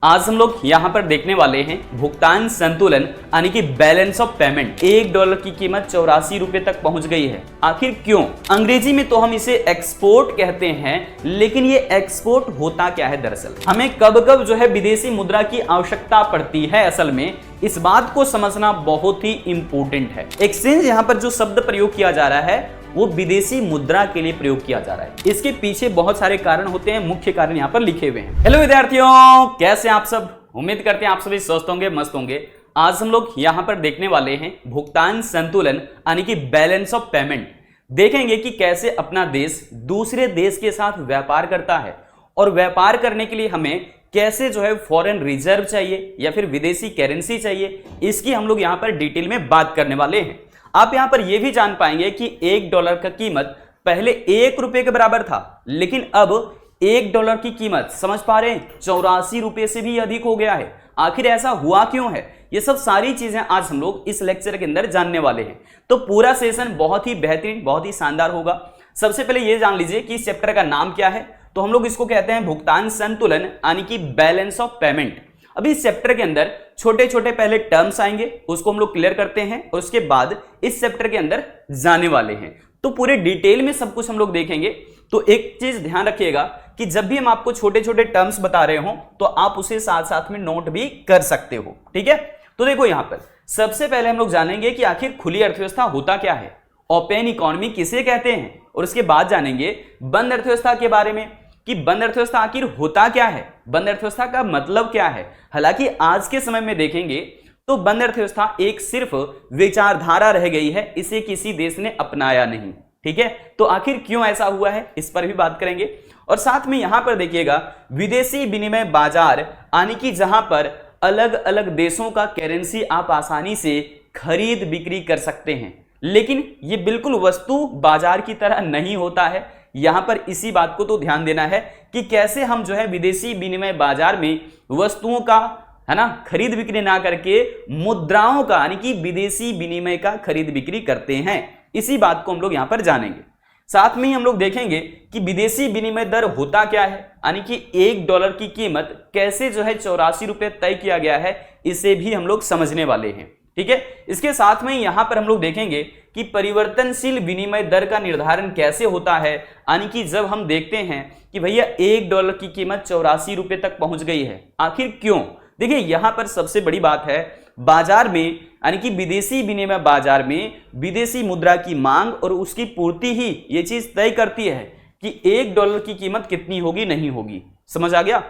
आज हम लोग यहाँ पर देखने वाले हैं भुगतान संतुलन यानी कि बैलेंस ऑफ पेमेंट। $1 की कीमत 84 रुपए तक पहुंच गई है। आखिर क्यों? अंग्रेजी में तो हम इसे एक्सपोर्ट कहते हैं, लेकिन ये एक्सपोर्ट होता क्या है? दरअसल हमें कब कब जो है विदेशी मुद्रा की आवश्यकता पड़ती है, असल में इस बात को समझना बहुत ही इंपॉर्टेंट है। एक्सचेंज यहाँ पर जो शब्द प्रयोग किया जा रहा है वो विदेशी मुद्रा के लिए प्रयोग किया जा रहा है। इसके पीछे बहुत सारे कारण होते हैं, मुख्य कारण यहाँ पर लिखे हुए हैं। हेलो विद्यार्थियों, कैसे आप सब? उम्मीद करते हैं आप सभी स्वस्थ होंगे, मस्त होंगे। आज हम लोग यहाँ पर देखने वाले हैं भुगतान संतुलन यानी कि बैलेंस ऑफ पेमेंट। देखेंगे कि कैसे अपना देश दूसरे देश के साथ व्यापार करता है और व्यापार करने के लिए हमें कैसे जो है फॉरेन रिजर्व चाहिए या फिर विदेशी करेंसी चाहिए, इसकी हम लोग यहाँ पर डिटेल में बात करने वाले हैं। आप यहां पर यह भी जान पाएंगे कि $1 का कीमत पहले ₹1 के बराबर था, लेकिन अब $1 की कीमत समझ पा रहे हैं 84 रुपए से भी अधिक हो गया है। आखिर ऐसा हुआ क्यों है? ये सब सारी चीजें आज हम लोग इस लेक्चर के अंदर जानने वाले हैं। तो पूरा सेशन बहुत ही बेहतरीन, बहुत ही शानदार होगा। सबसे पहले ये जान लीजिए कि इस चैप्टर का नाम क्या है। तो हम लोग इसको कहते हैं भुगतान संतुलन यानी कि बैलेंस ऑफ पेमेंट। अभी इस चैप्टर के अंदर छोटे छोटे पहले टर्म्स आएंगे, उसको हम लोग क्लियर करते हैं और उसके बाद इस चैप्टर के अंदर जाने वाले हैं। तो पूरे डिटेल में सब कुछ हम लोग देखेंगे। तो एक चीज ध्यान रखिएगा कि जब भी हम आपको छोटे छोटे टर्म्स बता रहे हो तो आप उसे साथ साथ में नोट भी कर सकते हो, ठीक है? तो देखो यहां पर सबसे पहले हम लोग जानेंगे कि आखिर खुली अर्थव्यवस्था होता क्या है, ओपन इकोनॉमी किसे कहते हैं, और उसके बाद जानेंगे बंद अर्थव्यवस्था के बारे में कि बंद अर्थव्यवस्था आखिर होता क्या है, बंद अर्थव्यवस्था का मतलब क्या है। हालांकि आज के समय में देखेंगे तो बंद अर्थव्यवस्था एक सिर्फ विचारधारा रह गई है, इसे किसी देश ने अपनाया नहीं, ठीक है? तो आखिर क्यों ऐसा हुआ है, इस पर भी बात करेंगे। और साथ में यहां पर देखिएगा विदेशी विनिमय बाजार यानी कि जहां पर अलग अलग देशों का करेंसी आप आसानी से खरीद बिक्री कर सकते हैं, लेकिन ये बिल्कुल वस्तु बाजार की तरह नहीं होता है। यहां पर इसी बात को तो ध्यान देना है कि कैसे हम जो है विदेशी विनिमय बाजार में वस्तुओं का, है ना, खरीद बिक्री ना करके मुद्राओं का यानी कि विदेशी विनिमय का खरीद बिक्री करते हैं। इसी बात को हम लोग यहां पर जानेंगे। साथ में ही हम लोग देखेंगे कि विदेशी विनिमय दर होता क्या है, यानी कि $1 की कीमत कैसे जो है 84 रुपए तय किया गया है, इसे भी हम लोग समझने वाले हैं, ठीक है? इसके साथ में यहां पर हम लोग देखेंगे कि परिवर्तनशील विनिमय दर का निर्धारण कैसे होता है, यानी कि जब हम देखते हैं कि भैया $1 की कीमत 84 रुपए तक पहुंच गई है, आखिर क्यों? देखिए यहां पर सबसे बड़ी बात है, बाजार में यानी कि विदेशी विनिमय बाजार में विदेशी मुद्रा की मांग और उसकी पूर्ति ही ये चीज तय करती है कि $1 की कीमत कितनी होगी, नहीं होगी। समझ आ गया?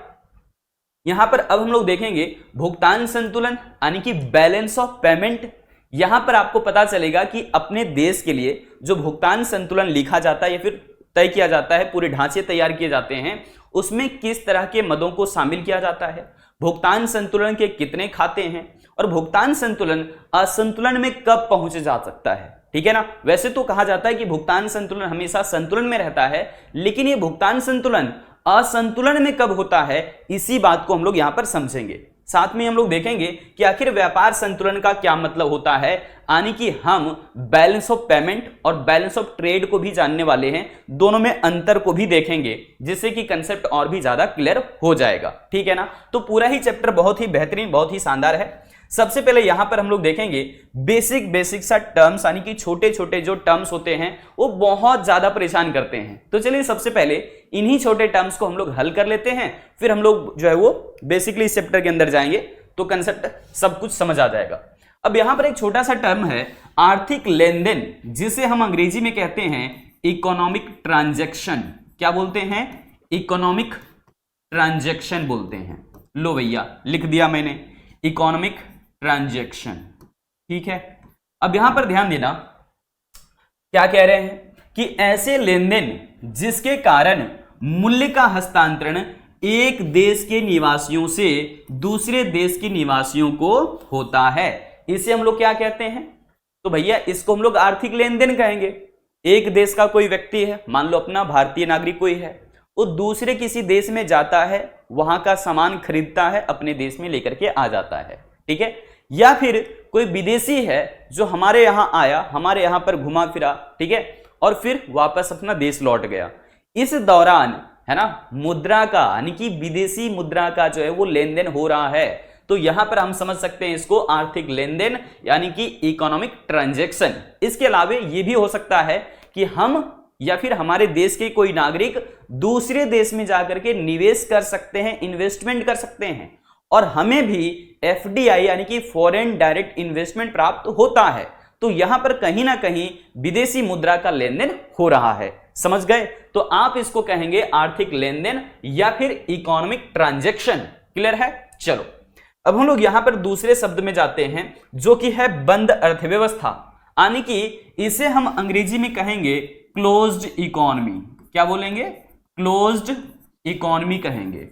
यहां पर अब हम लोग देखेंगे भुगतान संतुलन यानी कि बैलेंस ऑफ पेमेंट। यहां पर आपको पता चलेगा कि अपने देश के लिए जो भुगतान संतुलन लिखा जाता है या फिर तय किया जाता है, पूरे ढांचे तैयार किए जाते हैं, उसमें किस तरह के मदों को शामिल किया जाता है, भुगतान संतुलन के कितने खाते हैं और भुगतान संतुलन असंतुलन में कब पहुंच जा सकता है, ठीक है ना? वैसे तो कहा जाता है कि भुगतान संतुलन हमेशा संतुलन में रहता है, लेकिन ये भुगतान संतुलन असंतुलन में कब होता है, इसी बात को हम लोग यहां पर समझेंगे। साथ में हम लोग देखेंगे कि आखिर व्यापार संतुलन का क्या मतलब होता है, यानी कि हम बैलेंस ऑफ पेमेंट और बैलेंस ऑफ ट्रेड को भी जानने वाले हैं, दोनों में अंतर को भी देखेंगे, जिससे कि कंसेप्ट और भी ज्यादा क्लियर हो जाएगा, ठीक है ना? तो पूरा ही चैप्टर बहुत ही बेहतरीन, बहुत ही शानदार है। सबसे पहले यहां पर हम लोग देखेंगे बेसिक सा टर्म्स, यानी कि छोटे छोटे जो टर्म्स होते हैं वो बहुत ज्यादा परेशान करते हैं। तो चलिए सबसे पहले इन्हीं छोटे टर्म्स को हम लोग हल कर लेते हैं, फिर हम लोग जो है वो बेसिकली इस चैप्टर के अंदर जाएंगे तो कंसेप्ट सब कुछ समझ आ जाएगा। अब यहां पर एक छोटा सा टर्म है आर्थिक लेन देन, जिसे हम अंग्रेजी में कहते हैं इकोनॉमिक ट्रांजैक्शन। क्या बोलते हैं? इकोनॉमिक ट्रांजैक्शन बोलते हैं। लो भैया लिख दिया मैंने, इकोनॉमिक ट्रांजैक्शन, ठीक है? अब यहां पर ध्यान देना, क्या कह रहे हैं कि ऐसे लेन देन जिसके कारण मूल्य का हस्तांतरण एक देश के निवासियों से दूसरे देश के निवासियों को होता है, इसे हम लोग क्या कहते हैं? तो भैया इसको हम लोग आर्थिक लेन देन कहेंगे। एक देश का कोई व्यक्ति है, मान लो अपना भारतीय नागरिक कोई है, वो दूसरे किसी देश में जाता है, वहां का सामान खरीदता है, अपने देश में लेकर के आ जाता है, ठीक है? या फिर कोई विदेशी है जो हमारे यहां आया, हमारे यहां पर घुमा फिरा, ठीक है, और फिर वापस अपना देश लौट गया। इस दौरान, है ना, मुद्रा का यानी कि विदेशी मुद्रा का जो है वो लेन देन हो रहा है। तो यहां पर हम समझ सकते हैं इसको आर्थिक लेन देन यानी कि इकोनॉमिक ट्रांजैक्शन। इसके अलावा ये भी हो सकता है कि हम या फिर हमारे देश के कोई नागरिक दूसरे देश में जाकर के निवेश कर सकते हैं, इन्वेस्टमेंट कर सकते हैं, और हमें भी एफडीआई यानी कि फॉरेन डायरेक्ट इन्वेस्टमेंट प्राप्त होता है। तो यहां पर कहीं ना कहीं विदेशी मुद्रा का लेन देन हो रहा है। समझ गए? तो आप इसको कहेंगे आर्थिक लेन देन या फिर इकोनॉमिक ट्रांजैक्शन। क्लियर है? चलो अब हम लोग यहां पर दूसरे शब्द में जाते हैं जो कि है बंद अर्थव्यवस्था, यानी कि इसे हम अंग्रेजी में कहेंगे क्लोज्ड इकोनॉमी। क्या बोलेंगे? क्लोज्ड इकोनॉमी कहेंगे।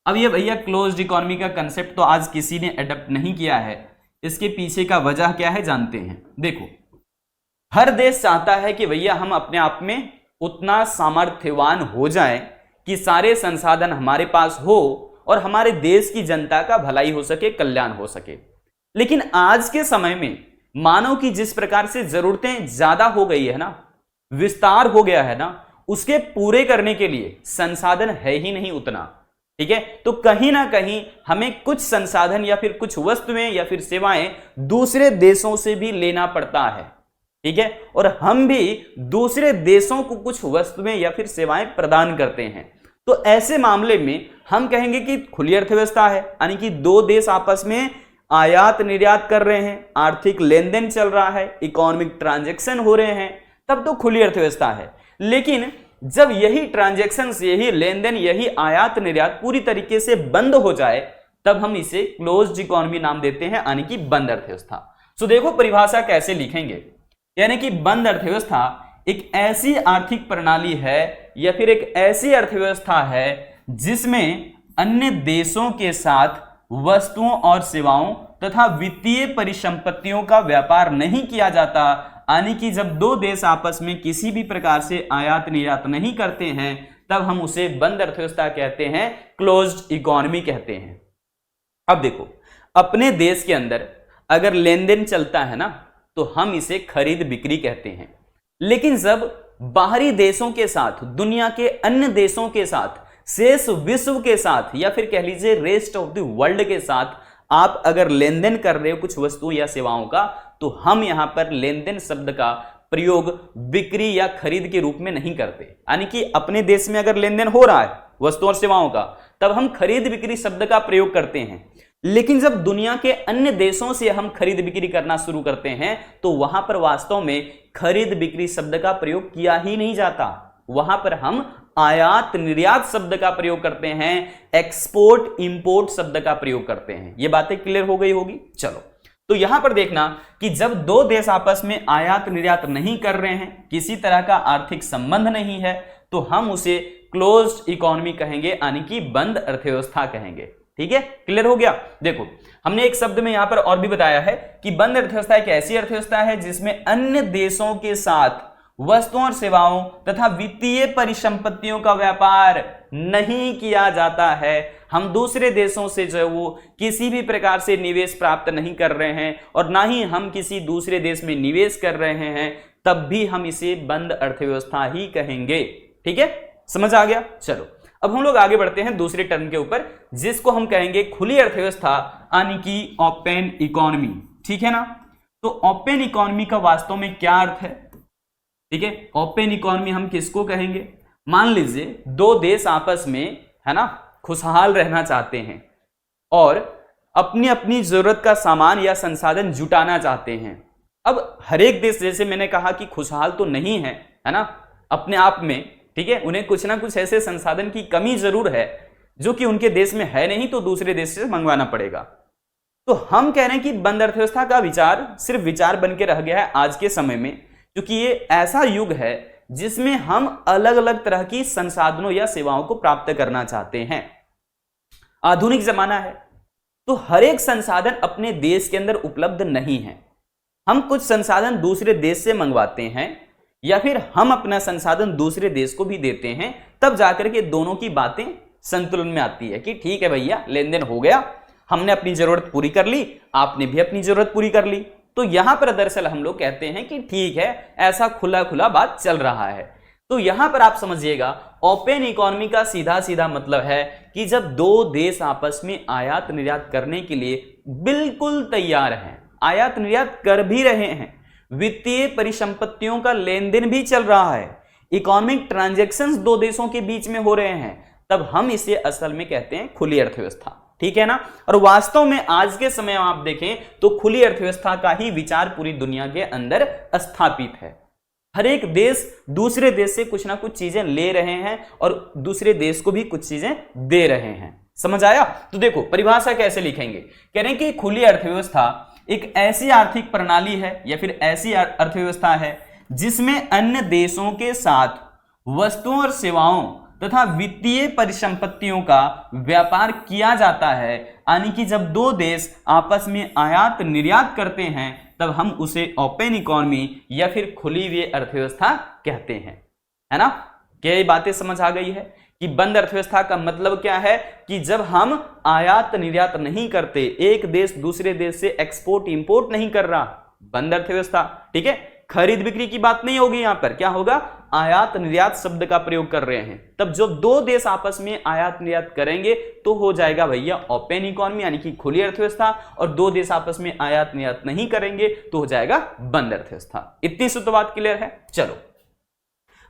अब ये भैया क्लोज्ड इकोनॉमी का कंसेप्ट तो आज किसी ने अडॉप्ट नहीं किया है। इसके पीछे का वजह क्या है जानते हैं। देखो, हर देश चाहता है कि भैया हम अपने आप में उतना सामर्थ्यवान हो जाएं कि सारे संसाधन हमारे पास हो और हमारे देश की जनता का भलाई हो सके, कल्याण हो सके। लेकिन आज के समय में मानव की जिस प्रकार से जरूरतें ज्यादा हो गई है ना, विस्तार हो गया है ना, उसके पूरे करने के लिए संसाधन है ही नहीं उतना। ठीक है? तो कहीं ना कहीं हमें कुछ संसाधन या फिर कुछ वस्तुएं या फिर सेवाएं दूसरे देशों से भी लेना पड़ता है। ठीक है? और हम भी दूसरे देशों को कुछ वस्तुएं या फिर सेवाएं प्रदान करते हैं। तो ऐसे मामले में हम कहेंगे कि खुली अर्थव्यवस्था है, यानी कि दो देश आपस में आयात निर्यात कर रहे हैं, आर्थिक लेन देन चल रहा है, इकोनॉमिक ट्रांजैक्शन हो रहे हैं, तब तो खुली अर्थव्यवस्था है। लेकिन जब यही ट्रांजैक्शन, यही लेन देन, यही आयात निर्यात पूरी तरीके से बंद हो जाए, तब हम इसे क्लोज्ड इकोनॉमी नाम देते हैं, यानी कि बंद अर्थव्यवस्था। सो देखो परिभाषा कैसे लिखेंगे, यानी कि बंद अर्थव्यवस्था एक ऐसी आर्थिक प्रणाली है या फिर एक ऐसी अर्थव्यवस्था है जिसमें अन्य देशों के साथ वस्तुओं और सेवाओं तथा वित्तीय परिसंपत्तियों का व्यापार नहीं किया जाता, यानी कि जब दो देश आपस में किसी भी प्रकार से आयात निर्यात नहीं करते हैं तब हम उसे बंद अर्थव्यवस्था कहते हैं, क्लोज्ड इकोनॉमी कहते हैं। अब देखो, अपने देश के अंदर अगर लेन देन चलता है ना तो हम इसे खरीद बिक्री कहते हैं। लेकिन जब बाहरी देशों के साथ, दुनिया के अन्य देशों के साथ, शेष विश्व के साथ या फिर कह लीजिए रेस्ट ऑफ द वर्ल्ड के साथ आप अगर लेन देन कर रहे हो कुछ वस्तुओं या सेवाओं का, तो हम यहां पर लेन देन शब्द का प्रयोग बिक्री या खरीद के रूप में नहीं करते। यानी कि अपने देश में अगर लेन देन हो रहा है वस्तुओं और सेवाओं का, तब हम खरीद बिक्री शब्द का प्रयोग करते हैं। लेकिन जब दुनिया के अन्य देशों से हम खरीद बिक्री करना शुरू करते हैं तो वहां पर वास्तव में खरीद बिक्री शब्द का प्रयोग किया ही नहीं जाता। वहां पर हम आयात निर्यात शब्द का प्रयोग करते हैं, एक्सपोर्ट इंपोर्ट शब्द का प्रयोग करते हैं। ये बातें क्लियर हो गई होगी। चलो, तो यहां पर देखना कि जब दो देश आपस में आयात निर्यात नहीं कर रहे हैं, किसी तरह का आर्थिक संबंध नहीं है, तो हम उसे क्लोज्ड इकोनॉमी कहेंगे, यानी कि बंद अर्थव्यवस्था कहेंगे। ठीक है? क्लियर हो गया? देखो, हमने एक शब्द में यहां पर और भी बताया है कि बंद अर्थव्यवस्था एक ऐसी अर्थव्यवस्था है जिसमें अन्य देशों के साथ वस्तुओं और सेवाओं तथा वित्तीय परिसंपत्तियों का व्यापार नहीं किया जाता है। हम दूसरे देशों से जो है वो किसी भी प्रकार से निवेश प्राप्त नहीं कर रहे हैं और ना ही हम किसी दूसरे देश में निवेश कर रहे हैं, तब भी हम इसे बंद अर्थव्यवस्था ही कहेंगे। ठीक है? समझ आ गया? चलो, अब हम लोग आगे बढ़ते हैं दूसरे टर्म के ऊपर, जिसको हम कहेंगे खुली अर्थव्यवस्था, यानी कि ओपन इकोनॉमी। ठीक है ना? तो ओपन इकोनॉमी का वास्तव में क्या अर्थ है? ठीक है, ओपन इकोनॉमी हम किसको कहेंगे? मान लीजिए दो देश आपस में, है ना, खुशहाल रहना चाहते हैं और अपनी अपनी जरूरत का सामान या संसाधन जुटाना चाहते हैं। अब हर एक देश, जैसे मैंने कहा कि खुशहाल तो नहीं है ना, अपने आप में। ठीक है, उन्हें कुछ ना कुछ ऐसे संसाधन की कमी जरूर है जो कि उनके देश में है नहीं, तो दूसरे देश से मंगवाना पड़ेगा। तो हम कह रहे हैं कि बंद अर्थव्यवस्था का विचार सिर्फ विचार बन के रह गया है आज के समय में, क्योंकि ये ऐसा युग है जिसमें हम अलग अलग तरह की संसाधनों या सेवाओं को प्राप्त करना चाहते हैं। आधुनिक जमाना है, तो हर एक संसाधन अपने देश के अंदर उपलब्ध नहीं है। हम कुछ संसाधन दूसरे देश से मंगवाते हैं या फिर हम अपना संसाधन दूसरे देश को भी देते हैं, तब जाकर के दोनों की बातें संतुलन में आती है कि ठीक है भैया, लेन देन हो गया, हमने अपनी जरूरत पूरी कर ली, आपने भी अपनी जरूरत पूरी कर ली। तो यहां पर दरअसल हम लोग कहते हैं कि ठीक है, ऐसा खुला खुला बात चल रहा है। तो यहां पर आप समझिएगा ओपन इकोनॉमी का सीधा सीधा मतलब है कि जब दो देश आपस में आयात निर्यात करने के लिए बिल्कुल तैयार हैं, आयात निर्यात कर भी रहे हैं, वित्तीय परिसंपत्तियों का लेन देन भी चल रहा है, इकोनॉमिक ट्रांजैक्शंस दो देशों के बीच में हो रहे हैं, तब हम इसे असल में कहते हैं खुली अर्थव्यवस्था। ठीक है ना। और वास्तव में आज के समय में आप देखें तो खुली अर्थव्यवस्था का ही विचार पूरी दुनिया के अंदर स्थापित है। हर एक देश दूसरे देश से कुछ ना कुछ चीजें ले रहे हैं और दूसरे देश को भी कुछ चीजें दे रहे हैं। समझ आया? तो देखो परिभाषा कैसे लिखेंगे, कह रहे हैं कि खुली अर्थव्यवस्था एक ऐसी आर्थिक प्रणाली है या फिर ऐसी अर्थव्यवस्था है जिसमें अन्य देशों के साथ वस्तुओं और सेवाओं तथा वित्तीय परिसंपत्तियों का व्यापार किया जाता है। यानी कि जब दो देश आपस में आयात निर्यात करते हैं तब हम उसे ओपन इकोनॉमी या फिर खुली हुई अर्थव्यवस्था कहते हैं, है ना। क्या ये बातें समझ आ गई है कि बंद अर्थव्यवस्था का मतलब क्या है कि जब हम आयात निर्यात नहीं करते, एक देश दूसरे देश से एक्सपोर्ट इंपोर्ट नहीं कर रहा, बंद अर्थव्यवस्था। ठीक है, खरीद बिक्री की बात नहीं होगी, यहां पर क्या होगा, आयात निर्यात शब्द का प्रयोग कर रहे हैं। तब जब दो देश आपस में आयात निर्यात करेंगे तो हो जाएगा भैया ओपन इकोनॉमी यानी कि खुली अर्थव्यवस्था, और दो देश आपस में आयात निर्यात नहीं करेंगे तो हो जाएगा बंद अर्थव्यवस्था। इतनी सी तो बात क्लियर है। चलो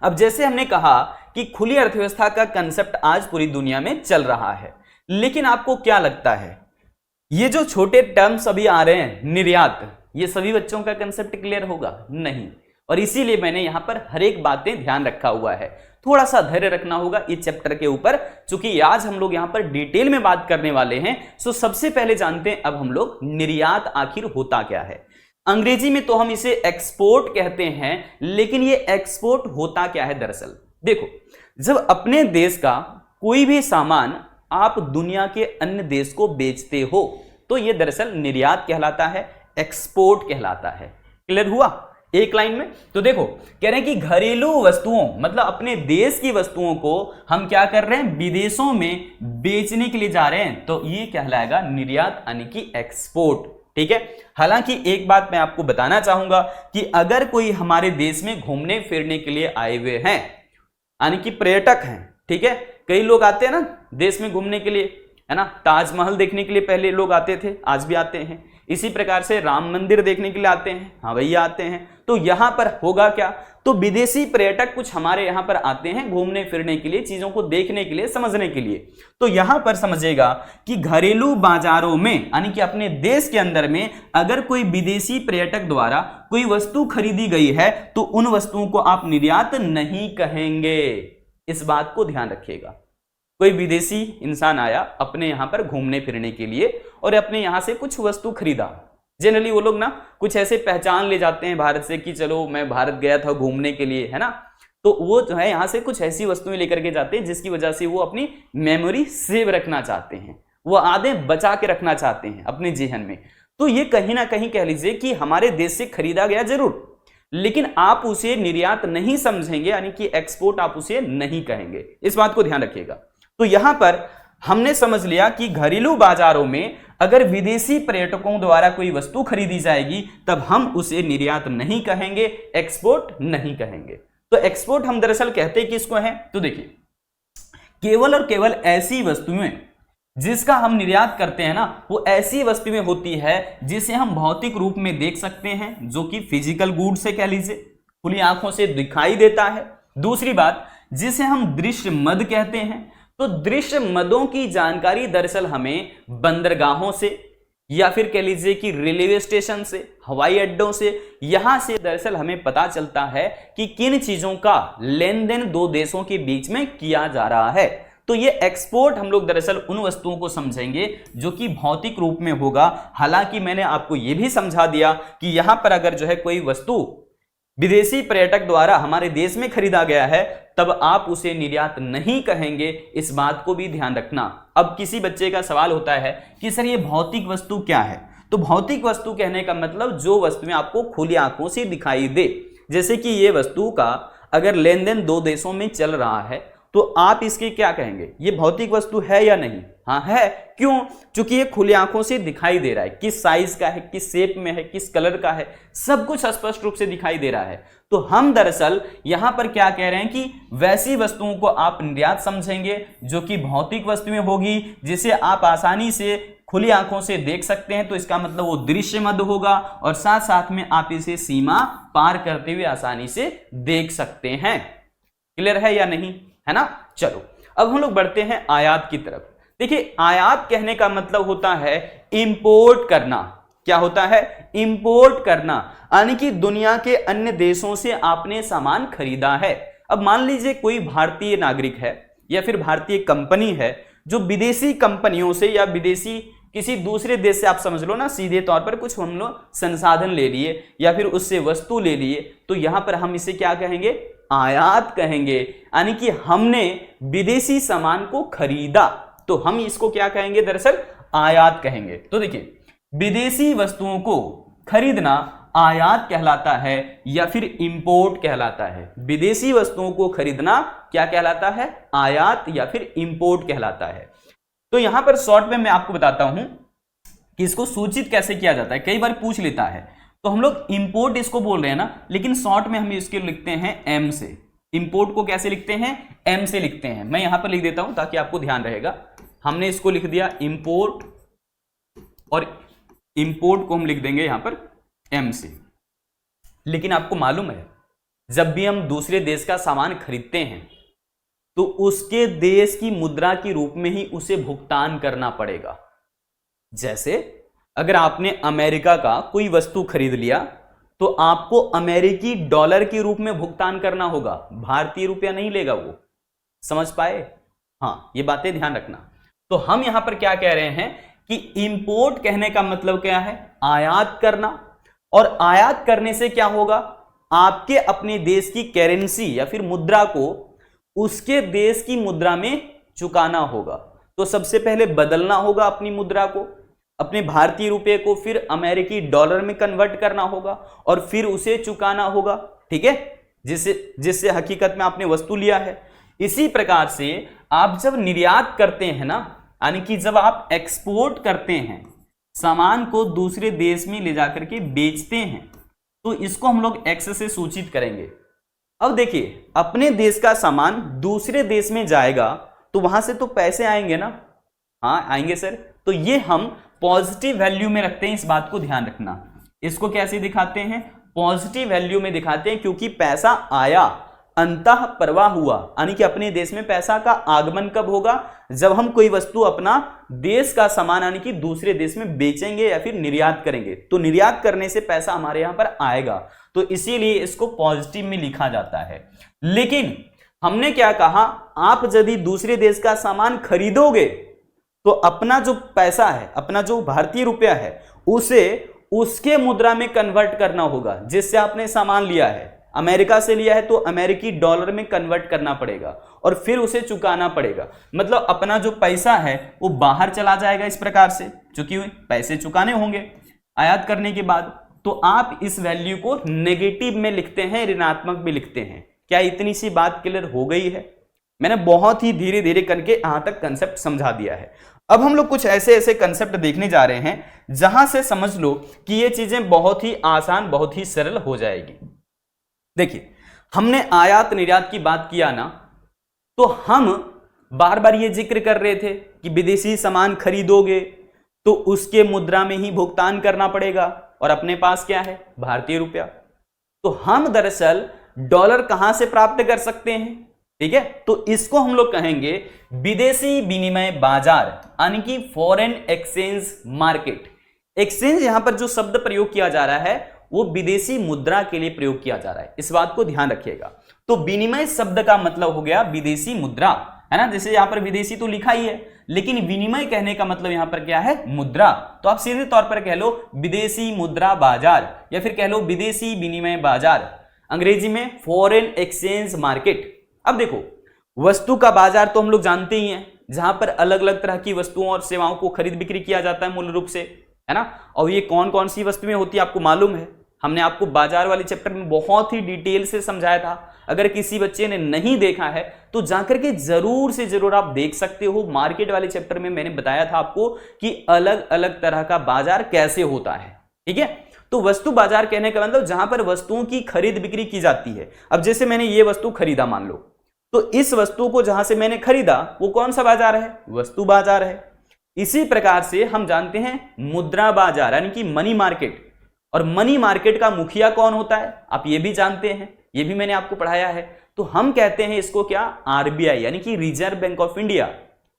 अब जैसे हमने कहा कि खुली अर्थव्यवस्था का कंसेप्ट आज पूरी दुनिया में चल रहा है, लेकिन आपको क्या लगता है ये जो छोटे टर्म्स अभी आ रहे हैं, निर्यात, ये सभी बच्चों का कंसेप्ट क्लियर होगा? नहीं। और इसीलिए मैंने यहां पर हर एक बातें ध्यान रखा हुआ है। थोड़ा सा धैर्य रखना होगा इस चैप्टर के ऊपर, क्योंकि आज हम लोग यहां पर डिटेल में बात करने वाले हैं। सो सबसे पहले जानते हैं अब हम लोग निर्यात आखिर होता क्या है। अंग्रेजी में तो हम इसे एक्सपोर्ट कहते हैं, लेकिन ये एक्सपोर्ट होता क्या है दरअसल? देखो, जब अपने देश का कोई भी सामान आप दुनिया के अन्य देश को बेचते हो तो ये दरअसल निर्यात कहलाता है, एक्सपोर्ट कहलाता है। क्लियर हुआ एक लाइन में? तो देखो कह रहे हैं कि घरेलू वस्तुओं मतलब अपने देश की वस्तुओं को हम क्या कर रहे हैं, विदेशों में बेचने के लिए जा रहे हैं, तो ये कहलाएगा निर्यात यानी कि एक्सपोर्ट। ठीक है। हालांकि एक बात मैं आपको बताना चाहूंगा कि अगर कोई हमारे देश में घूमने फिरने के लिए आए हुए हैं, यानी कि पर्यटक हैं, ठीक है, कई लोग आते हैं ना देश में घूमने के लिए, है ना, ताजमहल देखने के लिए पहले लोग आते थे, आज भी आते हैं। इसी प्रकार से राम मंदिर देखने के लिए आते हैं, हाँ भैया आते हैं। तो यहां पर होगा क्या, तो विदेशी पर्यटक कुछ हमारे यहां पर आते हैं घूमने फिरने के लिए, चीजों को देखने के लिए, समझने के लिए। तो यहां पर समझेगा कि घरेलू बाजारों में यानी कि अपने देश के अंदर में अगर कोई विदेशी पर्यटक द्वारा कोई वस्तु खरीदी गई है तो उन वस्तुओं को आप निर्यात नहीं कहेंगे। इस बात को ध्यान रखिएगा। कोई विदेशी इंसान आया अपने यहां पर घूमने फिरने के लिए और अपने यहां से कुछ वस्तु खरीदा, जनरली वो लोग ना कुछ ऐसे पहचान ले जाते हैं भारत से कि चलो मैं भारत गया था घूमने के लिए, है ना, तो वो जो है यहां से कुछ ऐसी वस्तुएं लेकर के जाते हैं जिसकी वजह से वो अपनी मेमोरी सेव रखना चाहते हैं, वो यादें बचा के रखना चाहते हैं अपने जेहन में। तो ये कहीं ना कहीं कह लीजिए कि हमारे देश से खरीदा गया जरूर, लेकिन आप उसे निर्यात नहीं समझेंगे, यानी कि एक्सपोर्ट आप उसे नहीं कहेंगे। इस बात को ध्यान रखिएगा। तो यहां पर हमने समझ लिया कि घरेलू बाजारों में अगर विदेशी पर्यटकों द्वारा कोई वस्तु खरीदी जाएगी तब हम उसे निर्यात नहीं कहेंगे, एक्सपोर्ट नहीं कहेंगे। तो एक्सपोर्ट हम दरअसल कहते किसको हैं, तो देखिए केवल और केवल ऐसी वस्तुएं जिसका हम निर्यात करते हैं ना, वो ऐसी वस्तुएं होती है जिसे हम भौतिक रूप में देख सकते हैं, जो कि फिजिकल गुड से कह लीजिए, खुली आंखों से दिखाई देता है। दूसरी बात जिसे हम दृश्य मद कहते हैं, तो दृश्य मदों की जानकारी दरअसल हमें बंदरगाहों से या फिर कह लीजिए कि रेलवे स्टेशन से, हवाई अड्डों से, यहां से दरअसल हमें पता चलता है कि किन चीजों का लेन देन दो देशों के बीच में किया जा रहा है। तो ये एक्सपोर्ट हम लोग दरअसल उन वस्तुओं को समझेंगे जो कि भौतिक रूप में होगा। हालांकि मैंने आपको यह भी समझा दिया कि यहां पर अगर जो है कोई वस्तु विदेशी पर्यटक द्वारा हमारे देश में खरीदा गया है तब आप उसे निर्यात नहीं कहेंगे, इस बात को भी ध्यान रखना। अब किसी बच्चे का सवाल होता है कि सर ये भौतिक वस्तु क्या है, तो भौतिक वस्तु कहने का मतलब जो वस्तुएं आपको खुली आंखों से दिखाई दे, जैसे कि ये वस्तु का अगर लेन देन दो देशों में चल रहा है तो आप इसके क्या कहेंगे, ये भौतिक वस्तु है या नहीं? हाँ है। क्यों? क्योंकि ये खुली आंखों से दिखाई दे रहा है, किस साइज का है, किस शेप में है, किस कलर का है, सब कुछ स्पष्ट रूप से दिखाई दे रहा है। तो हम दरअसल यहां पर क्या कह रहे हैं कि वैसी वस्तुओं को आप निर्यात समझेंगे जो कि भौतिक वस्तुएं होगी, जिसे आप आसानी से खुली आंखों से देख सकते हैं। तो इसका मतलब वो दृश्यमद होगा और साथ साथ में आप इसे सीमा पार करते हुए आसानी से देख सकते हैं। क्लियर है या नहीं? है ना। चलो अब हम लोग बढ़ते हैं आयात की तरफ। देखिए आयात कहने का मतलब होता है इंपोर्ट करना। क्या होता है? इंपोर्ट करना, यानी कि दुनिया के अन्य देशों से आपने सामान खरीदा है। अब मान लीजिए कोई भारतीय नागरिक है या फिर भारतीय कंपनी है जो विदेशी कंपनियों से या विदेशी किसी दूसरे देश से, आप समझ लो ना सीधे तौर पर, कुछ हम लोग संसाधन ले लिए या फिर उससे वस्तु ले लिए, तो यहां पर हम इसे क्या कहेंगे? आयात कहेंगे। यानी कि हमने विदेशी सामान को खरीदा, तो हम इसको क्या कहेंगे? दरअसल आयात कहेंगे। तो देखिए विदेशी वस्तुओं को खरीदना आयात कहलाता है या फिर इंपोर्ट कहलाता है। विदेशी वस्तुओं को खरीदना क्या कहलाता है? आयात या फिर इंपोर्ट कहलाता है। तो यहां पर शॉर्ट में मैं आपको बताता हूं कि इसको सूचित कैसे किया जाता है, कई बार पूछ लेता है। तो हम लोग इंपोर्ट इसको बोल रहे हैं ना, लेकिन शॉर्ट में हम इसके लिखते हैं एम से। इंपोर्ट को कैसे लिखते हैं? एम से लिखते हैं। मैं यहां पर लिख देता हूं ताकि आपको ध्यान रहेगा। हमने इसको लिख दिया इंपोर्ट, और इंपोर्ट को हम लिख देंगे यहां पर एम से। लेकिन आपको मालूम है जब भी हम दूसरे देश का सामान खरीदते हैं तो उसके देश की मुद्रा के रूप में ही उसे भुगतान करना पड़ेगा। जैसे अगर आपने अमेरिका का कोई वस्तु खरीद लिया तो आपको अमेरिकी डॉलर के रूप में भुगतान करना होगा, भारतीय रुपया नहीं लेगा वो। समझ पाए? हाँ, ये बातें ध्यान रखना। तो हम यहां पर क्या कह रहे हैं कि इंपोर्ट कहने का मतलब क्या है? आयात करना। और आयात करने से क्या होगा? आपके अपने देश की करेंसी या फिर मुद्रा को उसके देश की मुद्रा में चुकाना होगा। तो सबसे पहले बदलना होगा अपनी मुद्रा को, अपने भारतीय रुपये को, फिर अमेरिकी डॉलर में कन्वर्ट करना होगा और फिर उसे चुकाना होगा। ठीक है, जिससे हकीकत में आपने वस्तु लिया है। इसी प्रकार से आप जब निर्यात करते हैं ना, यानी कि जब आप एक्सपोर्ट करते हैं, सामान को दूसरे देश में ले जाकर के बेचते हैं, तो इसको हम लोग एक्स से सूचित करेंगे। अब देखिए अपने देश का सामान दूसरे देश में जाएगा तो वहां से तो पैसे आएंगे ना। हाँ आएंगे सर। तो ये हम पॉजिटिव वैल्यू में रखते हैं, इस बात को ध्यान रखना। इसको कैसे दिखाते हैं? पॉजिटिव वैल्यू में दिखाते हैं, क्योंकि पैसा आया, अंतः प्रवाह हुआ। यानी कि अपने देश में पैसा का आगमन कब होगा? जब हम कोई वस्तु अपना देश का सामान यानी कि दूसरे देश में बेचेंगे या फिर निर्यात करेंगे, तो निर्यात करने से पैसा हमारे यहां पर आएगा। तो इसीलिए इसको पॉजिटिव में लिखा जाता है। लेकिन हमने क्या कहा? आप यदि दूसरे देश का सामान खरीदोगे तो अपना जो पैसा है, अपना जो भारतीय रुपया है, उसे उसके मुद्रा में कन्वर्ट करना होगा जिससे आपने सामान लिया है। अमेरिका से लिया है तो अमेरिकी डॉलर में कन्वर्ट करना पड़ेगा और फिर उसे चुकाना पड़ेगा। मतलब अपना जो पैसा है वो बाहर चला जाएगा इस प्रकार से, क्योंकि पैसे चुकाने होंगे आयात करने के बाद। तो आप इस वैल्यू को नेगेटिव में लिखते हैं, ऋणात्मक में लिखते हैं। क्या इतनी सी बात क्लियर हो गई है? मैंने बहुत ही धीरे धीरे करके यहां तक कंसेप्ट समझा दिया है। अब हम लोग कुछ ऐसे ऐसे कंसेप्ट देखने जा रहे हैं जहां से समझ लो कि ये चीजें बहुत ही आसान, बहुत ही सरल हो जाएगी। देखिए हमने आयात निर्यात की बात किया ना, तो हम बार बार ये जिक्र कर रहे थे कि विदेशी सामान खरीदोगे तो उसके मुद्रा में ही भुगतान करना पड़ेगा, और अपने पास क्या है? भारतीय रुपया। तो हम दरअसल डॉलर कहां से प्राप्त कर सकते हैं? ठीक है, तो इसको हम लोग कहेंगे विदेशी विनिमय बाजार, यानी कि फॉरेन एक्सचेंज मार्केट। एक्सचेंज यहां पर जो शब्द प्रयोग किया जा रहा है वो विदेशी मुद्रा के लिए प्रयोग किया जा रहा है, इस बात को ध्यान रखिएगा। तो विनिमय शब्द का मतलब हो गया विदेशी मुद्रा, है ना। जैसे यहां पर विदेशी तो लिखा ही है, लेकिन विनिमय कहने का मतलब यहां पर क्या है? मुद्रा। तो आप सीधे तौर पर कह लो विदेशी मुद्रा बाजार, या फिर कह लो विदेशी विनिमय बाजार, अंग्रेजी में फॉरेन एक्सचेंज मार्केट। अब देखो वस्तु का बाजार तो हम लोग जानते ही हैं, जहां पर अलग अलग तरह की वस्तुओं और सेवाओं को खरीद बिक्री किया जाता है मूल रूप से, है ना। और ये कौन कौन सी वस्तुएं होती है आपको मालूम है? हमने आपको बाजार वाले चैप्टर में बहुत ही डिटेल से समझाया था। अगर किसी बच्चे ने नहीं देखा है तो जाकर के जरूर से जरूर आप देख सकते हो। मार्केट वाले चैप्टर में मैंने बताया था आपको कि अलग अलग तरह का बाजार कैसे होता है, ठीक है। तो वस्तु बाजार कहने का मतलब जहां पर वस्तुओं की खरीद बिक्री की जाती है। अब जैसे मैंने ये वस्तु खरीदा मान लो, तो इस वस्तु को जहां से मैंने खरीदा वो कौन सा बाजार है? वस्तु बाजार है। इसी प्रकार से हम जानते हैं मुद्रा बाजार यानी कि मनी मार्केट, और मनी मार्केट का मुखिया कौन होता है आप ये भी जानते हैं, ये भी मैंने आपको पढ़ाया है। तो हम कहते हैं इसको क्या? आरबीआई यानी कि रिजर्व बैंक ऑफ इंडिया,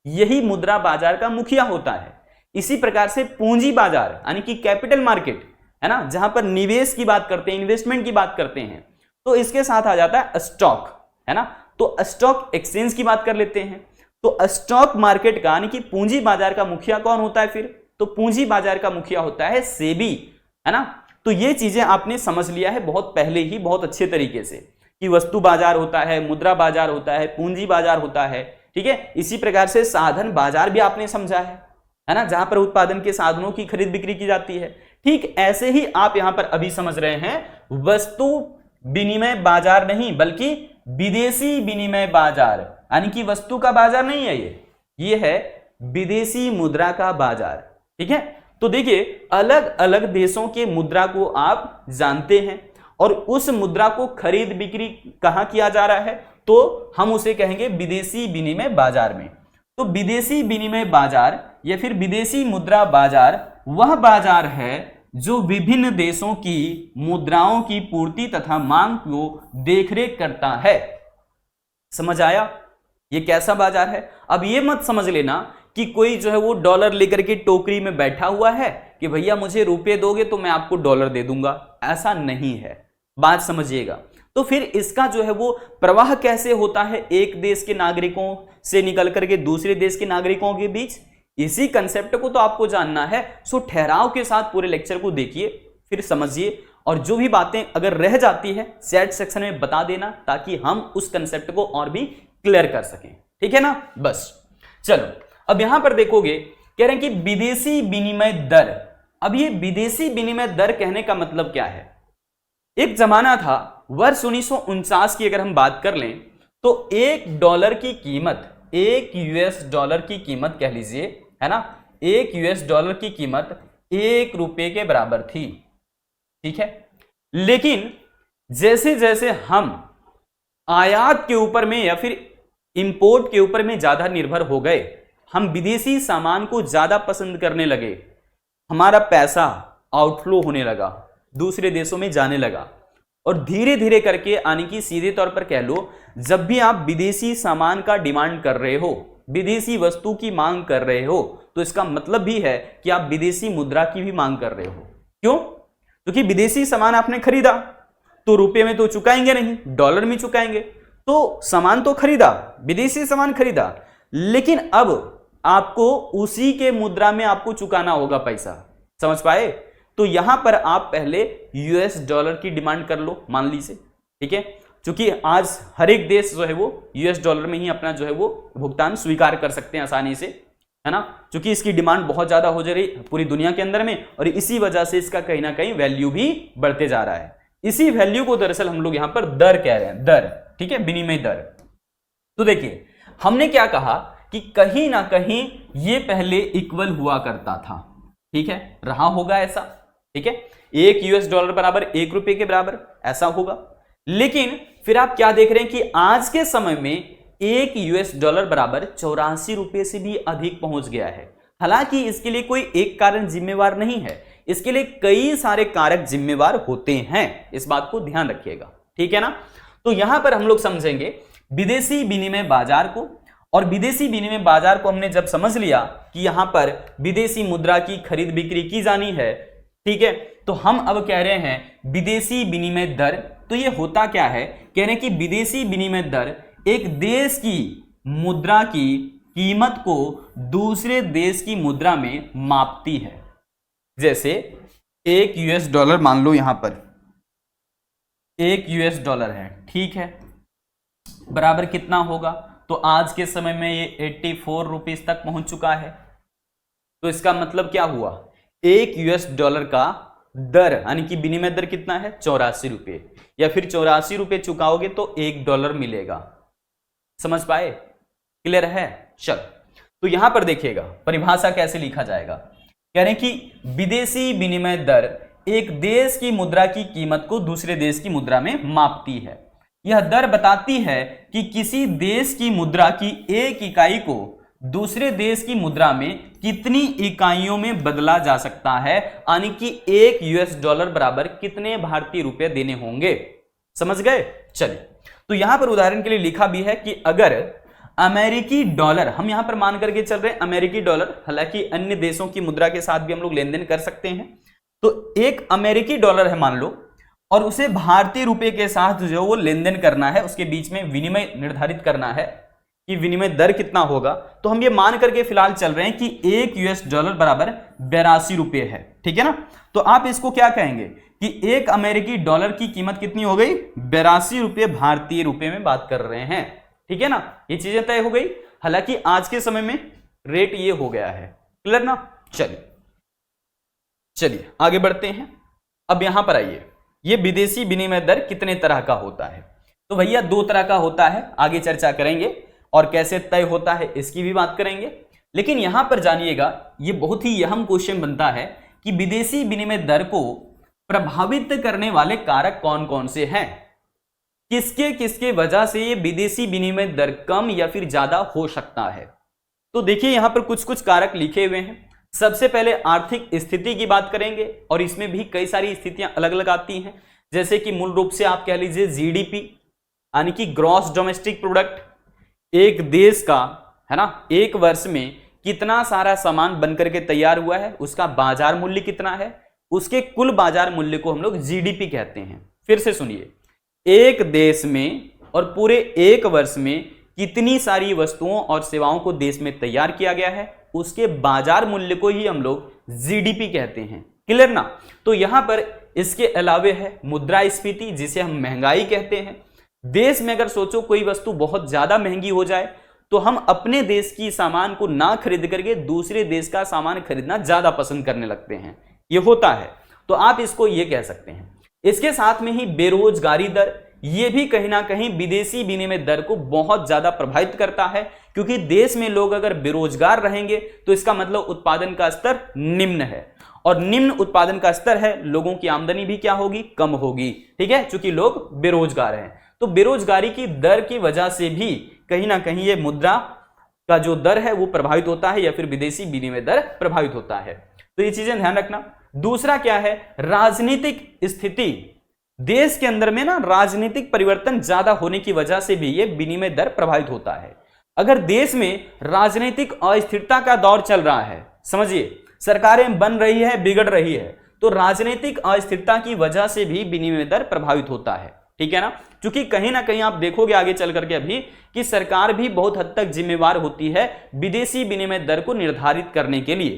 यही मुद्रा बाजार का मुखिया होता है। इसी प्रकार से पूंजी बाजार यानी कि कैपिटल मार्केट है ना, जहां पर निवेश की बात करते हैं, इन्वेस्टमेंट की बात करते हैं, तो इसके साथ आ जाता है स्टॉक, है ना। तो स्टॉक एक्सचेंज की बात कर लेते हैं। तो स्टॉक मार्केट का यानी कि पूंजी बाजार का मुखिया कौन होता है फिर? तो पूंजी बाजार का मुखिया होता है सेबी, है ना। तो ये चीजें आपने समझ लिया है बहुत पहले ही बहुत अच्छे तरीके से कि वस्तु बाजार होता है, मुद्रा बाजार होता है, पूंजी बाजार होता है, ठीक है। इसी प्रकार से साधन बाजार भी आपने समझा है ना, जहां पर उत्पादन के साधनों की खरीद बिक्री की जाती है। ठीक ऐसे ही आप यहां पर अभी समझ रहे हैं वस्तु विनिमय बाजार नहीं बल्कि विदेशी विनिमय बाजार, यानी कि वस्तु का बाजार नहीं है ये है विदेशी मुद्रा का बाजार, ठीक है। तो देखिए अलग अलग देशों के मुद्रा को आप जानते हैं और उस मुद्रा को खरीद बिक्री कहां किया जा रहा है, तो हम उसे कहेंगे विदेशी विनिमय बाजार में। तो विदेशी विनिमय बाजार या फिर विदेशी मुद्रा बाजार वह बाजार है जो विभिन्न देशों की मुद्राओं की पूर्ति तथा मांग को देखरेख करता है। समझ आया ये कैसा बाजार है? अब ये मत समझ लेना कि कोई जो है वो डॉलर लेकर के टोकरी में बैठा हुआ है कि भैया मुझे रुपए दोगे तो मैं आपको डॉलर दे दूंगा, ऐसा नहीं है, बात समझिएगा। तो फिर इसका जो है वो प्रवाह कैसे होता है एक देश के नागरिकों से निकल करके दूसरे देश के नागरिकों के बीच, इसी कंसेप्ट को तो आपको जानना है। सो ठहराव के साथ पूरे लेक्चर को देखिए फिर समझिए, और जो भी बातें अगर रह जाती है चैट सेक्शन में बता देना ताकि हम उस कंसेप्ट को और भी क्लियर कर सकें, ठीक है ना। बस चलो अब यहां पर देखोगे कह रहे हैं कि विदेशी विनिमय दर। अब ये विदेशी विनिमय दर कहने का मतलब क्या है? एक जमाना था वर्ष 1949 की अगर हम बात कर लें तो $1 की कीमत, $1 की कीमत कह लीजिए, है ना, $1 की कीमत ₹1 के बराबर थी, ठीक है। लेकिन जैसे जैसे हम आयात के ऊपर में या फिर इंपोर्ट के ऊपर में ज्यादा निर्भर हो गए, हम विदेशी सामान को ज्यादा पसंद करने लगे, हमारा पैसा आउटफ्लो होने लगा, दूसरे देशों में जाने लगा, और धीरे धीरे करके यानी कि सीधे तौर पर कह लो जब भी आप विदेशी सामान का डिमांड कर रहे हो, विदेशी वस्तु की मांग कर रहे हो, तो इसका मतलब भी है कि आप विदेशी मुद्रा की भी मांग कर रहे हो। क्यों? क्योंकि विदेशी सामान आपने खरीदा तो रुपए में तो चुकाएंगे नहीं, डॉलर में चुकाएंगे। तो सामान तो खरीदा, विदेशी सामान खरीदा, लेकिन अब आपको उसी के मुद्रा में आपको चुकाना होगा पैसा, समझ पाए? तो यहां पर आप पहले $, की डिमांड कर लो मान लीजिए, ठीक है, क्योंकि आज हर एक देश जो है वो $, में ही अपना जो है वो भुगतान स्वीकार कर सकते हैं आसानी से, है ना, क्योंकि इसकी डिमांड बहुत ज्यादा हो जा रही पूरी दुनिया के अंदर में, और इसी वजह से इसका कहीं ना कहीं वैल्यू भी बढ़ते जा रहा है। इसी वैल्यू को दरअसल हम लोग यहां पर दर कह रहे हैं, दर, ठीक है, विनिमय दर। तो देखिए हमने क्या कहा कि कहीं ना कहीं ये पहले इक्वल हुआ करता था, ठीक है, रहा होगा ऐसा, ठीक है, $1 बराबर ₹1 के बराबर ऐसा होगा। लेकिन फिर आप क्या देख रहे हैं कि आज के समय में $1 बराबर ₹84 से भी अधिक पहुंच गया है। हालांकि इसके लिए कोई एक कारण जिम्मेवार नहीं है, इसके लिए कई सारे कारक जिम्मेवार होते हैं, इस बात को ध्यान रखिएगा, ठीक है ना। तो यहां पर हम लोग समझेंगे विदेशी विनिमय बाजार को, और विदेशी विनिमय बाजार को हमने जब समझ लिया कि यहां पर विदेशी मुद्रा की खरीद बिक्री की जानी है, ठीक है, तो हम अब कह रहे हैं विदेशी विनिमय दर। तो ये होता क्या है? कह रहे हैं कि विदेशी विनिमय दर एक देश की मुद्रा की कीमत को दूसरे देश की मुद्रा में मापती है। जैसे $1 मान लो, यहां पर $1 है, ठीक है, बराबर कितना होगा? तो आज के समय में ये $84 तक पहुंच चुका है। तो इसका मतलब क्या हुआ? $1 का दर यानी कि विनिमय दर कितना है 84 रुपये, या फिर 84 रुपये चुकाओगे तो $1 मिलेगा। समझ पाए? क्लियर है? चल, तो यहां पर देखिएगा परिभाषा कैसे लिखा जाएगा। कह रहे हैं कि विदेशी विनिमय दर एक देश की मुद्रा की कीमत को दूसरे देश की मुद्रा में मापती है। यह दर बताती है कि किसी देश की मुद्रा की एक इकाई को दूसरे देश की मुद्रा में कितनी इकाइयों में बदला जा सकता है, यानी कि $1 बराबर कितने भारतीय रुपए देने होंगे। समझ गए? चलिए, तो यहां पर उदाहरण के लिए लिखा भी है कि अगर अमेरिकी डॉलर, हम यहां पर मान करके चल रहे हैं अमेरिकी डॉलर, हालांकि अन्य देशों की मुद्रा के साथ भी हम लोग लेन देन कर सकते हैं। तो एक अमेरिकी डॉलर है मान लो, और उसे भारतीय रुपए के साथ जो वो लेन देन करना है, उसके बीच में विनिमय निर्धारित करना है कि विनिमय दर कितना होगा। तो हम ये मान करके फिलहाल चल रहे हैं कि $1 बराबर 82 रुपये है। ठीक है ना? तो आप इसको क्या कहेंगे कि एक अमेरिकी डॉलर की कीमत कितनी हो गई? 82 रुपये भारतीय रुपये में बात कर रहे हैं। ठीक है ना? ये चीजें तय हो गई। हालांकि आज के समय में रेट ये हो गया है। क्लियर ना? चलिए आगे बढ़ते हैं। अब यहां पर आइए, ये विदेशी विनिमय दर कितने तरह का होता है? तो भैया 2 तरह का होता है, आगे चर्चा करेंगे, और कैसे तय होता है इसकी भी बात करेंगे। लेकिन यहां पर जानिएगा, ये बहुत ही अहम क्वेश्चन बनता है कि विदेशी विनिमय दर को प्रभावित करने वाले कारक कौन कौन से हैं, किसके किसके वजह से ये विदेशी विनिमय दर कम या फिर ज्यादा हो सकता है। तो देखिए यहां पर कुछ कुछ कारक लिखे हुए हैं। सबसे पहले आर्थिक स्थिति की बात करेंगे, और इसमें भी कई सारी स्थितियां अलग अलग आती हैं, जैसे कि मूल रूप से आप कह लीजिए जीडीपी यानी कि ग्रॉस डोमेस्टिक प्रोडक्ट, एक देश का, है ना, एक वर्ष में कितना सारा सामान बनकर के तैयार हुआ है, उसका बाजार मूल्य कितना है, उसके कुल बाजार मूल्य को हम लोग जीडीपी कहते हैं। फिर से सुनिए, एक देश में और पूरे एक वर्ष में कितनी सारी वस्तुओं और सेवाओं को देश में तैयार किया गया है, उसके बाजार मूल्य को ही हम लोग जीडीपी कहते हैं। क्लियर ना? तो यहां पर इसके अलावे है मुद्रास्फीति, जिसे हम महंगाई कहते हैं। देश में अगर सोचो कोई वस्तु बहुत ज्यादा महंगी हो जाए तो हम अपने देश की सामान को ना खरीद करके दूसरे देश का सामान खरीदना ज्यादा पसंद करने लगते हैं, ये होता है। तो आप इसको ये कह सकते हैं। इसके साथ में ही बेरोजगारी दर, ये भी कहीं ना कहीं विदेशी विनिमय दर को बहुत ज्यादा प्रभावित करता है, क्योंकि देश में लोग अगर बेरोजगार रहेंगे तो इसका मतलब उत्पादन का स्तर निम्न है, और निम्न उत्पादन का स्तर है, लोगों की आमदनी भी क्या होगी? कम होगी। ठीक है, क्योंकि लोग बेरोजगार हैं। तो बेरोजगारी की दर की वजह से भी कहीं ना कहीं ये मुद्रा का जो दर है वो प्रभावित होता है, या फिर विदेशी विनिमय दर प्रभावित होता है। तो ये चीजें ध्यान रखना। दूसरा क्या है? राजनीतिक स्थिति। देश के अंदर में ना राजनीतिक परिवर्तन ज्यादा होने की वजह से भी ये विनिमय दर प्रभावित होता है। अगर देश में राजनीतिक अस्थिरता का दौर चल रहा है, समझिए सरकारें बन रही है, बिगड़ रही है, तो राजनीतिक अस्थिरता की वजह से भी विनिमय दर प्रभावित होता है। ठीक है ना? क्योंकि कहीं ना कहीं आप देखोगे आगे चल करके अभी कि सरकार भी बहुत हद तक जिम्मेवार होती है विदेशी विनिमय दर को निर्धारित करने के लिए।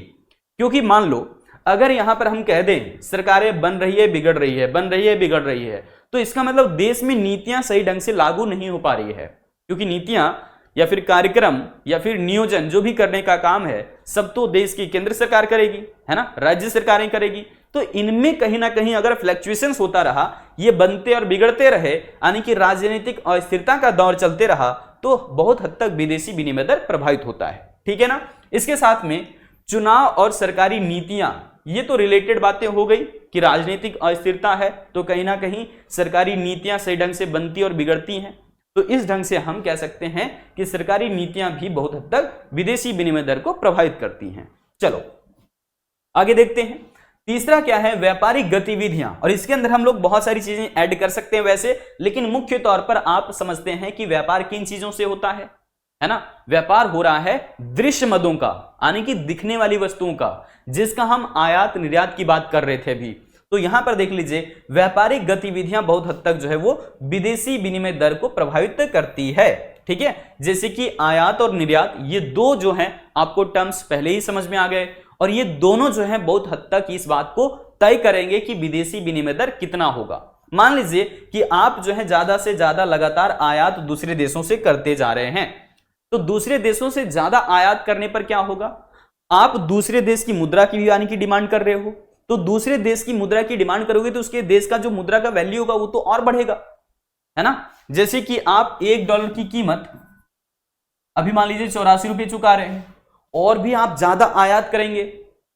क्योंकि मान लो अगर यहां पर हम कह दें सरकारें बन रही है, बिगड़ रही है, बन रही है, बिगड़ रही है, तो इसका मतलब देश में नीतियां सही ढंग से लागू नहीं हो पा रही है। क्योंकि नीतियां या फिर कार्यक्रम या फिर नियोजन जो भी करने का काम है, सब तो देश की केंद्र सरकार करेगी, है ना, राज्य सरकारें करेगी। तो इनमें कहीं ना कहीं अगर फ्लक्चुएशंस होता रहा, ये बनते और बिगड़ते रहे, यानी कि राजनीतिक अस्थिरता का दौर चलते रहा, तो बहुत हद तक विदेशी विनिमय दर प्रभावित होता है। ठीक है ना? इसके साथ में चुनाव और सरकारी नीतियां, ये तो रिलेटेड बातें हो गई कि राजनीतिक अस्थिरता है तो कहीं ना कहीं सरकारी नीतियां सही ढंग से बनती और बिगड़ती हैं। तो इस ढंग से हम कह सकते हैं कि सरकारी नीतियां भी बहुत हद तक विदेशी विनिमय दर को प्रभावित करती हैं। चलो आगे देखते हैं। तीसरा क्या है? व्यापारिक गतिविधियां, और इसके अंदर हम लोग बहुत सारी चीजें ऐड कर सकते हैं वैसे, लेकिन मुख्य तौर पर आप समझते हैं कि व्यापार किन चीजों से होता है ना? व्यापार हो रहा है दृश्य मदों का, यानी कि दिखने वाली वस्तुओं का, जिसका हम आयात निर्यात की बात कर रहे थे अभी। तो यहां पर देख लीजिए व्यापारिक गतिविधियां बहुत हद तक जो है वो विदेशी विनिमय दर को प्रभावित करती है। ठीक है, जैसे कि आयात और निर्यात, ये दो जो हैं आपको टर्म्स पहले ही समझ में आ गए, और ये दोनों जो है बहुत हद तक इस बात को तय करेंगे कि विदेशी विनिमय दर कितना होगा। मान लीजिए कि आप जो है ज्यादा से ज्यादा लगातार आयात दूसरे देशों से करते जा रहे हैं, तो दूसरे देशों से ज्यादा आयात करने पर क्या होगा? आप दूसरे देश की मुद्रा की भी यानी कि डिमांड कर रहे हो, तो दूसरे देश की मुद्रा की डिमांड करोगे तो उसके देश का जो मुद्रा का वैल्यू होगा वो तो और बढ़ेगा, है ना। जैसे कि आप $1 की कीमत अभी मान लीजिए 84 रुपए चुका रहे हैं, और भी आप ज्यादा आयात करेंगे,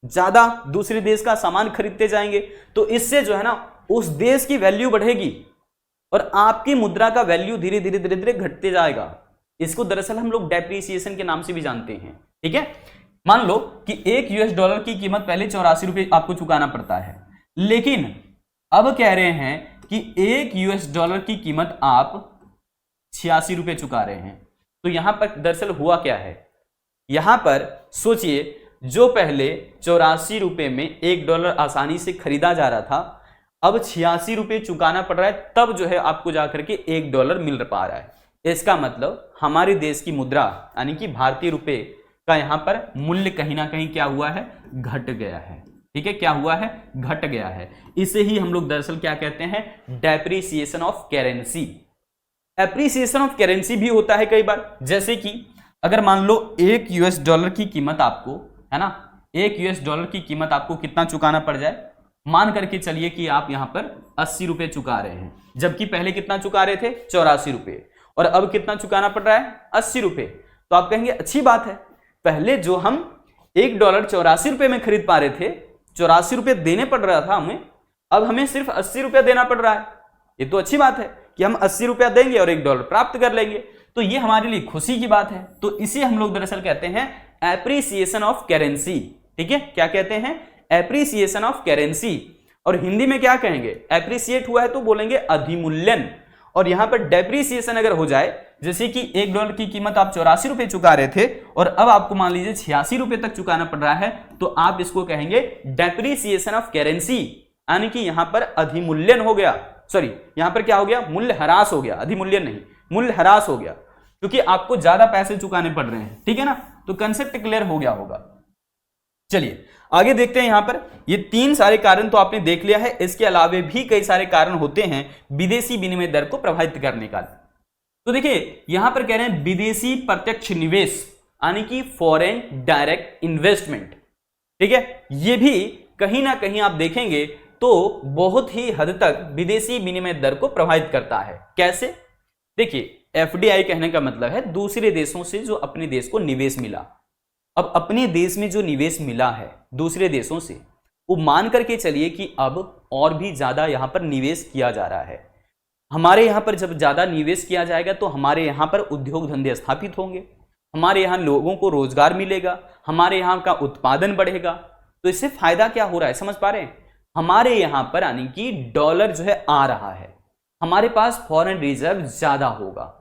ज्यादा दूसरे देश का सामान खरीदते जाएंगे, तो इससे जो है ना उस देश की वैल्यू बढ़ेगी और आपकी मुद्रा का वैल्यू धीरे धीरे धीरे धीरे घटते जाएगा। इसको दरअसल हम लोग डेप्रिसिएशन के नाम से भी जानते हैं, ठीक है। मान लो कि $1 की कीमत पहले 84 रुपए आपको चुकाना पड़ता है, लेकिन अब कह रहे हैं कि $1 की कीमत आप 86 रुपए चुका रहे हैं। तो यहां पर दरअसल हुआ क्या है, यहां पर सोचिए जो पहले 84 रुपए में $1 आसानी से खरीदा जा रहा था, अब 86 रुपए चुकाना पड़ रहा है, तब जो है आपको जाकर के $1 मिल पा रहा है। इसका मतलब हमारे देश की मुद्रा यानी कि भारतीय रुपए का यहां पर मूल्य कहीं ना कहीं क्या हुआ है, घट गया है, ठीक है। क्या हुआ है, घट गया है। इसे ही हम लोग दरअसल क्या कहते हैं, depreciation of currency. Appreciation of currency भी होता है कई बार, जैसे कि अगर मान लो $1 की कीमत आपको, है ना, $1 की कीमत आपको कितना चुकाना पड़ जाए, मान करके चलिए कि आप यहां पर 80 रुपए चुका रहे हैं, जबकि पहले कितना चुका रहे थे, 84 रुपए, और अब कितना चुकाना पड़ रहा है, 80 रुपए। तो आप कहेंगे अच्छी बात है, पहले जो हम $1 84 रुपए में खरीद पा रहे थे, 84 रुपए देने पड़ रहा था हमें, अब हमें सिर्फ 80 रुपया देना पड़ रहा है। ये तो अच्छी बात है कि हम 80 रुपया देंगे और $1 प्राप्त कर लेंगे, तो ये हमारे लिए खुशी की बात है। तो इसे हम लोग दरअसल कहते हैं एप्रिसिएशन ऑफ करेंसी, ठीक है। क्या कहते हैं, एप्रिसिएशन ऑफ करेंसी। और हिंदी में क्या कहेंगे, एप्रिसिएट हुआ है तो बोलेंगे अधिमूल्यन, और यहां पर डेप्रिसिएशन अगर हो जाए, जैसे कि $1 की कीमत आप 84 रुपए चुका रहे थे और अब आपको मान लीजिए 86 रुपए तक चुकाना पड़ रहा है, तो आप इसको कहेंगे डेप्रिसिएशन ऑफ करेंसी, यानी कि यहां पर अधिमूल्यन हो गया, सॉरी यहां पर क्या हो गया, मूल्य ह्रास हो गया, अधिमूल्यन नहीं, मूल्य ह्रास हो गया, क्योंकि आपको ज्यादा पैसे चुकाने पड़ रहे हैं, ठीक है ना। तो कंसेप्ट क्लियर हो गया होगा। चलिए आगे देखते हैं। यहां पर ये 3 सारे कारण तो आपने देख लिया है, इसके अलावे भी कई सारे कारण होते हैं विदेशी विनिमय दर को प्रभावित करने का। तो देखिए यहां पर कह रहे हैं विदेशी प्रत्यक्ष निवेश, यानी कि फॉरेन डायरेक्ट इन्वेस्टमेंट, ठीक है। ये भी कहीं ना कहीं आप देखेंगे तो बहुत ही हद तक विदेशी विनिमय दर को प्रभावित करता है। कैसे, देखिए एफडीआई कहने का मतलब है दूसरे देशों से जो अपने देश को निवेश मिला। अब अपने देश में जो निवेश मिला है दूसरे देशों से, वो मान करके चलिए कि अब और भी ज्यादा यहां पर निवेश किया जा रहा है। हमारे यहां पर जब ज्यादा निवेश किया जाएगा तो हमारे यहां पर उद्योग धंधे स्थापित होंगे, हमारे यहां लोगों को रोजगार मिलेगा, हमारे यहां का उत्पादन बढ़ेगा। तो इससे फायदा क्या हो रहा है, समझ पा रहे हैं, हमारे यहां पर यानी कि डॉलर जो है आ रहा है, हमारे पास फॉरेन रिजर्व ज्यादा होगा,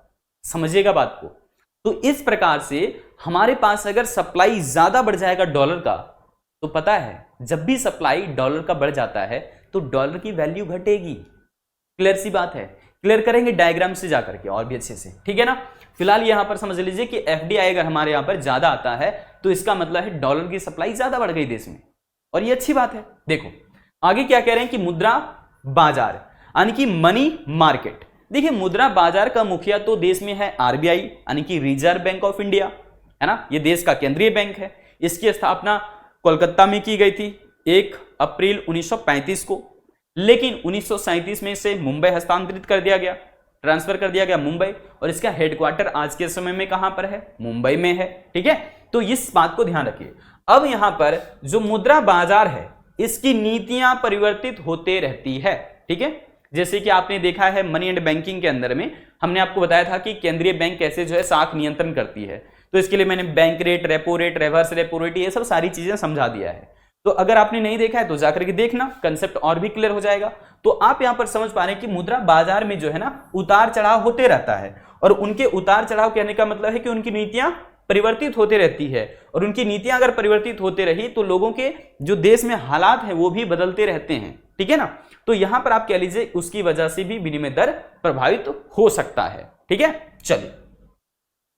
समझिएगा बात को। तो इस प्रकार से हमारे पास अगर सप्लाई ज्यादा बढ़ जाएगा डॉलर का, तो पता है जब भी सप्लाई डॉलर का बढ़ जाता है तो डॉलर की वैल्यू घटेगी। क्लियर सी बात है, क्लियर करेंगे डायग्राम से जाकर के और भी अच्छे से, ठीक है ना। फिलहाल यहां पर समझ लीजिए कि एफडीआई अगर हमारे यहां पर ज्यादा आता है तो इसका मतलब है डॉलर की सप्लाई ज्यादा बढ़ गई देश में, और ये अच्छी बात है। देखो आगे क्या कह रहे हैं कि मुद्रा बाजार यानी कि मनी मार्केट। देखिए मुद्रा बाजार का मुखिया तो देश में है आरबीआई यानी कि रिजर्व बैंक ऑफ इंडिया, है ना, ये देश का केंद्रीय बैंक है। इसकी स्थापना कोलकाता में की गई थी 1 अप्रैल 1935 को, लेकिन 1937 में इसे मुंबई हस्तांतरित कर दिया गया, ट्रांसफर कर दिया गया मुंबई, और इसका हेडक्वार्टर आज के समय में कहां पर है, मुंबई में है, ठीक है। तो इस बात को ध्यान रखिए। अब यहां पर जो मुद्रा बाजार है इसकी नीतियां परिवर्तित होते रहती है, ठीक है। जैसे कि आपने देखा है मनी एंड बैंकिंग के अंदर में हमने आपको बताया था कि केंद्रीय बैंक कैसे जो है साख नियंत्रण करती है, तो इसके लिए मैंने bank rate, repo rate, reverse repo rate, ये सब सारी चीजें समझा दिया है। तो अगर आपने नहीं देखा है तो जाकर के देखना, कंसेप्ट और भी क्लियर हो जाएगा। तो आप यहां पर समझ पा रहे हैं कि मुद्रा बाजार में जो है ना उतार चढ़ाव होते रहता है, और उनके उतार चढ़ाव कहने का मतलब है कि उनकी नीतियां परिवर्तित होते रहती है, और उनकी नीतियां अगर परिवर्तित होते रही तो लोगों के जो देश में हालात हैं वो भी बदलते रहते हैं, ठीक है ना। तो यहां पर आप कह लीजिए उसकी वजह से भी विनिमय दर प्रभावित हो सकता है, ठीक है। चलिए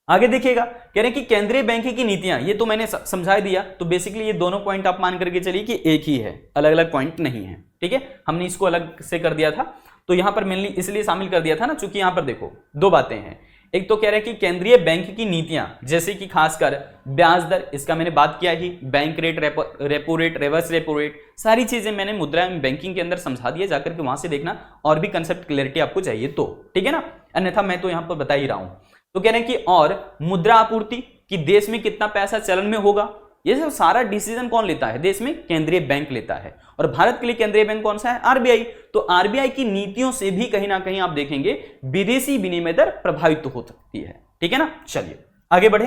आगे देखिएगा, कह रहे हैं कि केंद्रीय बैंक की नीतियां, ये तो मैंने समझा दिया। तो बेसिकली ये दोनों पॉइंट आप मान करके चलिए कि एक ही है, अलग अलग पॉइंट नहीं है, ठीक है। हमने इसको अलग से कर दिया था, तो यहां पर मेनली इसलिए शामिल कर दिया था ना, चूंकि यहां पर देखो 2 बातें हैं। एक तो कह रहे हैं कि केंद्रीय बैंक की नीतियां, जैसे कि खासकर ब्याज दर, इसका मैंने बात किया ही, bank rate, repo rate, reverse repo rate, सारी चीजें मैंने मुद्रा एवं बैंकिंग के अंदर समझा दिया, जाकर के वहां से देखना, और भी कंसेप्ट क्लियरिटी आपको चाहिए तो, ठीक है ना, अन्यथा मैं तो यहां पर बता ही रहा हूं। तो कह रहे हैं कि और मुद्रा आपूर्ति, कि देश में कितना पैसा चलन में होगा, ये सब सारा डिसीजन कौन लेता है देश में? केंद्रीय बैंक लेता है। और भारत के लिए केंद्रीय बैंक कौन सा है? आरबीआई। तो आरबीआई की नीतियों से भी कहीं ना कहीं आप देखेंगे विदेशी विनिमय दर प्रभावित तो हो सकती है, ठीक है ना। चलिए आगे बढ़े।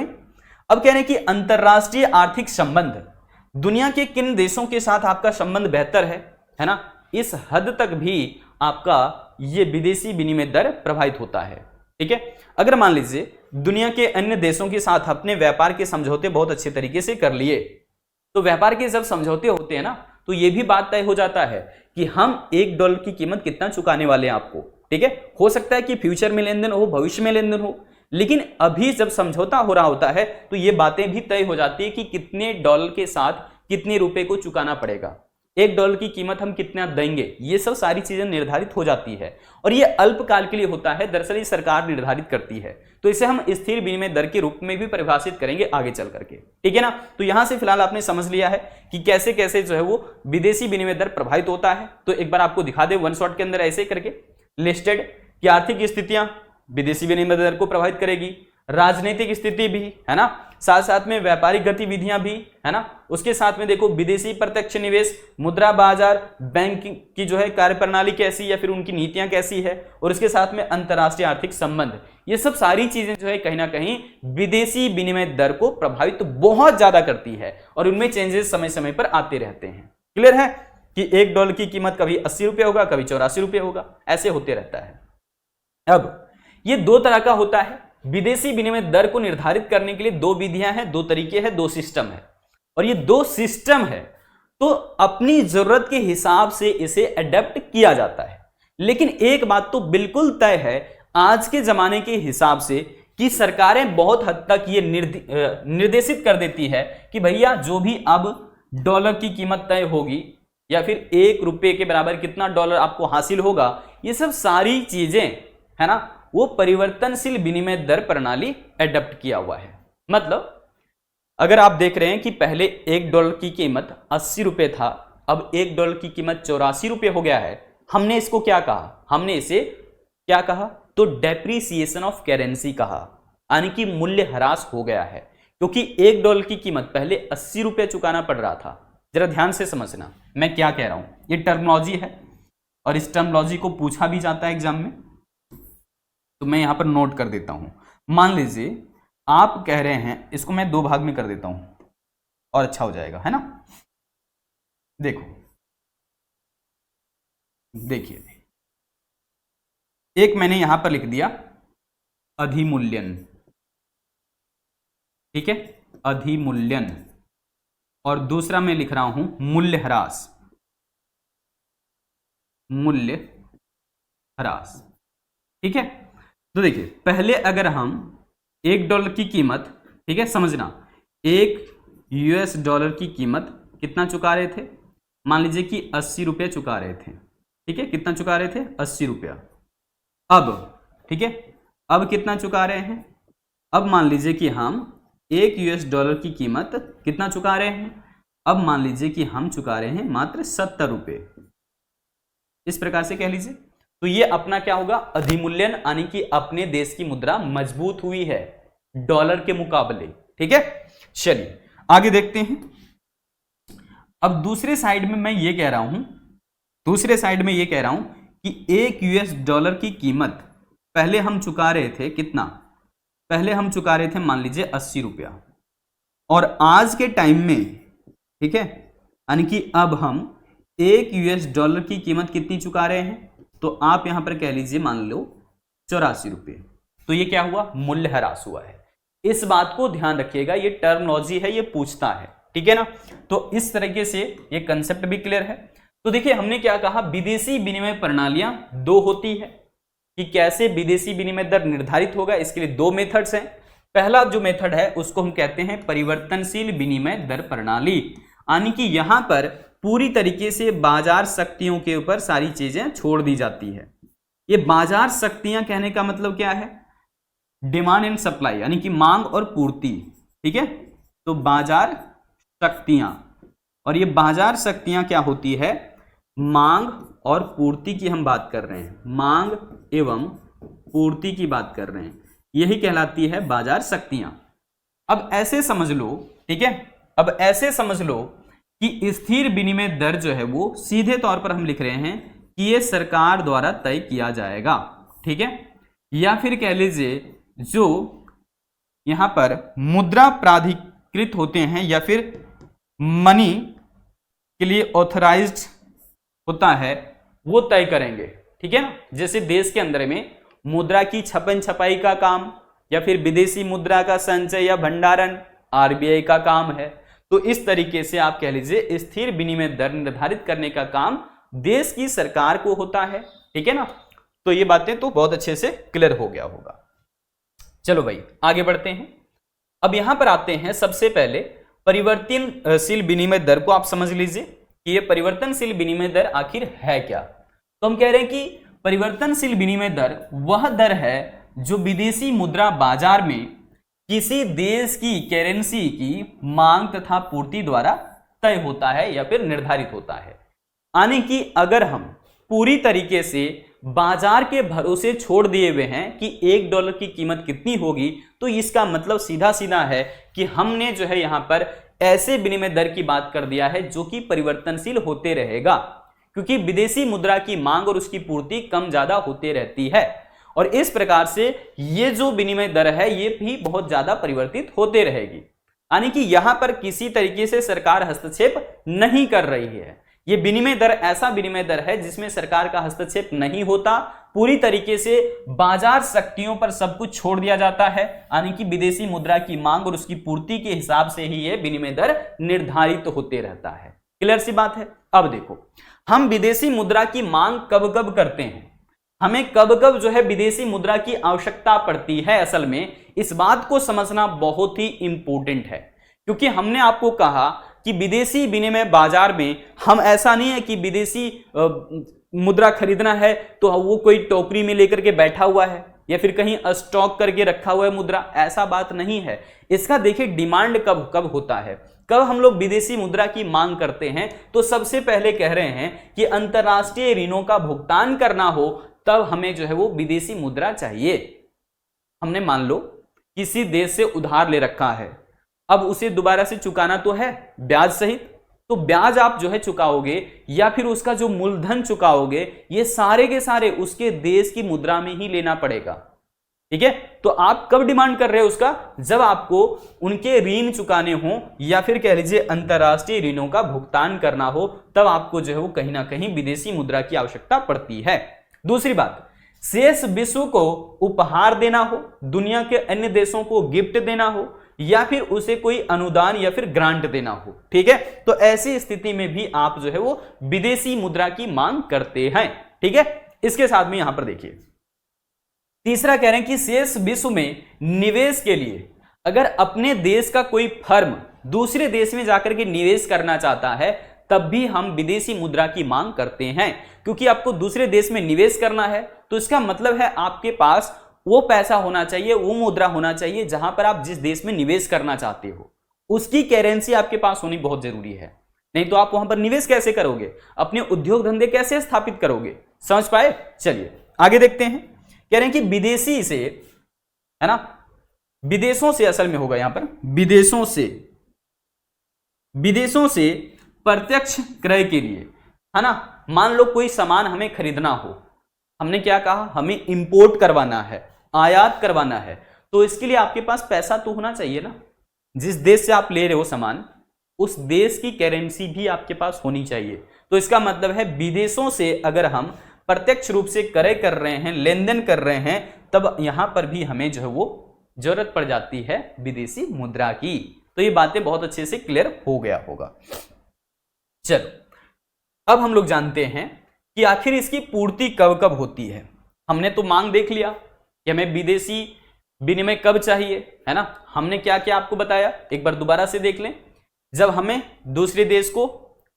अब कह रहे हैं कि अंतरराष्ट्रीय आर्थिक संबंध, दुनिया के किन देशों के साथ आपका संबंध बेहतर है ना, इस हद तक भी आपका ये विदेशी विनिमय दर प्रभावित होता है, ठीक है। अगर मान लीजिए दुनिया के अन्य देशों के साथ अपने व्यापार के समझौते बहुत अच्छे तरीके से कर लिए, तो व्यापार के जब समझौते होते हैं ना, तो यह भी बात तय हो जाता है कि हम $1 की कीमत कितना चुकाने वाले हैं आपको, ठीक है। हो सकता है कि फ्यूचर में लेन देन हो, भविष्य में लेन देन हो, लेकिन अभी जब समझौता हो रहा होता है तो ये बातें भी तय हो जाती है कि कितने डॉलर के साथ कितने रुपए को चुकाना पड़ेगा, $1 की कीमत हम कितना देंगे, ये सब सारी चीजें निर्धारित हो जाती है। और ये अल्पकाल के लिए होता है, दरअसल ये सरकार निर्धारित करती है, तो इसे हम स्थिर विनिमय दर के रूप में भी परिभाषित करेंगे आगे चल करके, ठीक है ना। तो यहां से फिलहाल आपने समझ लिया है कि कैसे कैसे जो है वो विदेशी विनिमय दर प्रभावित होता है। तो एक बार आपको दिखा दे वन शॉट के अंदर ऐसे करके लिस्टेड कि आर्थिक स्थितियां विदेशी विनिमय दर को प्रभावित करेगी, राजनीतिक स्थिति भी है ना, साथ साथ में व्यापारिक गतिविधियां भी है ना, उसके साथ में देखो विदेशी प्रत्यक्ष निवेश, मुद्रा बाजार, बैंक की जो है कार्यप्रणाली कैसी या फिर उनकी नीतियां कैसी है, और उसके साथ में अंतरराष्ट्रीय आर्थिक संबंध, ये सब सारी चीजें जो है कहीं ना कहीं विदेशी विनिमय दर को प्रभावित बहुत ज्यादा करती है, और उनमें चेंजेस समय समय पर आते रहते हैं। क्लियर है कि $1 की कीमत कभी 80 रुपये होगा, कभी 84 रुपये होगा, ऐसे होते रहता है। अब ये दो तरह का होता है, विदेशी विनिमय दर को निर्धारित करने के लिए दो विधियां हैं, दो तरीके हैं, दो सिस्टम है, और ये दो सिस्टम है तो अपनी जरूरत के हिसाब से इसे अडेप्ट किया जाता है। लेकिन एक बात तो बिल्कुल तय है आज के जमाने के हिसाब से कि सरकारें बहुत हद तक ये निर्देशित कर देती है कि भैया जो भी अब डॉलर की कीमत तय होगी या फिर $1 के बराबर कितना डॉलर आपको हासिल होगा, ये सब सारी चीजें है ना वो परिवर्तनशील विनिमय दर प्रणाली एडप्ट किया हुआ है। मतलब अगर आप देख रहे हैं कि पहले $1 की कीमत 80 रुपये था, अब $1 की कीमत 84 रुपये हो गया है, हमने इसको क्या कहा? हमने इसे क्या कहा? तो डेप्रीसिएशन ऑफ करेंसी कहा, यानी कि मूल्य ह्रास हो गया है, क्योंकि $1 की कीमत पहले 80 रुपये चुकाना पड़ रहा था। जरा ध्यान से समझना मैं क्या कह रहा हूं, ये टर्मिनोलॉजी है और इस टर्मिनोलॉजी को पूछा भी जाता है एग्जाम में, तो मैं यहां पर नोट कर देता हूं। मान लीजिए आप कह रहे हैं, इसको मैं दो भाग में कर देता हूं और अच्छा हो जाएगा, है ना। देखो देखिए, एक मैंने यहां पर लिख दिया अधिमूल्यन, ठीक है, अधिमूल्यन, और दूसरा मैं लिख रहा हूं मूल्यह्रास, मूल्यह्रास, ठीक है। तो देखिए पहले अगर हम $1 की कीमत, ठीक है समझना, $1 की कीमत कितना चुका रहे थे? मान लीजिए कि 80 रुपये चुका रहे थे, ठीक है, कितना चुका रहे थे? 80 रुपया। अब ठीक है, अब कितना चुका रहे हैं? अब मान लीजिए कि हम $1 की कीमत कितना चुका रहे हैं? अब मान लीजिए कि हम चुका रहे हैं मात्र 70 रुपये, इस प्रकार से कह लीजिए। तो ये अपना क्या होगा? अधिमूल्यन, यानी कि अपने देश की मुद्रा मजबूत हुई है डॉलर के मुकाबले, ठीक है। चलिए आगे देखते हैं। अब दूसरे साइड में मैं ये कह रहा हूं, दूसरे साइड में ये कह रहा हूं कि $1 की कीमत पहले हम चुका रहे थे कितना? पहले हम चुका रहे थे मान लीजिए 80 रुपया, और आज के टाइम में, ठीक है, यानी कि अब हम $1 की कीमत कितनी चुका रहे हैं? तो आप यहां पर कह लीजिए मान लो 84 रुपये। तो ये क्या हुआ? मूल्यह्रास हुआ है। इस बात को ध्यान रखिएगा, ये टर्मिनोलॉजी है, ये पूछता है, ठीक है ना। तो इस तरीके से ये कंसेप्ट भी क्लियर है। तो देखिए हमने क्या कहा, विदेशी विनिमय प्रणालियां दो होती है, कि कैसे विदेशी विनिमय दर निर्धारित होगा, इसके लिए दो मेथड्स हैं। पहला जो मेथड है उसको हम कहते हैं परिवर्तनशील विनिमय दर प्रणाली, यानी कि यहां पर पूरी तरीके से बाजार शक्तियों के ऊपर सारी चीजें छोड़ दी जाती है। ये बाजार शक्तियां कहने का मतलब क्या है? डिमांड एंड सप्लाई यानी कि मांग और पूर्ति, ठीक है। तो बाजार शक्तियां, और ये बाजार शक्तियां क्या होती है, मांग और पूर्ति की हम बात कर रहे हैं, मांग एवं पूर्ति की बात कर रहे हैं, यही कहलाती है बाजार शक्तियां। अब ऐसे समझ लो, ठीक है, अब ऐसे समझ लो कि स्थिर विनिमय दर जो है वो सीधे तौर पर हम लिख रहे हैं कि ये सरकार द्वारा तय किया जाएगा, ठीक है, या फिर कह लीजिए जो यहां पर मुद्रा प्राधिकृत होते हैं या फिर मनी के लिए ऑथराइज्ड होता है वो तय करेंगे, ठीक है ना। जैसे देश के अंदर में मुद्रा की छपन छपाई का काम या फिर विदेशी मुद्रा का संचय या भंडारण आरबीआई का काम है। तो इस तरीके से आप कह लीजिए स्थिर विनिमय दर निर्धारित करने का काम देश की सरकार को होता है, ठीक है ना। तो ये बातें तो बहुत अच्छे से क्लियर हो गया होगा। चलो भाई आगे बढ़ते हैं। अब यहां पर आते हैं, सबसे पहले परिवर्तनशील विनिमय दर को आप समझ लीजिए कि ये परिवर्तनशील विनिमय दर आखिर है क्या। तो हम कह रहे हैं कि परिवर्तनशील विनिमय दर वह दर है जो विदेशी मुद्रा बाजार में किसी देश की करेंसी की मांग तथा पूर्ति द्वारा तय होता है या फिर निर्धारित होता है। यानी कि अगर हम पूरी तरीके से बाजार के भरोसे छोड़ दिए हुए हैं कि $1 की कीमत कितनी होगी, तो इसका मतलब सीधा सीधा है कि हमने जो है यहां पर ऐसे विनिमय दर की बात कर दिया है जो कि परिवर्तनशील होते रहेगा, क्योंकि विदेशी मुद्रा की मांग और उसकी पूर्ति कम ज्यादा होते रहती है, और इस प्रकार से ये जो विनिमय दर है ये भी बहुत ज्यादा परिवर्तित होते रहेगी। यानी कि यहां पर किसी तरीके से सरकार हस्तक्षेप नहीं कर रही है। ये विनिमय दर ऐसा विनिमय दर है जिसमें सरकार का हस्तक्षेप नहीं होता, पूरी तरीके से बाजार शक्तियों पर सब कुछ छोड़ दिया जाता है। यानी कि विदेशी मुद्रा की मांग और उसकी पूर्ति के हिसाब से ही ये विनिमय दर निर्धारित होते रहता है। क्लियर सी बात है। अब देखो, हम विदेशी मुद्रा की मांग कब कब करते हैं, हमें कब कब जो है विदेशी मुद्रा की आवश्यकता पड़ती है, असल में इस बात को समझना बहुत ही इंपॉर्टेंट है। क्योंकि हमने आपको कहा कि विदेशी विनिमय बाजार में हम ऐसा नहीं है कि विदेशी मुद्रा खरीदना है तो वो कोई टोकरी में लेकर के बैठा हुआ है या फिर कहीं स्टॉक करके रखा हुआ है मुद्रा, ऐसा बात नहीं है। इसका देखिए डिमांड कब कब होता है, कब हम लोग विदेशी मुद्रा की मांग करते हैं। तो सबसे पहले कह रहे हैं कि अंतरराष्ट्रीय ऋणों का भुगतान करना हो तब हमें जो है वो विदेशी मुद्रा चाहिए। हमने मान लो किसी देश से उधार ले रखा है, अब उसे दोबारा से चुकाना तो है ब्याज सहित, तो ब्याज आप जो है चुकाओगे या फिर उसका जो मूलधन चुकाओगे ये सारे के सारे उसके देश की मुद्रा में ही लेना पड़ेगा, ठीक है। तो आप कब डिमांड कर रहे हो उसका, जब आपको उनके ऋण चुकाने हो या फिर कह लीजिए अंतरराष्ट्रीय ऋणों का भुगतान करना हो, तब आपको जो है वो कहीं ना कहीं विदेशी मुद्रा की आवश्यकता पड़ती है। दूसरी बात, शेष विश्व को उपहार देना हो, दुनिया के अन्य देशों को गिफ्ट देना हो या फिर उसे कोई अनुदान या फिर ग्रांट देना हो, ठीक है। तो ऐसी स्थिति में भी आप जो है वो विदेशी मुद्रा की मांग करते हैं, ठीक है। इसके साथ में यहां पर देखिए तीसरा कह रहे हैं कि शेष विश्व में निवेश के लिए अगर अपने देश का कोई फर्म दूसरे देश में जाकर के निवेश करना चाहता है तब भी हम विदेशी मुद्रा की मांग करते हैं, क्योंकि आपको दूसरे देश में निवेश करना है तो इसका मतलब है आपके पास वो पैसा होना चाहिए, वो मुद्रा होना चाहिए जहां पर आप जिस देश में निवेश करना चाहते हो उसकी करेंसी आपके पास होनी बहुत जरूरी है। नहीं तो आप वहां पर निवेश कैसे करोगे, अपने उद्योग धंधे कैसे स्थापित करोगे, समझ पाए। चलिए आगे देखते हैं। कह रहे हैं कि विदेशी से, है ना, विदेशों से असल में होगा यहां पर, विदेशों से प्रत्यक्ष क्रय के लिए, है ना। मान लो कोई सामान हमें खरीदना हो, हमने क्या कहा, हमें इंपोर्ट करवाना है, आयात करवाना है, तो इसके लिए आपके पास पैसा तो होना चाहिए ना। जिस देश से आप ले रहे हो सामान उस देश की करेंसी भी आपके पास होनी चाहिए। तो इसका मतलब है विदेशों से अगर हम प्रत्यक्ष रूप से क्रय कर रहे हैं, लेन देन कर रहे हैं, तब यहां पर भी हमें जो है वो जरूरत पड़ जाती है विदेशी मुद्रा की। तो ये बातें बहुत अच्छे से क्लियर हो गया होगा। चलो अब हम लोग जानते हैं कि आखिर इसकी पूर्ति कब कब होती है। हमने तो मांग देख लिया कि हमें विदेशी विनिमय कब चाहिए, है ना। हमने क्या क्या आपको बताया, एक बार दोबारा से देख लें। जब हमें दूसरे देश को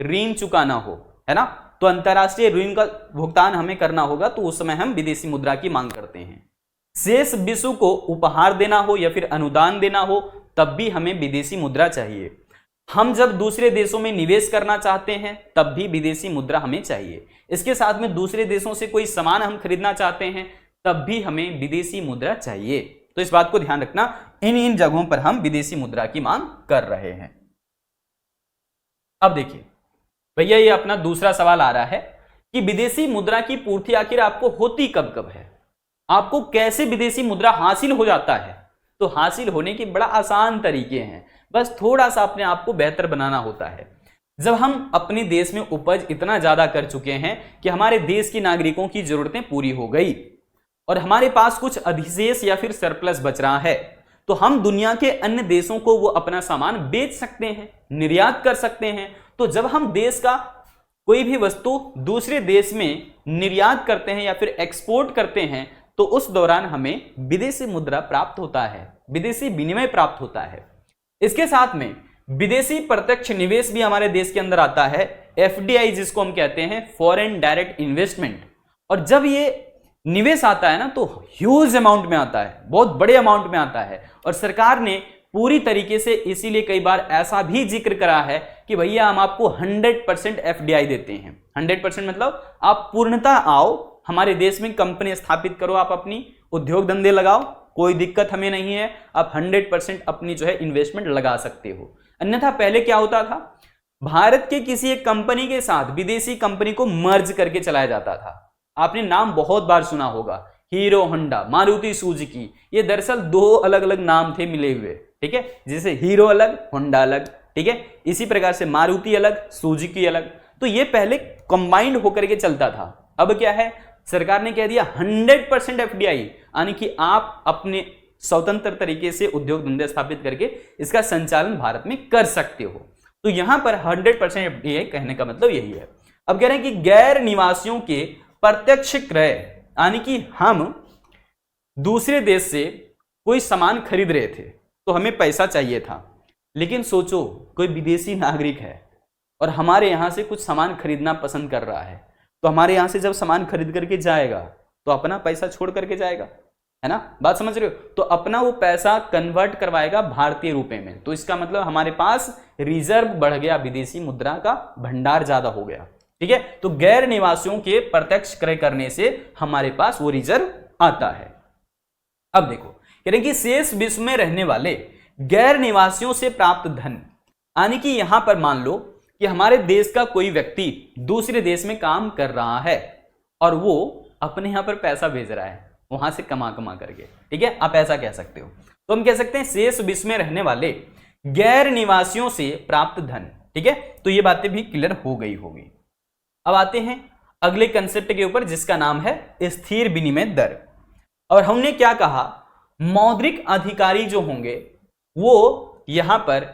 ऋण चुकाना हो, है ना, तो अंतरराष्ट्रीय ऋण का भुगतान हमें करना होगा, तो उस समय हम विदेशी मुद्रा की मांग करते हैं। शेष विश्व को उपहार देना हो या फिर अनुदान देना हो, तब भी हमें विदेशी मुद्रा चाहिए। हम जब दूसरे देशों में निवेश करना चाहते हैं तब भी विदेशी मुद्रा हमें चाहिए। इसके साथ में दूसरे देशों से कोई सामान हम खरीदना चाहते हैं तब भी हमें विदेशी मुद्रा चाहिए। तो इस बात को ध्यान रखना, इन जगहों पर हम विदेशी मुद्रा की मांग कर रहे हैं। अब देखिए भैया, ये अपना दूसरा सवाल आ रहा है कि विदेशी मुद्रा की पूर्ति आखिर आपको होती कब कब है, आपको कैसे विदेशी मुद्रा हासिल हो जाता है। तो हासिल होने के बड़ा आसान तरीके हैं, बस थोड़ा सा अपने आप को बेहतर बनाना होता है। जब हम अपने देश में उपज इतना ज्यादा कर चुके हैं कि हमारे देश के नागरिकों की जरूरतें पूरी हो गई और हमारे पास कुछ अधिशेष या फिर सरप्लस बच रहा है, तो हम दुनिया के अन्य देशों को वो अपना सामान बेच सकते हैं, निर्यात कर सकते हैं। तो जब हम देश का कोई भी वस्तु दूसरे देश में निर्यात करते हैं या फिर एक्सपोर्ट करते हैं तो उस दौरान हमें विदेशी मुद्रा प्राप्त होता है, विदेशी विनिमय प्राप्त होता है। इसके साथ में विदेशी प्रत्यक्ष निवेश भी हमारे देश के अंदर आता है, एफडीआई जिसको हम कहते हैं, फॉरेन डायरेक्ट इन्वेस्टमेंट। और जब ये निवेश आता है ना तो ह्यूज अमाउंट में आता है, बहुत बड़े अमाउंट में आता है। और सरकार ने पूरी तरीके से इसीलिए कई बार ऐसा भी जिक्र करा है कि भैया हम आपको 100% एफडीआई देते हैं। 100% मतलब आप पूर्णतः आओ, हमारे देश में कंपनी स्थापित करो, आप अपनी उद्योग धंधे लगाओ, कोई दिक्कत हमें नहीं है, आप 100% अपनी जो है इन्वेस्टमेंट लगा सकते हो। अन्यथा पहले क्या होता था, भारत के किसी एक कंपनी के साथ विदेशी कंपनी को मर्ज करके चलाया जाता था। आपने नाम बहुत बार सुना होगा, हीरो होंडा, मारुति सुजुकी। ये दरअसल दो अलग अलग नाम थे मिले हुए, ठीक है, जैसे हीरो अलग होंडा अलग, ठीक है, इसी प्रकार से मारुति अलग सुजुकी अलग। तो ये पहले कंबाइंड होकर के चलता था। अब क्या है, सरकार ने कह दिया 100% एफडीआई, यानी कि आप अपने स्वतंत्र तरीके से उद्योग धंधे स्थापित करके इसका संचालन भारत में कर सकते हो। तो यहां पर 100% एफडीआई कहने का मतलब यही है। अब कह रहे हैं कि गैर निवासियों के प्रत्यक्ष क्रय, यानी कि हम दूसरे देश से कोई सामान खरीद रहे थे तो हमें पैसा चाहिए था, लेकिन सोचो कोई विदेशी नागरिक है और हमारे यहां से कुछ सामान खरीदना पसंद कर रहा है, तो हमारे यहां से जब सामान खरीद करके जाएगा तो अपना पैसा छोड़ करके जाएगा, है ना, बात समझ रहे हो। तो अपना वो पैसा कन्वर्ट करवाएगा भारतीय रुपए में। तो इसका मतलब हमारे पास रिजर्व बढ़ गया, विदेशी मुद्रा का भंडार ज्यादा हो गया, ठीक है। तो गैर निवासियों के प्रत्यक्ष क्रय करने से हमारे पास वो रिजर्व आता है। अब देखो कह रहे कि शेष विश्व में रहने वाले गैर निवासियों से प्राप्त धन, यानी कि यहां पर मान लो कि हमारे देश का कोई व्यक्ति दूसरे देश में काम कर रहा है और वो अपने यहां पर पैसा भेज रहा है वहां से कमा करके, ठीक है, आप ऐसा कह सकते हो। तो हम कह सकते हैं शेष विश्व में रहने वाले गैर निवासियों से प्राप्त धन, ठीक है। तो ये बातें भी क्लियर हो गई होगी। अब आते हैं अगले कंसेप्ट के ऊपर जिसका नाम है स्थिर विनिमय दर। और हमने क्या कहा, मौद्रिक अधिकारी जो होंगे वो यहां पर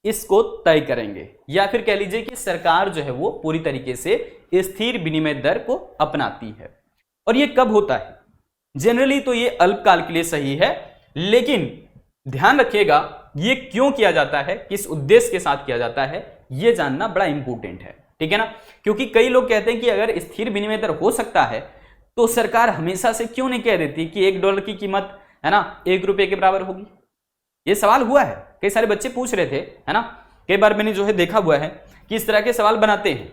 इसको तय करेंगे, या फिर कह लीजिए कि सरकार जो है वो पूरी तरीके से स्थिर विनिमय दर को अपनाती है। और ये कब होता है, जनरली तो ये अल्पकाल के लिए सही है, लेकिन ध्यान रखिएगा ये क्यों किया जाता है, किस उद्देश्य के साथ किया जाता है, ये जानना बड़ा इंपॉर्टेंट है, ठीक है ना। क्योंकि कई लोग कहते हैं कि अगर स्थिर विनिमय दर हो सकता है तो सरकार हमेशा से क्यों नहीं कह देती कि $1 की कीमत, है ना, ₹1 के बराबर होगी। ये सवाल हुआ है, कई सारे बच्चे पूछ रहे थे, है ना, कई बार मैंने जो है देखा हुआ है कि इस तरह के सवाल बनाते हैं।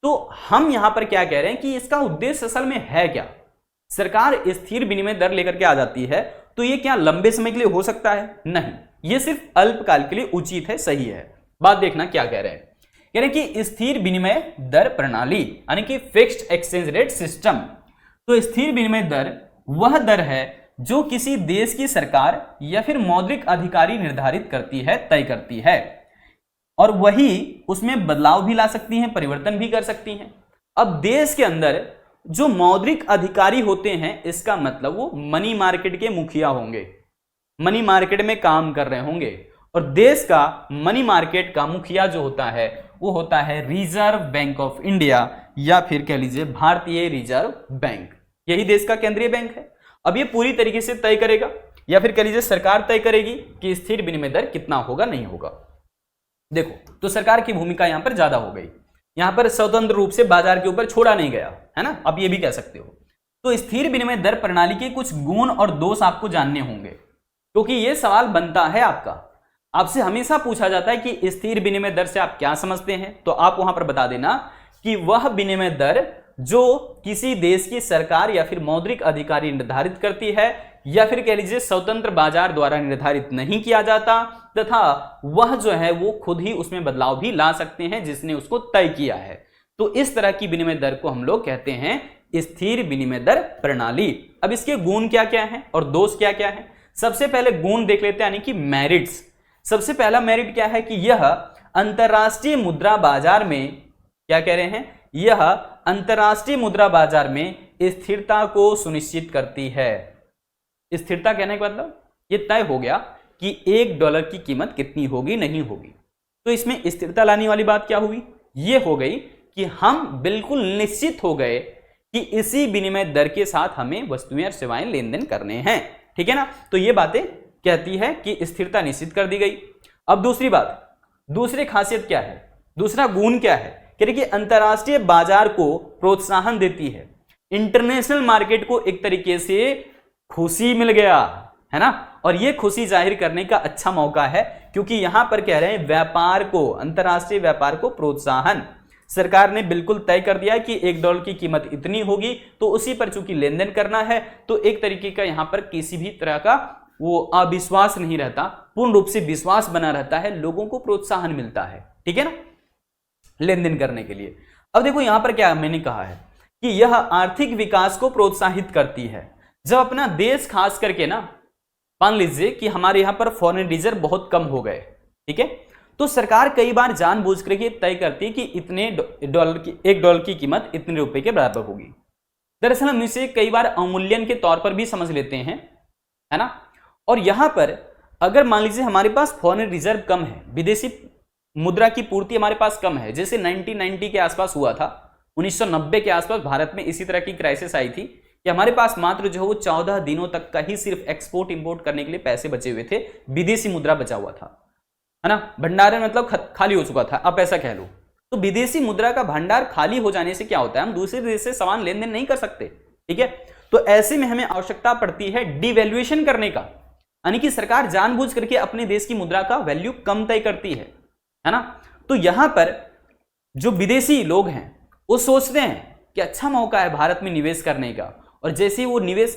तो हम यहां पर क्या कह रहे हैं कि इसका उद्देश्य असल में है क्या। सरकार स्थिर विनिमय दर लेकर के आ जाती है तो ये क्या लंबे समय के लिए हो सकता है, नहीं, ये सिर्फ अल्पकाल के लिए उचित है, सही है। बात देखना क्या कह रहे हैं, कह रहे हैं कि स्थिर विनिमय दर प्रणाली यानी कि फिक्स्ड एक्सचेंज रेट सिस्टम। तो स्थिर विनिमय दर वह दर है जो किसी देश की सरकार या फिर मौद्रिक अधिकारी निर्धारित करती है, तय करती है, और वही उसमें बदलाव भी ला सकती हैं, परिवर्तन भी कर सकती हैं। अब देश के अंदर जो मौद्रिक अधिकारी होते हैं इसका मतलब वो मनी मार्केट के मुखिया होंगे, मनी मार्केट में काम कर रहे होंगे। और देश का मनी मार्केट का मुखिया जो होता है वो होता है रिजर्व बैंक ऑफ इंडिया, या फिर कह लीजिए भारतीय रिजर्व बैंक, यही देश का केंद्रीय बैंक है। अब ये पूरी तरीके से तय करेगा, या फिर कह लीजिए सरकार तय करेगी कि स्थिर विनिमय दर कितना होगा, नहीं होगा। देखो तो सरकार की भूमिका यहां पर ज्यादा हो गई, यहां पर स्वतंत्र रूप से बाजार के ऊपर छोड़ा नहीं गया, है ना, आप ये भी कह सकते हो। तो स्थिर विनिमय दर प्रणाली के कुछ गुण और दोष आपको जानने होंगे, क्योंकि यह सवाल बनता है आपका। आपसे हमेशा पूछा जाता है कि स्थिर विनिमय दर से आप क्या समझते हैं, तो आप वहां पर बता देना कि वह विनिमय दर जो किसी देश की सरकार या फिर मौद्रिक अधिकारी निर्धारित करती है, या फिर कह लीजिए स्वतंत्र बाजार द्वारा निर्धारित नहीं किया जाता, तथा वह जो है वो खुद ही उसमें बदलाव भी ला सकते हैं जिसने उसको तय किया है। तो इस तरह की विनिमय दर को हम लोग कहते हैं स्थिर विनिमय दर प्रणाली। अब इसके गुण क्या क्या हैं और दोष क्या क्या हैं? सबसे पहले गुण देख लेते हैं, यानी कि मेरिट्स। सबसे पहला मेरिट क्या है कि यह अंतरराष्ट्रीय मुद्रा बाजार में, क्या कह रहे हैं, यह अंतरराष्ट्रीय मुद्रा बाजार में स्थिरता को सुनिश्चित करती है। स्थिरता कहने का मतलब ये तय हो गया कि $1 की कीमत कितनी होगी, नहीं होगी। तो इसमें स्थिरता लाने वाली बात क्या हुई? ये हो गई कि हम बिल्कुल निश्चित हो गए कि इसी विनिमय दर के साथ हमें वस्तुएं और सेवाएं लेन देन करने हैं, ठीक है ना। तो ये बातें कहती है कि स्थिरता निश्चित कर दी गई। अब दूसरी बात, दूसरी खासियत क्या है, दूसरा गुण क्या है? कह रही कि अंतरराष्ट्रीय बाजार को प्रोत्साहन देती है। इंटरनेशनल मार्केट को एक तरीके से खुशी मिल गया है ना, और यह खुशी जाहिर करने का अच्छा मौका है, क्योंकि यहां पर कह रहे हैं व्यापार को, अंतरराष्ट्रीय व्यापार को प्रोत्साहन। सरकार ने बिल्कुल तय कर दिया कि $1 की कीमत इतनी होगी, तो उसी पर चूंकि लेन देन करना है, तो एक तरीके का यहां पर किसी भी तरह का वो अविश्वास नहीं रहता, पूर्ण रूप से विश्वास बना रहता है, लोगों को प्रोत्साहन मिलता है, ठीक है ना, लेन देन करने के लिए। अब देखो यहां पर क्या मैंने कहा है कि यह आर्थिक विकास को प्रोत्साहित करती है। जब अपना देश खास करके ना, मान लीजिए कि हमारे यहां पर फॉरेन रिजर्व बहुत कम हो गए, ठीक है, तो सरकार कई बार जानबूझ करके तय करती है कि इतने $1 की कीमत इतने रुपए के बराबर होगी। दरअसल हम इसे कई बार अवमूल्यन के तौर पर भी समझ लेते हैं, है ना। और यहां पर अगर मान लीजिए हमारे पास फॉरेन रिजर्व कम है, विदेशी मुद्रा की पूर्ति हमारे पास कम है, जैसे 1990 के आसपास हुआ था, 1990 के आसपास भारत में इसी तरह की क्राइसिस आई थी कि हमारे पास मात्र जो है वो 14 दिनों तक का ही सिर्फ एक्सपोर्ट इंपोर्ट करने के लिए पैसे बचे हुए थे, विदेशी मुद्रा बचा हुआ था, है ना। भंडारण मतलब खाली हो चुका था, आप ऐसा कह लो। तो विदेशी मुद्रा का भंडार खाली हो जाने से क्या होता है, हम दूसरे देश से सामान लेन देन नहीं कर सकते, ठीक है। तो ऐसे में हमें आवश्यकता पड़ती है डिवैल्यूएशन करने का, यानी कि सरकार जानबूझ करके अपने देश की मुद्रा का वैल्यू कम तय करती है ना। तो यहां पर जो विदेशी लोग हैं वो सोचते हैं कि अच्छा मौका है भारत में निवेश करने का, और जैसे ही वो निवेश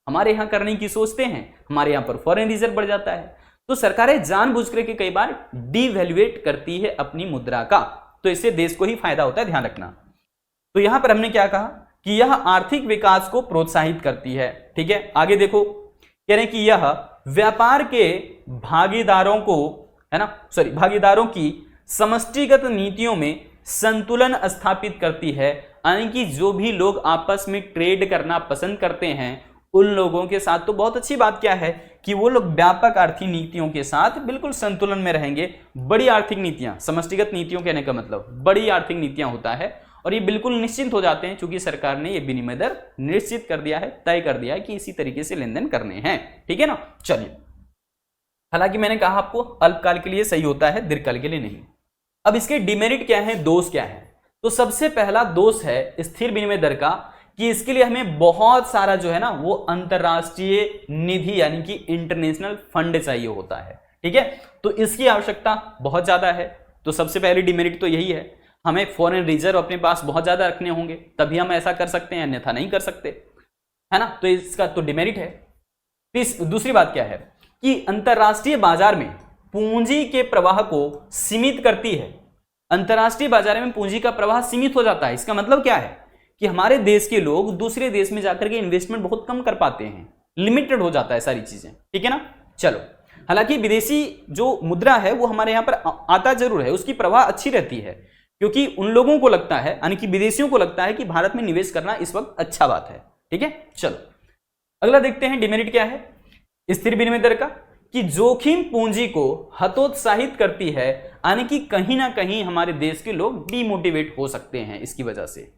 हमारे यहां करने की सोचते हैं, हमारे यहां पर फॉरेन रिजर्व बढ़ जाता है। तो सरकारें जानबूझ करके कई बार डिवैल्यूएट करती है अपनी मुद्रा का, तो इससे देश को ही फायदा होता है, ध्यान रखना। तो यहां पर हमने क्या कहा कि यह आर्थिक विकास को प्रोत्साहित करती है, ठीक है। आगे देखो, कह रहे हैं कि यह व्यापार के भागीदारों को, है ना, भागीदारों की समष्टिगत नीतियों में संतुलन स्थापित करती है, यानी कि जो भी लोग आपस में ट्रेड करना पसंद करते हैं उन लोगों के साथ, तो बहुत अच्छी बात क्या है कि वो लोग व्यापक आर्थिक नीतियों के साथ बिल्कुल संतुलन में रहेंगे। बड़ी आर्थिक नीतियां, समष्टिगत नीतियों कहने का मतलब बड़ी आर्थिक नीतियां होता है, और ये बिल्कुल निश्चिंत हो जाते हैं क्योंकि सरकार ने ये विनिमय दर निश्चित कर दिया है, तय कर दिया है कि इसी तरीके से लेन देन करने हैं, ठीक है ना। चलिए, हालांकि मैंने कहा आपको अल्पकाल के लिए सही होता है, दीर्घकाल के लिए नहीं। अब इसके डिमेरिट क्या है, दोष क्या है? तो सबसे पहला दोष है स्थिर विनिमय दर का कि इसके लिए हमें बहुत सारा जो है ना वो अंतरराष्ट्रीय निधि यानी कि इंटरनेशनल फंड चाहिए होता है, ठीक है। तो इसकी आवश्यकता बहुत ज्यादा है। तो सबसे पहली डिमेरिट तो यही है, हमें फॉरेन रिजर्व अपने पास बहुत ज्यादा रखने होंगे तभी हम ऐसा कर सकते हैं, अन्यथा नहीं कर सकते, है ना। तो इसका तो डिमेरिट है। दूसरी बात क्या है कि अंतरराष्ट्रीय बाजार में पूंजी के प्रवाह को सीमित करती है। अंतरराष्ट्रीय बाजार में पूंजी का प्रवाह सीमित हो जाता है। इसका मतलब क्या है कि हमारे देश के लोग दूसरे देश में जाकर के इन्वेस्टमेंट बहुत कम कर पाते हैं, लिमिटेड हो जाता है सारी चीजें, ठीक है ना। चलो, हालांकि विदेशी जो मुद्रा है वो हमारे यहां पर आता जरूर है, उसकी प्रवाह अच्छी रहती है, क्योंकि उन लोगों को लगता है, यानी कि विदेशियों को लगता है कि भारत में निवेश करना इस वक्त अच्छा बात है, ठीक है। चलो अगला देखते हैं, डिमेरिट क्या है स्थिर विनिमय दर का, कि जोखिम पूंजी को हतोत्साहित करती है, यानी कि कहीं ना कहीं हमारे देश के लोग डिमोटिवेट हो सकते हैं इसकी वजह से,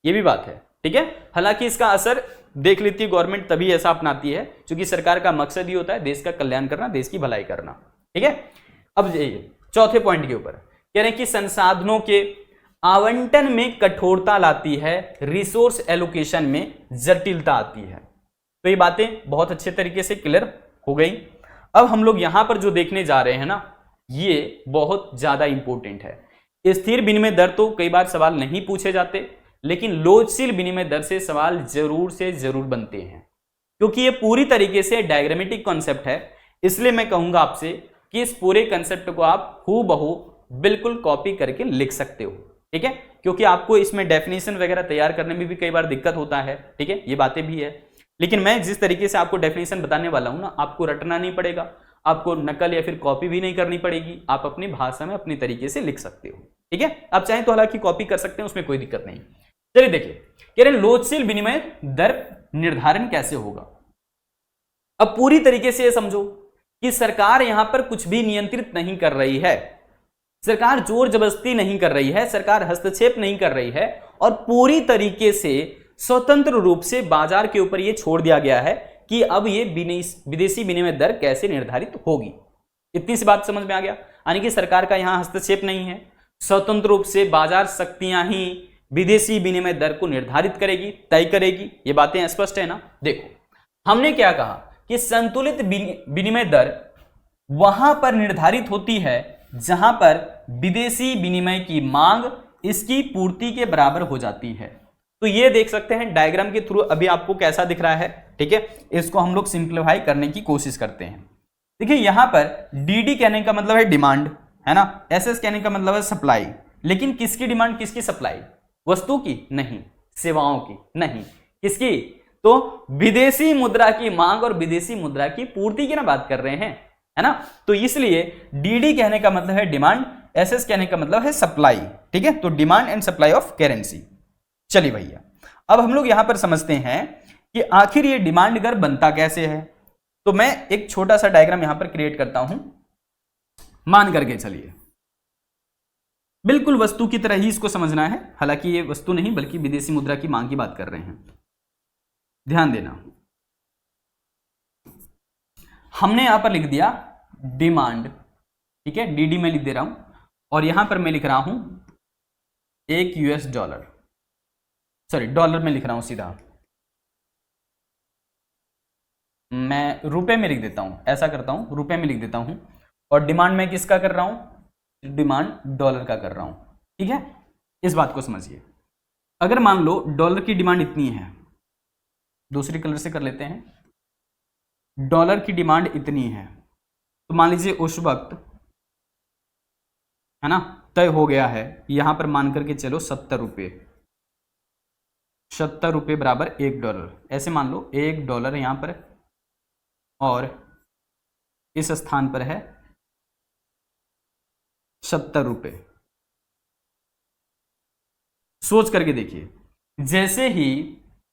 ये भी बात है, ठीक है। हालांकि इसका असर देख लेती है गवर्नमेंट, तभी ऐसा अपनाती है क्योंकि सरकार का मकसद ही होता है देश का कल्याण करना, देश की भलाई करना, ठीक है। अब चौथे पॉइंट के ऊपर कह रहे हैं कि संसाधनों के आवंटन में कठोरता लाती है, रिसोर्स एलोकेशन में जटिलता आती है। तो ये बातें बहुत अच्छे तरीके से क्लियर हो गई। अब हम लोग यहां पर जो देखने जा रहे हैं ना, ये बहुत ज्यादा इंपॉर्टेंट है। स्थिर विनिमय दर तो कई बार सवाल नहीं पूछे जाते, लेकिन लोचशील विनिमय दर से सवाल जरूर से जरूर बनते हैं, क्योंकि ये पूरी तरीके से डायग्रामेटिक कॉन्सेप्ट है। इसलिए मैं कहूंगा आपसे कि इस पूरे कॉन्सेप्ट को आप हूबहू बिल्कुल कॉपी करके लिख सकते हो, ठीक है, क्योंकि आपको इसमें डेफिनेशन वगैरह तैयार करने में भी कई बार दिक्कत होता है, ठीक है, ये बातें भी है। लेकिन मैं जिस तरीके से आपको डेफिनेशन बताने वाला हूं ना, आपको रटना नहीं पड़ेगा, आपको नकल या फिर कॉपी भी नहीं करनी पड़ेगी, आप अपनी भाषा में अपनी तरीके से लिख सकते हो, ठीक है। आप चाहें तो हालांकि कॉपी कर सकते हैं, उसमें कोई दिक्कत नहीं। चलिए देखिए, कह रहे हैं लोचशील विनिमय दर निर्धारण कैसे होगा। अब पूरी तरीके से ये समझो कि सरकार यहां पर कुछ भी नियंत्रित नहीं कर रही है, सरकार जोर जबरदस्ती नहीं कर रही है, सरकार हस्तक्षेप नहीं कर रही है, और पूरी तरीके से स्वतंत्र रूप से बाजार के ऊपर यह छोड़ दिया गया है कि अब ये विदेशी विनिमय दर कैसे निर्धारित होगी। इतनी सी बात समझ में आ गया, यानी कि सरकार का यहां हस्तक्षेप नहीं है, स्वतंत्र रूप से बाजार शक्तियां ही विदेशी विनिमय दर को निर्धारित करेगी, तय करेगी। ये बातें स्पष्ट है ना। देखो, हमने क्या कहा कि संतुलित विनिमय दर वहां पर निर्धारित होती है जहां पर विदेशी विनिमय की मांग इसकी पूर्ति के बराबर हो जाती है। तो ये देख सकते हैं डायग्राम के थ्रू अभी आपको कैसा दिख रहा है, ठीक है। इसको हम लोग सिंप्लीफाई करने की कोशिश करते हैं। देखिए, यहां पर डीडी कहने का मतलब है डिमांड, है ना, एसएस कहने का मतलब है सप्लाई। लेकिन किसकी डिमांड, किसकी सप्लाई? वस्तु की नहीं, सेवाओं की नहीं, किसकी? तो विदेशी मुद्रा की मांग और विदेशी मुद्रा की पूर्ति की ना बात कर रहे हैं, है ना। तो इसलिए डीडी कहने का मतलब है डिमांड, एसएस कहने का मतलब है सप्लाई, ठीक है। तो demand and supply of currency. चलिए भैया, अब हम लोग यहां पर समझते हैं कि आखिर ये डिमांड कर बनता कैसे है। तो मैं एक छोटा सा डायग्राम यहां पर क्रिएट करता हूं, मान करके चलिए, बिल्कुल वस्तु की तरह ही इसको समझना है। हालांकि ये वस्तु नहीं बल्कि विदेशी मुद्रा की मांग की बात कर रहे हैं, ध्यान देना। हमने यहां पर लिख दिया डिमांड, ठीक है, डीडी में लिख दे रहा हूं, और यहां पर मैं लिख रहा हूं एक यूएस डॉलर, सॉरी डॉलर में लिख रहा हूं सीधा, मैं रुपए में लिख देता हूं, ऐसा करता हूं, रुपए में लिख देता हूं। और डिमांड में किसका कर रहा हूं? डिमांड डॉलर का कर रहा हूं, ठीक है। इस बात को समझिए, अगर मान लो डॉलर की डिमांड इतनी है, दूसरे कलर से कर लेते हैं, डॉलर की डिमांड इतनी है, तो मान लीजिए उस वक्त, है ना, तय हो गया है यहां पर मान करके चलो 70 रुपये, 70 रुपये बराबर $1, ऐसे मान लो $1 यहां पर, और इस स्थान पर है 70 रुपये। सोच करके देखिए,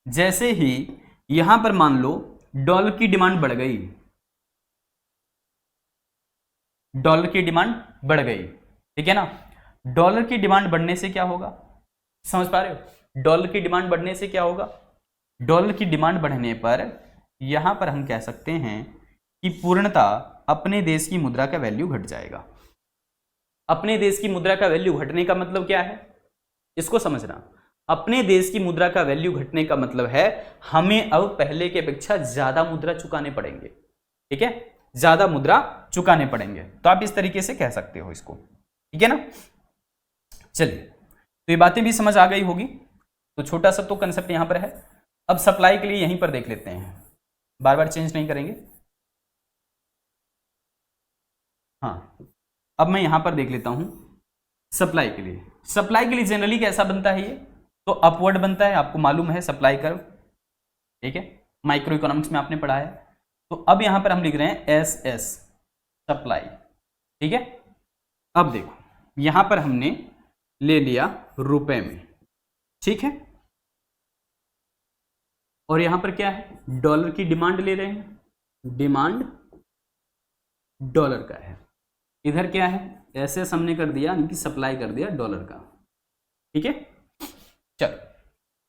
जैसे ही यहां पर मान लो डॉलर की डिमांड बढ़ गई, डॉलर की डिमांड बढ़ गई, ठीक है ना। डॉलर की डिमांड बढ़ने से क्या होगा, समझ पा रहे हो? डॉलर की डिमांड बढ़ने से क्या होगा? डॉलर की डिमांड बढ़ने पर यहां पर हम कह सकते हैं कि पूर्णतः अपने देश की मुद्रा का वैल्यू घट जाएगा। अपने देश की मुद्रा का वैल्यू घटने का मतलब क्या है, इसको समझना। अपने देश की मुद्रा का वैल्यू घटने का मतलब है हमें अब पहले की अपेक्षा ज्यादा मुद्रा चुकाने पड़ेंगे, ठीक है, ज्यादा मुद्रा चुकाने पड़ेंगे। तो आप इस तरीके से कह सकते हो इसको, ठीक है ना। चलिए, तो ये बातें भी समझ आ गई होगी। तो छोटा सा तो कंसेप्ट यहां पर है। अब सप्लाई के लिए यहीं पर देख लेते हैं, बार बार चेंज नहीं करेंगे। हाँ, अब मैं यहां पर देख लेता हूं सप्लाई के लिए। सप्लाई के लिए जनरली कैसा बनता है ये, तो अपवर्ड बनता है, आपको मालूम है सप्लाई कर्व, ठीक है, माइक्रो इकोनॉमिक्स में आपने पढ़ा है। तो अब यहां पर हम लिख रहे हैं एस एस सप्लाई, ठीक है। अब देखो, यहां पर हमने ले लिया रुपए में, ठीक है, और यहां पर क्या है, डॉलर की डिमांड ले रहे हैं, डिमांड डॉलर का है। इधर क्या है, ऐसे हमने कर दिया, यानी कि सप्लाई कर दिया डॉलर का, ठीक है। चलो,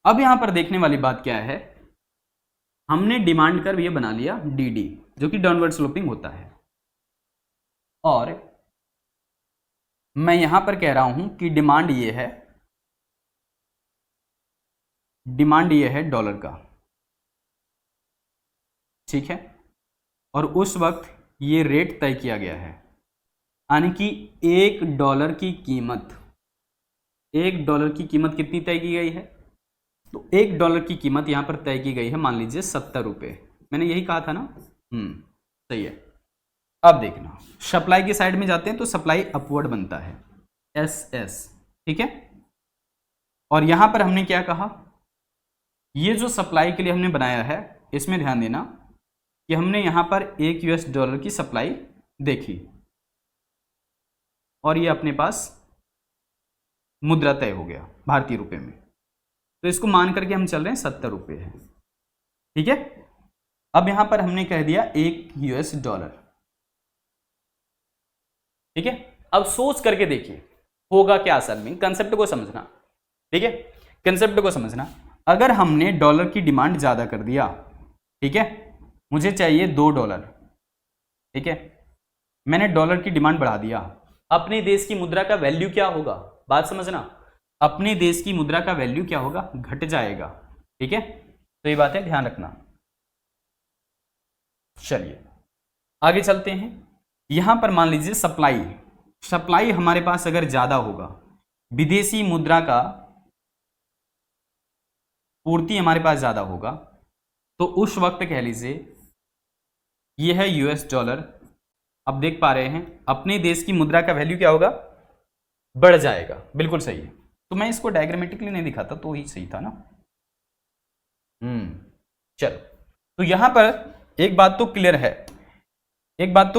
अब यहां पर देखने वाली बात क्या है, हमने डिमांड कर्व ये बना लिया डीडी, जो कि डाउनवर्ड स्लोपिंग होता है, और मैं यहां पर कह रहा हूं कि डिमांड ये है डिमांड ये है डॉलर का, ठीक है, और उस वक्त ये रेट तय किया गया है, यानी कि $1 की कीमत, $1 की कीमत कितनी तय की गई है? तो $1 की कीमत यहां पर तय की गई है, मान लीजिए 70 रुपये। मैंने यही कहा था ना, सही है। अब देखना, सप्लाई की साइड में जाते हैं तो सप्लाई अपवर्ड बनता है, SS, ठीक है। और यहां पर हमने क्या कहा, ये जो सप्लाई के लिए हमने बनाया है, इसमें ध्यान देना कि हमने यहां पर $1 की सप्लाई देखी और ये अपने पास मुद्रा तय हो गया भारतीय रुपए में, तो इसको मान करके हम चल रहे हैं 70 रुपये है, ठीक है। अब यहां पर हमने कह दिया $1, ठीक है। अब सोच करके देखिए होगा क्या असल में, कंसेप्ट को समझना, ठीक है, कंसेप्ट को समझना। अगर हमने डॉलर की डिमांड ज्यादा कर दिया, ठीक है, मुझे चाहिए $2, ठीक है, मैंने डॉलर की डिमांड बढ़ा दिया, अपने देश की मुद्रा का वैल्यू क्या होगा, बात समझना, अपने देश की मुद्रा का वैल्यू क्या होगा, घट जाएगा, ठीक है। तो ये बातें ध्यान रखना। चलिए आगे चलते हैं। यहां पर मान लीजिए सप्लाई हमारे पास अगर ज्यादा होगा, विदेशी मुद्रा का पूर्ति हमारे पास ज्यादा होगा, तो उस वक्त कह लीजिए यह है $। अब देख पा रहे हैं अपने देश की मुद्रा का वैल्यू क्या होगा, बढ़ जाएगा, बिल्कुल सही है। तो मैं इसको डायग्रामेटिकली नहीं दिखाता तो ही सही था ना। चलो, तो यहां पर एक बात तो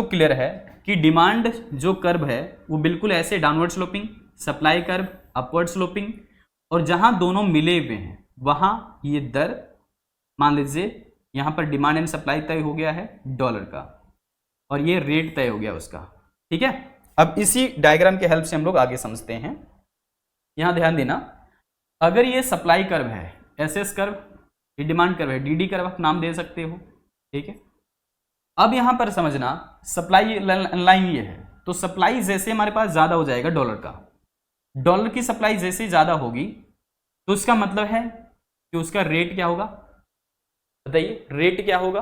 क्लियर है कि डिमांड जो कर्व है वो बिल्कुल ऐसे downward sloping, supply curve upward sloping, और जहां दोनों मिले हुए हैं वहां ये दर, मान लीजिए यहां पर डिमांड एंड सप्लाई तय हो गया है डॉलर का और ये रेट तय हो गया उसका, ठीक है। अब इसी डायग्राम के हेल्प से हम लोग आगे समझते हैं। यहां ध्यान देना, अगर ये सप्लाई कर्व है SS कर्व, ये डिमांड कर्व है DD कर्व, आप नाम दे सकते हो, ठीक है। अब यहां पर समझना सप्लाई लाइन ये है, तो सप्लाई जैसे हमारे पास ज्यादा हो जाएगा डॉलर की सप्लाई जैसे ज्यादा होगी तो इसका मतलब है कि उसका रेट क्या होगा, बताइए रेट क्या होगा,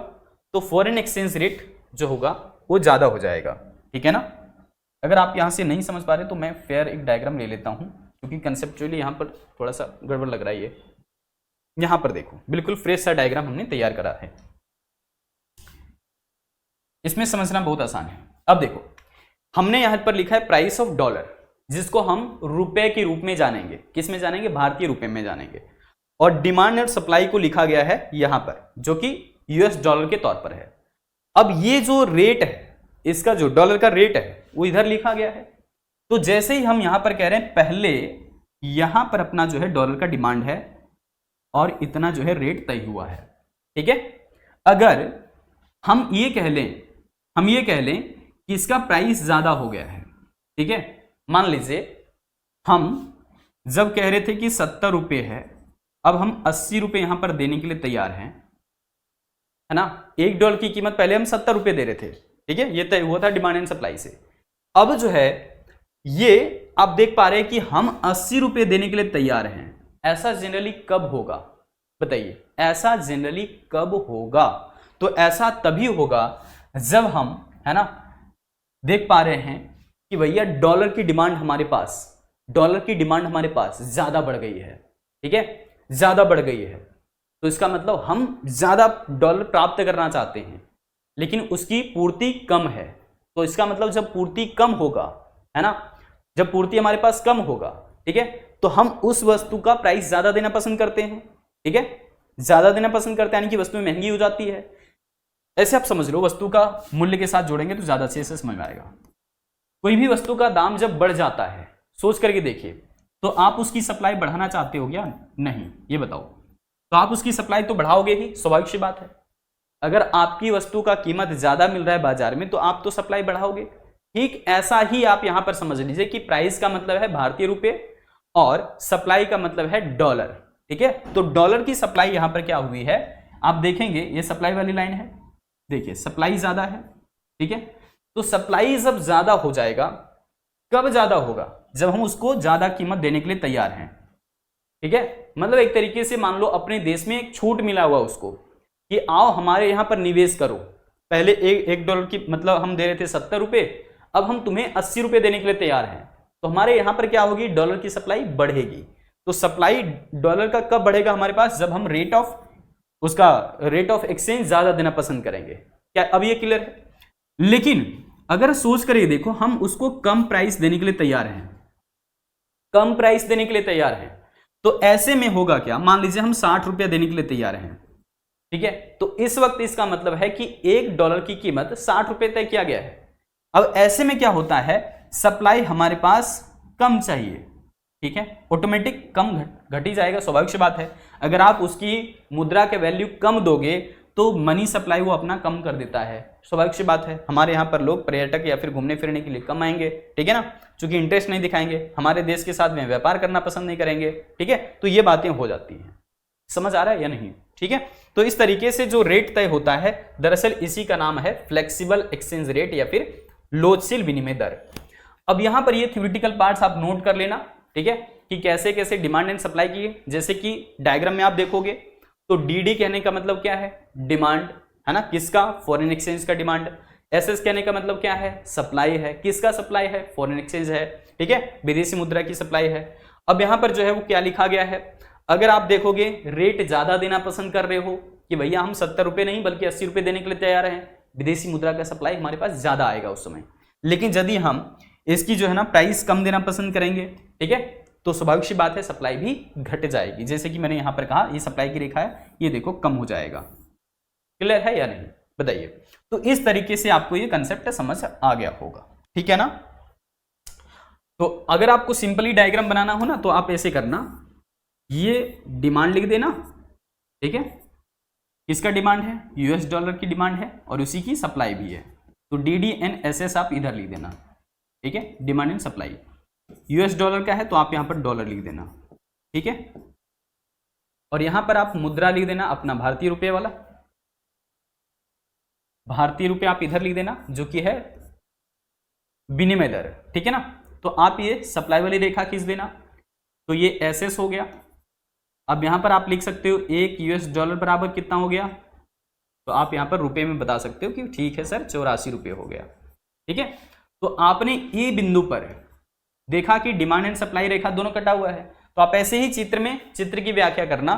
तो फॉरेन एक्सचेंज रेट जो होगा वो ज्यादा हो जाएगा, ठीक है ना। अगर आप यहां से नहीं समझ पा रहे तो मैं फेयर एक डायग्राम ले लेता हूं, क्योंकि कंसेप्चुअली यहां पर थोड़ा सा गड़बड़ लग रहा है। ये यहां पर देखो बिल्कुल फ्रेश सा डायग्राम हमने तैयार करा है, इसमें समझना बहुत आसान है। अब देखो हमने यहां पर लिखा है प्राइस ऑफ डॉलर, जिसको हम रुपए के रूप में जानेंगे, किस में जानेंगे, भारतीय रुपए में जानेंगे, और डिमांड और सप्लाई को लिखा गया है यहां पर जो कि $के तौर पर है। अब ये जो रेट है, इसका जो डॉलर का रेट है वो इधर लिखा गया है, तो जैसे ही हम यहां पर कह रहे हैं पहले यहां पर अपना जो है डॉलर का डिमांड है और इतना जो है रेट तय हुआ है, ठीक है। अगर हम ये कह लें कि इसका प्राइस ज्यादा हो गया है, ठीक है, मान लीजिए हम जब कह रहे थे कि 70 रुपये है, अब हम 80 रुपये यहां पर देने के लिए तैयार हैं, है ना। $1 की कीमत पहले हम 70 रुपये दे रहे थे, ठीक है, ये तय हुआ था डिमांड एंड सप्लाई से। अब जो है ये आप देख पा रहे हैं कि हम 80 रुपये देने के लिए तैयार हैं। ऐसा जनरली कब होगा, बताइए, ऐसा जनरली कब होगा, तो ऐसा तभी होगा जब हम, है ना, देख पा रहे हैं कि भैया डॉलर की डिमांड हमारे पास ज्यादा बढ़ गई है, ठीक है, ज्यादा बढ़ गई है, तो इसका मतलब हम ज्यादा डॉलर प्राप्त करना चाहते हैं लेकिन उसकी पूर्ति कम है। तो इसका मतलब जब पूर्ति कम होगा, है ना, जब पूर्ति हमारे पास कम होगा, ठीक है, तो हम उस वस्तु का प्राइस ज्यादा देना पसंद करते हैं, ठीक है, ज्यादा देना पसंद करते हैं, यानी कि वस्तु महंगी हो जाती है। ऐसे आप समझ लो, वस्तु का मूल्य के साथ जोड़ेंगे तो ज्यादा अच्छे से समझ में आएगा। कोई भी वस्तु का दाम जब बढ़ जाता है, सोच करके देखिए, तो आप उसकी सप्लाई बढ़ाना चाहते हो क्या, नहीं, ये बताओ, तो आप उसकी सप्लाई तो बढ़ाओगे ही, स्वाभाविक सी बात है। अगर आपकी वस्तु का कीमत ज्यादा मिल रहा है बाजार में तो आप तो सप्लाई बढ़ाओगे। ठीक ऐसा ही आप यहां पर समझ लीजिए कि प्राइस का मतलब है भारतीय रुपए और सप्लाई का मतलब है डॉलर, ठीक है। तो डॉलर की सप्लाई यहां पर क्या हुई है, आप देखेंगे ये सप्लाई वाली लाइन है, देखिए सप्लाई ज्यादा है, ठीक है। तो सप्लाई जब ज्यादा हो जाएगा, कब ज्यादा होगा, जब हम उसको ज्यादा कीमत देने के लिए तैयार हैं, ठीक है, मतलब एक तरीके से मान लो अपने देश में एक छूट मिला हुआ उसको कि आओ हमारे यहाँ पर निवेश करो। पहले एक डॉलर की मतलब हम दे रहे थे 70 रुपए, अब हम तुम्हें 80 रुपए देने के लिए तैयार हैं। तो हमारे यहाँ पर क्या होगी, डॉलर की सप्लाई बढ़ेगी। तो सप्लाई डॉलर का कब बढ़ेगा हमारे पास, जब हम रेट ऑफ एक्सचेंज ज्यादा देना पसंद करेंगे। क्या अब ये क्लियर है? लेकिन अगर सोच कर ये देखो, हम उसको कम प्राइस देने के लिए तैयार हैं, कम प्राइस देने के लिए तैयार हैं, तो ऐसे में होगा क्या, मान लीजिए हम 60 रुपया देने के लिए तैयार हैं, ठीक है, तो इस वक्त इसका मतलब है कि $1 की कीमत 60 रुपए तय किया गया है। अब ऐसे में क्या होता है, सप्लाई हमारे पास कम चाहिए, ठीक है, ऑटोमेटिक कम घट ही जाएगा, स्वाभाविक सी बात है। अगर आप उसकी मुद्रा के वैल्यू कम दोगे तो मनी सप्लाई वो अपना कम कर देता है, स्वाभाविक सी बात है। हमारे यहाँ पर लोग पर्यटक या फिर घूमने फिरने के लिए कम आएंगे, ठीक है ना, क्योंकि इंटरेस्ट नहीं दिखाएंगे, हमारे देश के साथ में व्यापार करना पसंद नहीं करेंगे, ठीक है, तो ये बातें हो जाती हैं। समझ आ रहा है या नहीं? ठीक है, तो इस तरीके से जो रेट तय होता है, दरअसल इसी का नाम है फ्लेक्सिबल एक्सचेंज रेट या फिर लोचशील विनिमय दर। अब यहां पर ये थ्योरेटिकल पार्ट्स आप नोट कर लेना, ठीक है, कि कैसे कैसे डिमांड एंड सप्लाई की। जैसे कि डायग्राम में आप देखोगे तो डीडी कहने का मतलब क्या है, डिमांड है ना, किसका, फॉरेन एक्सचेंज का डिमांड। एसएस कहने का मतलब क्या है, सप्लाई है, किसका सप्लाई है, फॉरेन एक्सचेंज है, ठीक है, विदेशी मुद्रा की सप्लाई है। अब यहां पर जो है वो क्या लिखा गया है, अगर आप देखोगे रेट ज्यादा देना पसंद कर रहे हो कि भैया हम 70 रुपए नहीं बल्कि 80 रुपए देने के लिए तैयार हैं, विदेशी मुद्रा का सप्लाई हमारे पास ज्यादा आएगा उस समय। लेकिन यदि हम इसकी जो है ना प्राइस कम देना पसंद करेंगे, ठीक है, तो स्वाभाविक सी बात है सप्लाई भी घट जाएगी। जैसे कि मैंने यहां पर कहा ये सप्लाई की रेखा है, ये देखो कम हो जाएगा। क्लियर है या नहीं, बताइए। तो इस तरीके से आपको ये कंसेप्ट समझ आ गया होगा, ठीक है ना। तो अगर आपको सिंपली डायग्राम बनाना हो ना तो आप ऐसे करना, ये डिमांड लिख देना, ठीक है, किसका डिमांड है, $, की डिमांड है और उसी की सप्लाई भी है। तो DDNSS आप इधर लिख देना, ठीक है, डिमांड एंड सप्लाई। $, का है तो आप यहां पर डॉलर लिख देना, ठीक है, और यहां पर आप मुद्रा लिख देना अपना भारतीय रुपये वाला, भारतीय रुपये आप इधर लिख देना जो कि है विनिमय दर, ठीक है ना। तो आप ये सप्लाई वाली रेखा खींच देना, तो ये SS हो गया। अब यहां पर आप लिख सकते हो $1 बराबर कितना हो गया, तो आप यहां पर रुपए में बता सकते हो कि ठीक है सर 84 रुपये हो गया, ठीक है। तो आपने ए बिंदु पर देखा कि डिमांड एंड सप्लाई रेखा दोनों कटा हुआ है, तो आप ऐसे ही चित्र की व्याख्या करना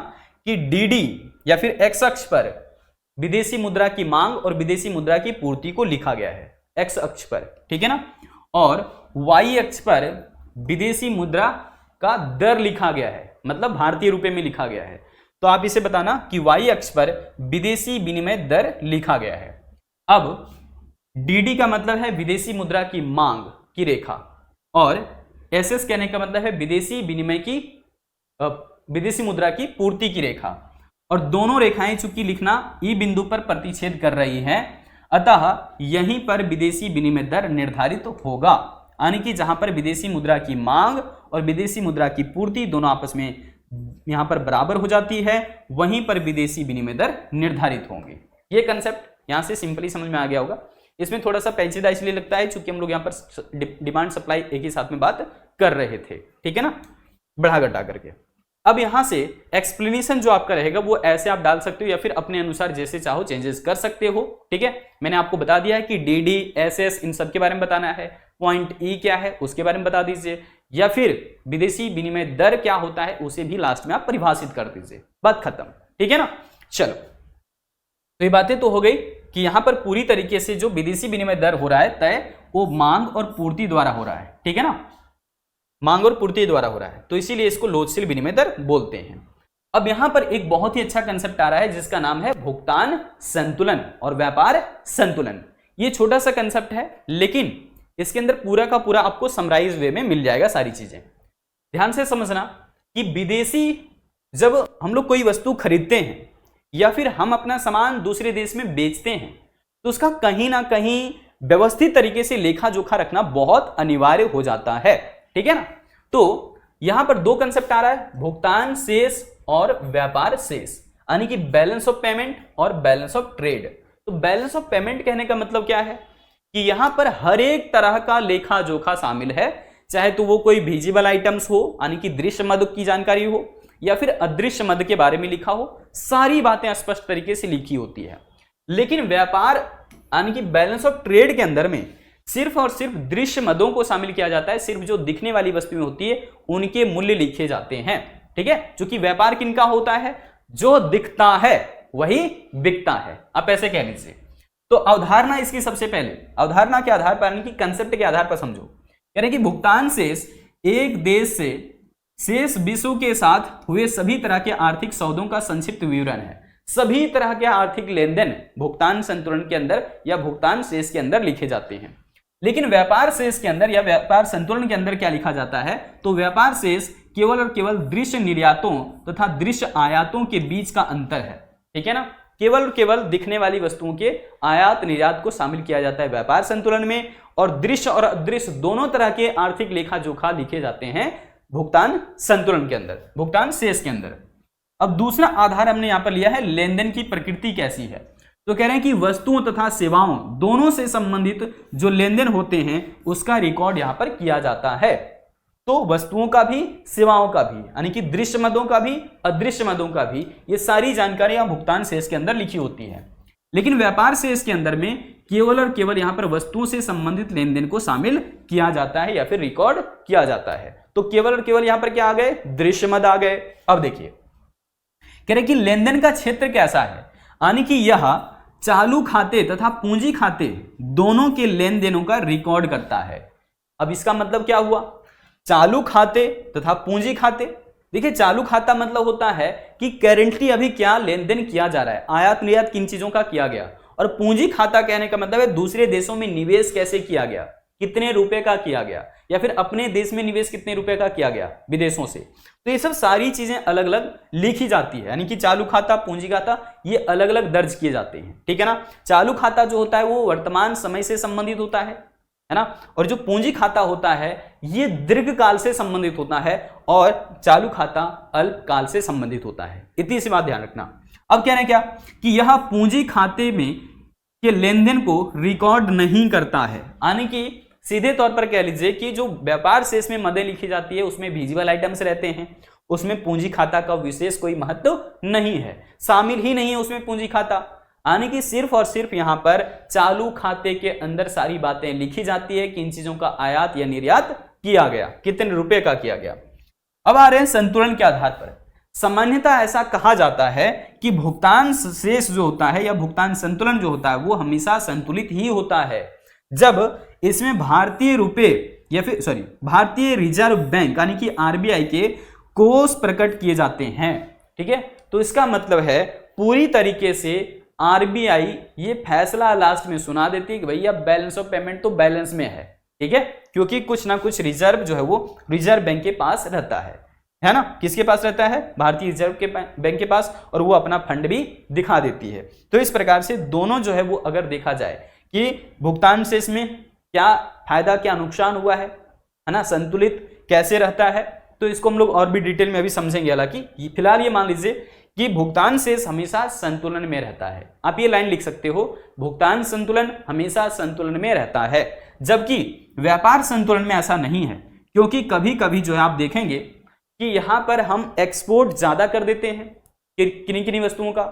कि DD या फिर X अक्ष पर विदेशी मुद्रा की मांग और विदेशी मुद्रा की पूर्ति को लिखा गया है, X अक्ष पर, ठीक है ना, और Y अक्ष पर विदेशी मुद्रा का दर लिखा गया है, मतलब भारतीय रुपए में लिखा गया है। तो आप इसे बताना कि Y अक्ष पर विदेशी विनिमय दर लिखा गया है। अब DD का मतलब है विदेशी मुद्रा की मांग की रेखा और SS कहने का मतलब है विदेशी मुद्रा की पूर्ति की रेखा, और दोनों रेखाएं चूंकि लिखना ई बिंदु पर प्रतिच्छेद कर रही हैं, अतः यहीं पर विदेशी विनिमय दर निर्धारित होगा, यानी कि जहां पर विदेशी मुद्रा की मांग और विदेशी मुद्रा की पूर्ति दोनों आपस में यहां पर बराबर हो जाती है, वहीं पर विदेशी विनिमय दर निर्धारित होंगे। ये कंसेप्ट यहां से सिंपली समझ में आ गया होगा। इसमें थोड़ा सा पेचीदा इसलिए लगता है क्योंकि हम लोग यहाँ पर डिमांड सप्लाई एक ही साथ में बात कर रहे थे, ठीक है ना, बढ़ा घटा करके। अब यहां से एक्सप्लेनेशन जो आपका रहेगा वो ऐसे आप डाल सकते हो या फिर अपने अनुसार जैसे चाहो चेंजेस कर सकते हो, ठीक है। मैंने आपको बता दिया है कि DD SS इन सब के बारे में बताना है, पॉइंट E क्या है उसके बारे में बता दीजिए, या फिर विदेशी विनिमय दर क्या होता है उसे भी लास्ट में आप परिभाषित कर दीजिए, बात खत्म, ठीक है ना। चलो, तो ये बातें तो हो गई कि यहां पर पूरी तरीके से जो विदेशी विनिमय दर हो रहा है तय वो मांग और पूर्ति द्वारा हो रहा है, ठीक है ना, मांग और पूर्ति द्वारा हो रहा है, तो इसीलिए इसको लोचशील विनिमय दर बोलते हैं। अब यहां पर एक बहुत ही अच्छा कंसेप्ट आ रहा है जिसका नाम है भुगतान संतुलन और व्यापार संतुलन। ये छोटा सा कंसेप्ट है लेकिन इसके अंदर पूरा का पूरा आपको समराइज वे में मिल जाएगा सारी चीजें। ध्यान से समझना कि विदेशी जब हम लोग कोई वस्तु खरीदते हैं या फिर हम अपना सामान दूसरे देश में बेचते हैं तो उसका कहीं ना कहीं व्यवस्थित तरीके से लेखा जोखा रखना बहुत अनिवार्य हो जाता है, ठीक है ना। तो यहां पर दो कंसेप्ट आ रहा है, भुगतान शेष और व्यापार शेष, यानी कि बैलेंस ऑफ पेमेंट और बैलेंस ऑफ ट्रेड। तो बैलेंस ऑफ पेमेंट कहने का मतलब क्या है कि यहां पर हर एक तरह का लेखा जोखा शामिल है, चाहे तो वो कोई विजिबल आइटम्स हो यानी कि दृश्य मद की जानकारी हो, या फिर अदृश्य मद के बारे में लिखा हो, सारी बातें स्पष्ट तरीके से लिखी होती है। लेकिन व्यापार यानी कि बैलेंस ऑफ ट्रेड के अंदर में सिर्फ और सिर्फ दृश्य मदों को शामिल किया जाता है, सिर्फ जो दिखने वाली वस्तुएं होती है उनके मूल्य लिखे जाते हैं। ठीक है, क्योंकि व्यापार किनका होता है, जो दिखता है वही बिकता है, आप ऐसे कह लीजिए। तो अवधारणा इसकी सबसे पहले अवधारणा के आधार पर यानी कि कंसेप्ट के आधार पर समझो। कह रहे कि भुगतान शेष एक देश से शेष विश्व के साथ हुए सभी तरह के आर्थिक सौदों का संक्षिप्त विवरण है। सभी तरह के आर्थिक लेन देन भुगतान संतुलन के अंदर या भुगतान शेष के अंदर लिखे जाते हैं। लेकिन व्यापार शेष के अंदर या व्यापार संतुलन के अंदर क्या लिखा जाता है, तो व्यापार शेष केवल और केवल दृश्य निर्यातों तथा दृश्य आयातों के बीच का अंतर है। ठीक है ना, केवल और केवल दिखने वाली वस्तुओं के आयात निर्यात को शामिल किया जाता है व्यापार संतुलन में, और दृश्य और अदृश्य दोनों तरह के आर्थिक लेखा जोखा लिखे जाते हैं भुगतान संतुलन के अंदर, भुगतान शेष के अंदर। अब दूसरा आधार हमने यहां पर लिया है लेन देन की प्रकृति कैसी है। तो कह रहे हैं कि वस्तुओं तथा सेवाओं दोनों से संबंधित जो लेन देन होते हैं उसका रिकॉर्ड यहां पर किया जाता है। तो वस्तुओं का भी सेवाओं का भी यानी कि दृश्य मदों का भी अदृश्य मदों का भी ये सारी जानकारियां भुगतान शेष के अंदर लिखी होती है। लेकिन व्यापार शेष के अंदर में केवल और केवल यहां पर वस्तुओं से संबंधित लेन देन को शामिल किया जाता है या फिर रिकॉर्ड किया जाता है। तो केवल और केवल यहां पर क्या आ गए, दृश्य मद आ गए। अब देखिए कह रहे कि लेन देन का क्षेत्र कैसा है, यानी कि यह चालू खाते तथा पूंजी खाते दोनों के लेन देनों का रिकॉर्ड करता है। अब इसका मतलब क्या हुआ, चालू खाते तथा पूंजी खाते। देखिए चालू खाता मतलब होता है कि करेंटली अभी क्या लेन देन किया जा रहा है, आयात निर्यात किन चीजों का किया गया। और पूंजी खाता कहने का मतलब है दूसरे देशों में निवेश कैसे किया गया, कितने रुपए का किया गया, या फिर अपने देश में निवेश कितने रुपए का किया गया विदेशों से। तो ये सब सारी चीजें अलग अलग लिखी जाती है, यानी कि चालू खाता पूंजी खाता ये अलग अलग दर्ज किए जाते हैं। ठीक है ना, चालू खाता जो होता है वो वर्तमान समय से संबंधित होता है ना, और जो पूंजी खाता होता है ये दीर्घ काल से संबंधित होता है, और चालू खाता अल्प काल से संबंधित होता है। इतनी सी बात ध्यान रखना। अब कह रहे हैं क्या कि यह पूंजी खाते में के लेन देन को रिकॉर्ड नहीं करता है, यानी कि सीधे तौर पर कह लीजिए कि जो व्यापार शेष में मदें लिखी जाती है उसमें विजिबल आइटम्स रहते हैं, उसमें पूंजी खाता का विशेष कोई महत्व नहीं है, शामिल ही नहीं है उसमें पूंजी खाता। यानी कि सिर्फ और सिर्फ यहां पर चालू खाते के अंदर सारी बातें लिखी जाती है कि इन चीजों का आयात या निर्यात किया गया, कितने रुपए का किया गया। अब आ रहे हैं संतुलन के आधार पर। सामान्यतः ऐसा कहा जाता है कि भुगतान शेष जो होता है या भुगतान संतुलन जो होता है वो हमेशा संतुलित ही होता है जब इसमें भारतीय रुपए या फिर भारतीय रिजर्व बैंक यानी कि आरबीआई के कोष प्रकट किए जाते हैं। ठीक है, तो इसका मतलब है पूरी तरीके से आरबीआई ये फैसला लास्ट में सुना देती है कि भैया बैलेंस ऑफ पेमेंट तो बैलेंस में है। ठीक है, क्योंकि कुछ ना कुछ रिजर्व जो है वो रिजर्व बैंक के पास रहता है ना। किसके पास रहता है, भारतीय रिजर्व के बैंक के पास, और वो अपना फंड भी दिखा देती है। तो इस प्रकार से दोनों जो है वो अगर देखा जाए कि भुगतान शेष में क्या फायदा क्या नुकसान हुआ है ना, संतुलित कैसे रहता है, तो इसको हम लोग और भी डिटेल में अभी समझेंगे। हालांकि फिलहाल ये मान लीजिए कि भुगतान शेष हमेशा संतुलन में रहता है। आप ये लाइन लिख सकते हो, भुगतान संतुलन हमेशा संतुलन में रहता है, जबकि व्यापार संतुलन में ऐसा नहीं है। क्योंकि कभी कभी जो है आप देखेंगे कि यहां पर हम एक्सपोर्ट ज्यादा कर देते हैं किन्हीं किन्हीं वस्तुओं का,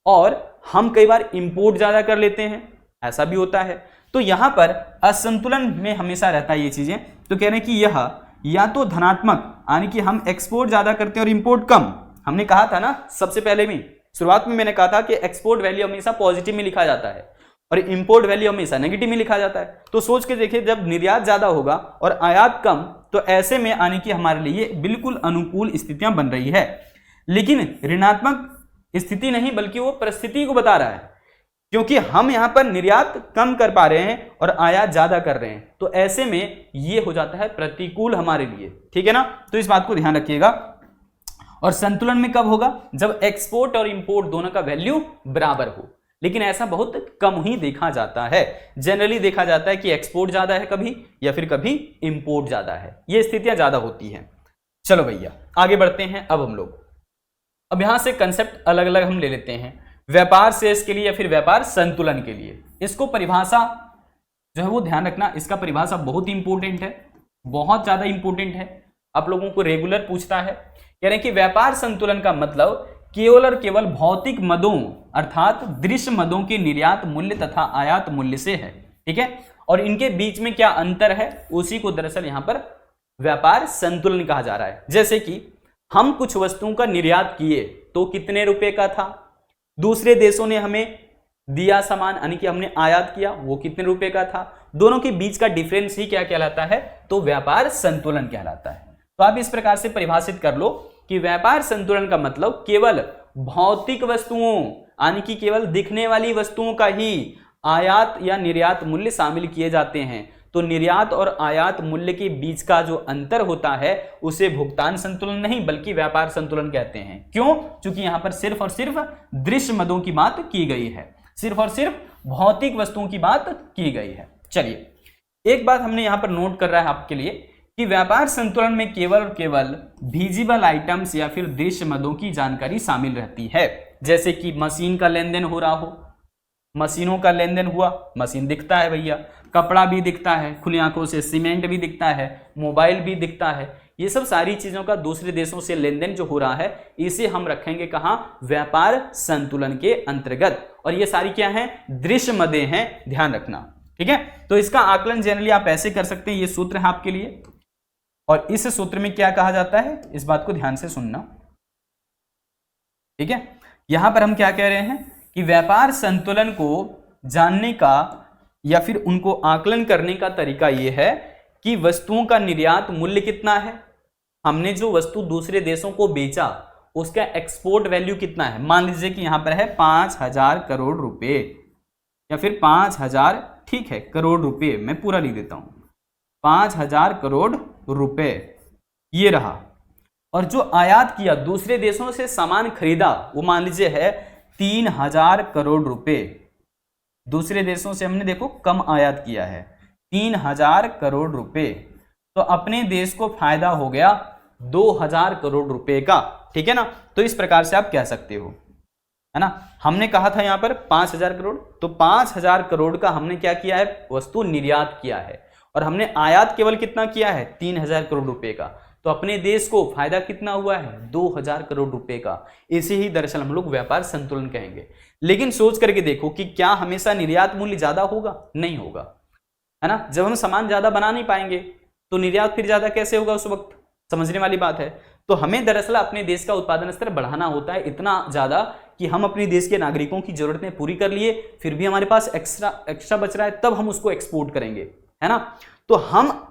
और हम कई बार इंपोर्ट ज्यादा कर लेते हैं, ऐसा भी होता है। तो यहां पर असंतुलन में हमेशा रहता है ये चीजें। तो कह रहे हैं कि यह या तो धनात्मक यानी कि हम एक्सपोर्ट ज्यादा करते हैं और इंपोर्ट कम। हमने कहा था ना सबसे पहले में शुरुआत में मैंने कहा था कि एक्सपोर्ट वैल्यू हमेशा पॉजिटिव में लिखा जाता है और इंपोर्ट वैल्यू हमेशा नेगेटिव में लिखा जाता है। तो सोच के देखिए जब निर्यात ज्यादा होगा और आयात कम, तो ऐसे में आने की हमारे लिए बिल्कुल अनुकूल स्थितियां बन रही है। लेकिन ऋणात्मक स्थिति नहीं बल्कि वो परिस्थिति को बता रहा है, क्योंकि हम यहां पर निर्यात कम कर पा रहे हैं और आयात ज्यादा कर रहे हैं। तो ऐसे में ये हो जाता है प्रतिकूल हमारे लिए। ठीक है ना, तो इस बात को ध्यान रखिएगा। और संतुलन में कब होगा, जब एक्सपोर्ट और इंपोर्ट दोनों का वैल्यू बराबर हो। लेकिन ऐसा बहुत कम ही देखा जाता है। जनरली देखा जाता है कि एक्सपोर्ट ज्यादा है कभी, या फिर कभी इंपोर्ट ज्यादा है। ये स्थितियां ज्यादा होती हैं। चलो भैया आगे बढ़ते हैं। अब हम लोग अब यहां से कंसेप्ट अलग अलग हम ले लेते हैं, व्यापार शेष के लिए या फिर व्यापार संतुलन के लिए। इसको परिभाषा जो है वो ध्यान रखना, इसका परिभाषा बहुत इंपॉर्टेंट है, बहुत ज्यादा इंपॉर्टेंट है। आप लोगों को रेगुलर पूछता है कह रहे हैं कि व्यापार संतुलन का मतलब केवल और केवल भौतिक मदों अर्थात दृश्य मदों के निर्यात मूल्य तथा आयात मूल्य से है। ठीक है, और इनके बीच में क्या अंतर है उसी को दरअसल यहां पर व्यापार संतुलन कहा जा रहा है। जैसे कि हम कुछ वस्तुओं का निर्यात किए तो कितने रुपए का था, दूसरे देशों ने हमें दिया सामान यानी कि हमने आयात किया वो कितने रुपए का था, दोनों के बीच का डिफरेंस ही क्या कहलाता है, तो व्यापार संतुलन कहलाता है। तो आप इस प्रकार से परिभाषित कर लो कि व्यापार संतुलन का मतलब केवल भौतिक वस्तुओं यानी कि केवल दिखने वाली वस्तुओं का ही आयात या निर्यात मूल्य शामिल किए जाते हैं। तो निर्यात और आयात मूल्य के बीच का जो अंतर होता है उसे भुगतान संतुलन नहीं बल्कि व्यापार संतुलन कहते हैं। क्यों? क्योंकि यहां पर सिर्फ और सिर्फ दृश्य मदों की बात की गई है, सिर्फ और सिर्फ भौतिक वस्तुओं की बात की गई है। चलिए, एक बात हमने यहां पर नोट कर रहा है आपके लिए कि व्यापार संतुलन में केवल और केवल विजिबल आइटम्स या फिर दृश्य मदों की जानकारी शामिल रहती है। जैसे कि मशीन का लेन देन हो रहा हो, मशीनों का लेन देन हुआ, मशीन दिखता है भैया, कपड़ा भी दिखता है खुली आंखों से, सीमेंट भी दिखता है, मोबाइल भी दिखता है, ये सब सारी चीजों का दूसरे देशों से लेन देन जो हो रहा है इसे हम रखेंगे कहां, व्यापार संतुलन के अंतर्गत। और ये सारी क्या है, दृश्य मदें हैं, ध्यान रखना। ठीक है, तो इसका आकलन जनरली आप ऐसे कर सकते हैं, ये सूत्र है आपके लिए, और इस सूत्र में क्या कहा जाता है इस बात को ध्यान से सुनना। ठीक है, यहां पर हम क्या कह रहे हैं कि व्यापार संतुलन को जानने का या फिर उनको आकलन करने का तरीका यह है कि वस्तुओं का निर्यात मूल्य कितना है, हमने जो वस्तु दूसरे देशों को बेचा उसका एक्सपोर्ट वैल्यू कितना है। मान लीजिए कि यहां पर है 5,000 करोड़ रुपए या फिर 5,000, ठीक है, करोड़ रुपए, मैं पूरा लिख देता हूं, 5,000 करोड़ रुपए ये रहा। और जो आयात किया, दूसरे देशों से सामान खरीदा, वो मान लीजिए है 3,000 करोड़ रुपए। दूसरे देशों से हमने देखो कम आयात किया है, 3,000 करोड़ रुपए, तो अपने देश को फायदा हो गया 2,000 करोड़ रुपए का। ठीक है ना, तो इस प्रकार से आप कह सकते हो, है ना। हमने कहा था यहां पर 5,000 करोड़, तो 5,000 करोड़ का हमने क्या किया है, वस्तु निर्यात किया है, और हमने आयात केवल कितना किया है, 3,000 करोड़ रुपए का, तो अपने देश को फायदा कितना हुआ है, 2,000 करोड़ रुपए का। इसे ही दरअसल हम लोग व्यापार संतुलन कहेंगे। लेकिन सोच करके देखो कि क्या हमेशा निर्यात मूल्य ज्यादा होगा, नहीं होगा, है ना। जब हम सामान ज्यादा बना नहीं पाएंगे तो निर्यात फिर ज्यादा कैसे होगा उस वक्त, समझने वाली बात है। तो हमें दरअसल अपने देश का उत्पादन स्तर बढ़ाना होता है इतना ज्यादा कि हम अपने देश के नागरिकों की जरूरतें पूरी कर लिए, फिर भी हमारे पास एक्स्ट्रा बच रहा है, तब हम उसको एक्सपोर्ट करेंगे, है ना। तो हम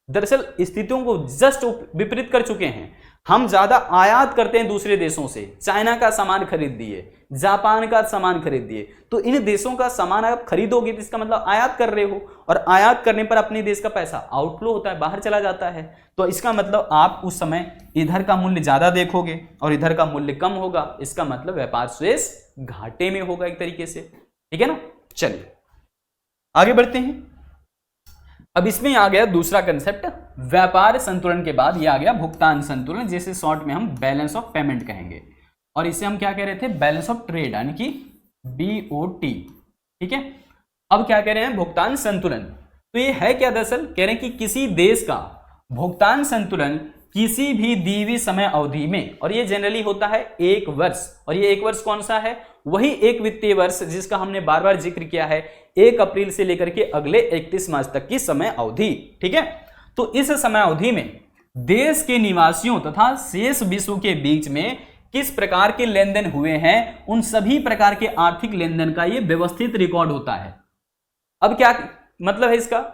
दरअसल स्थितियों को जस्ट विपरीत कर चुके हैं। हम ज्यादा आयात करते हैं दूसरे देशों से, चाइना का सामान खरीद दिए, जापान का सामान खरीद दिए, तो इन देशों का सामान आप खरीदोगे तो इसका मतलब आयात कर रहे हो, और आयात करने पर अपने देश का पैसा आउटफ्लो होता है, बाहर चला जाता है। तो इसका मतलब आप उस समय इधर का मूल्य ज्यादा देखोगे और इधर का मूल्य कम होगा, इसका मतलब व्यापार शेष घाटे में होगा एक तरीके से। ठीक है ना, चलिए आगे बढ़ते हैं। अब इसमें आ गया दूसरा कंसेप्ट, व्यापार संतुलन के बाद ये आ गया भुगतान संतुलन, जिसे शॉर्ट में हम बैलेंस ऑफ पेमेंट कहेंगे, और इसे हम क्या कह रहे थे, बैलेंस ऑफ ट्रेड यानी कि BOT। ठीक है, अब क्या कह रहे हैं, भुगतान संतुलन। तो ये है क्या, दरअसल कह रहे हैं कि किसी देश का भुगतान संतुलन किसी भी दी हुई समय अवधि में, और ये जनरली होता है 1 वर्ष, और ये 1 वर्ष कौन सा है, वही एक वित्तीय वर्ष जिसका हमने बार बार जिक्र किया है, 1 अप्रैल से लेकर के अगले 31 मार्च तक की समय अवधि। ठीक है, तो इस समय अवधि में देश के निवासियों तथा शेष विश्व के बीच में किस प्रकार के लेन देन हुए हैं, उन सभी प्रकार के आर्थिक लेन देन का ये व्यवस्थित रिकॉर्ड होता है। अब क्या मतलब है इसका,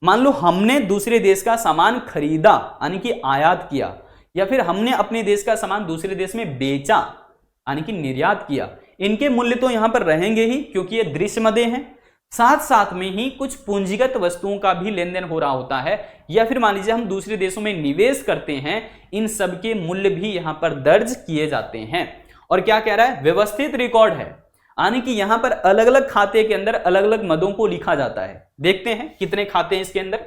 मान लो हमने दूसरे देश का सामान खरीदा यानी कि आयात किया, या फिर हमने अपने देश का सामान दूसरे देश में बेचा यानी कि निर्यात किया, इनके मूल्य तो यहां पर रहेंगे ही क्योंकि ये दृश्य मदें हैं, साथ साथ में ही कुछ पूंजीगत वस्तुओं का भी लेन देन हो रहा होता है, या फिर मान लीजिए हम दूसरे देशों में निवेश करते हैं, इन सब के मूल्य भी यहां पर दर्ज किए जाते हैं। और क्या कह रहा है, व्यवस्थित रिकॉर्ड है, यानी कि यहां पर अलग अलग खाते के अंदर अलग अलग मदों को लिखा जाता है। देखते हैं कितने खाते हैं इसके अंदर।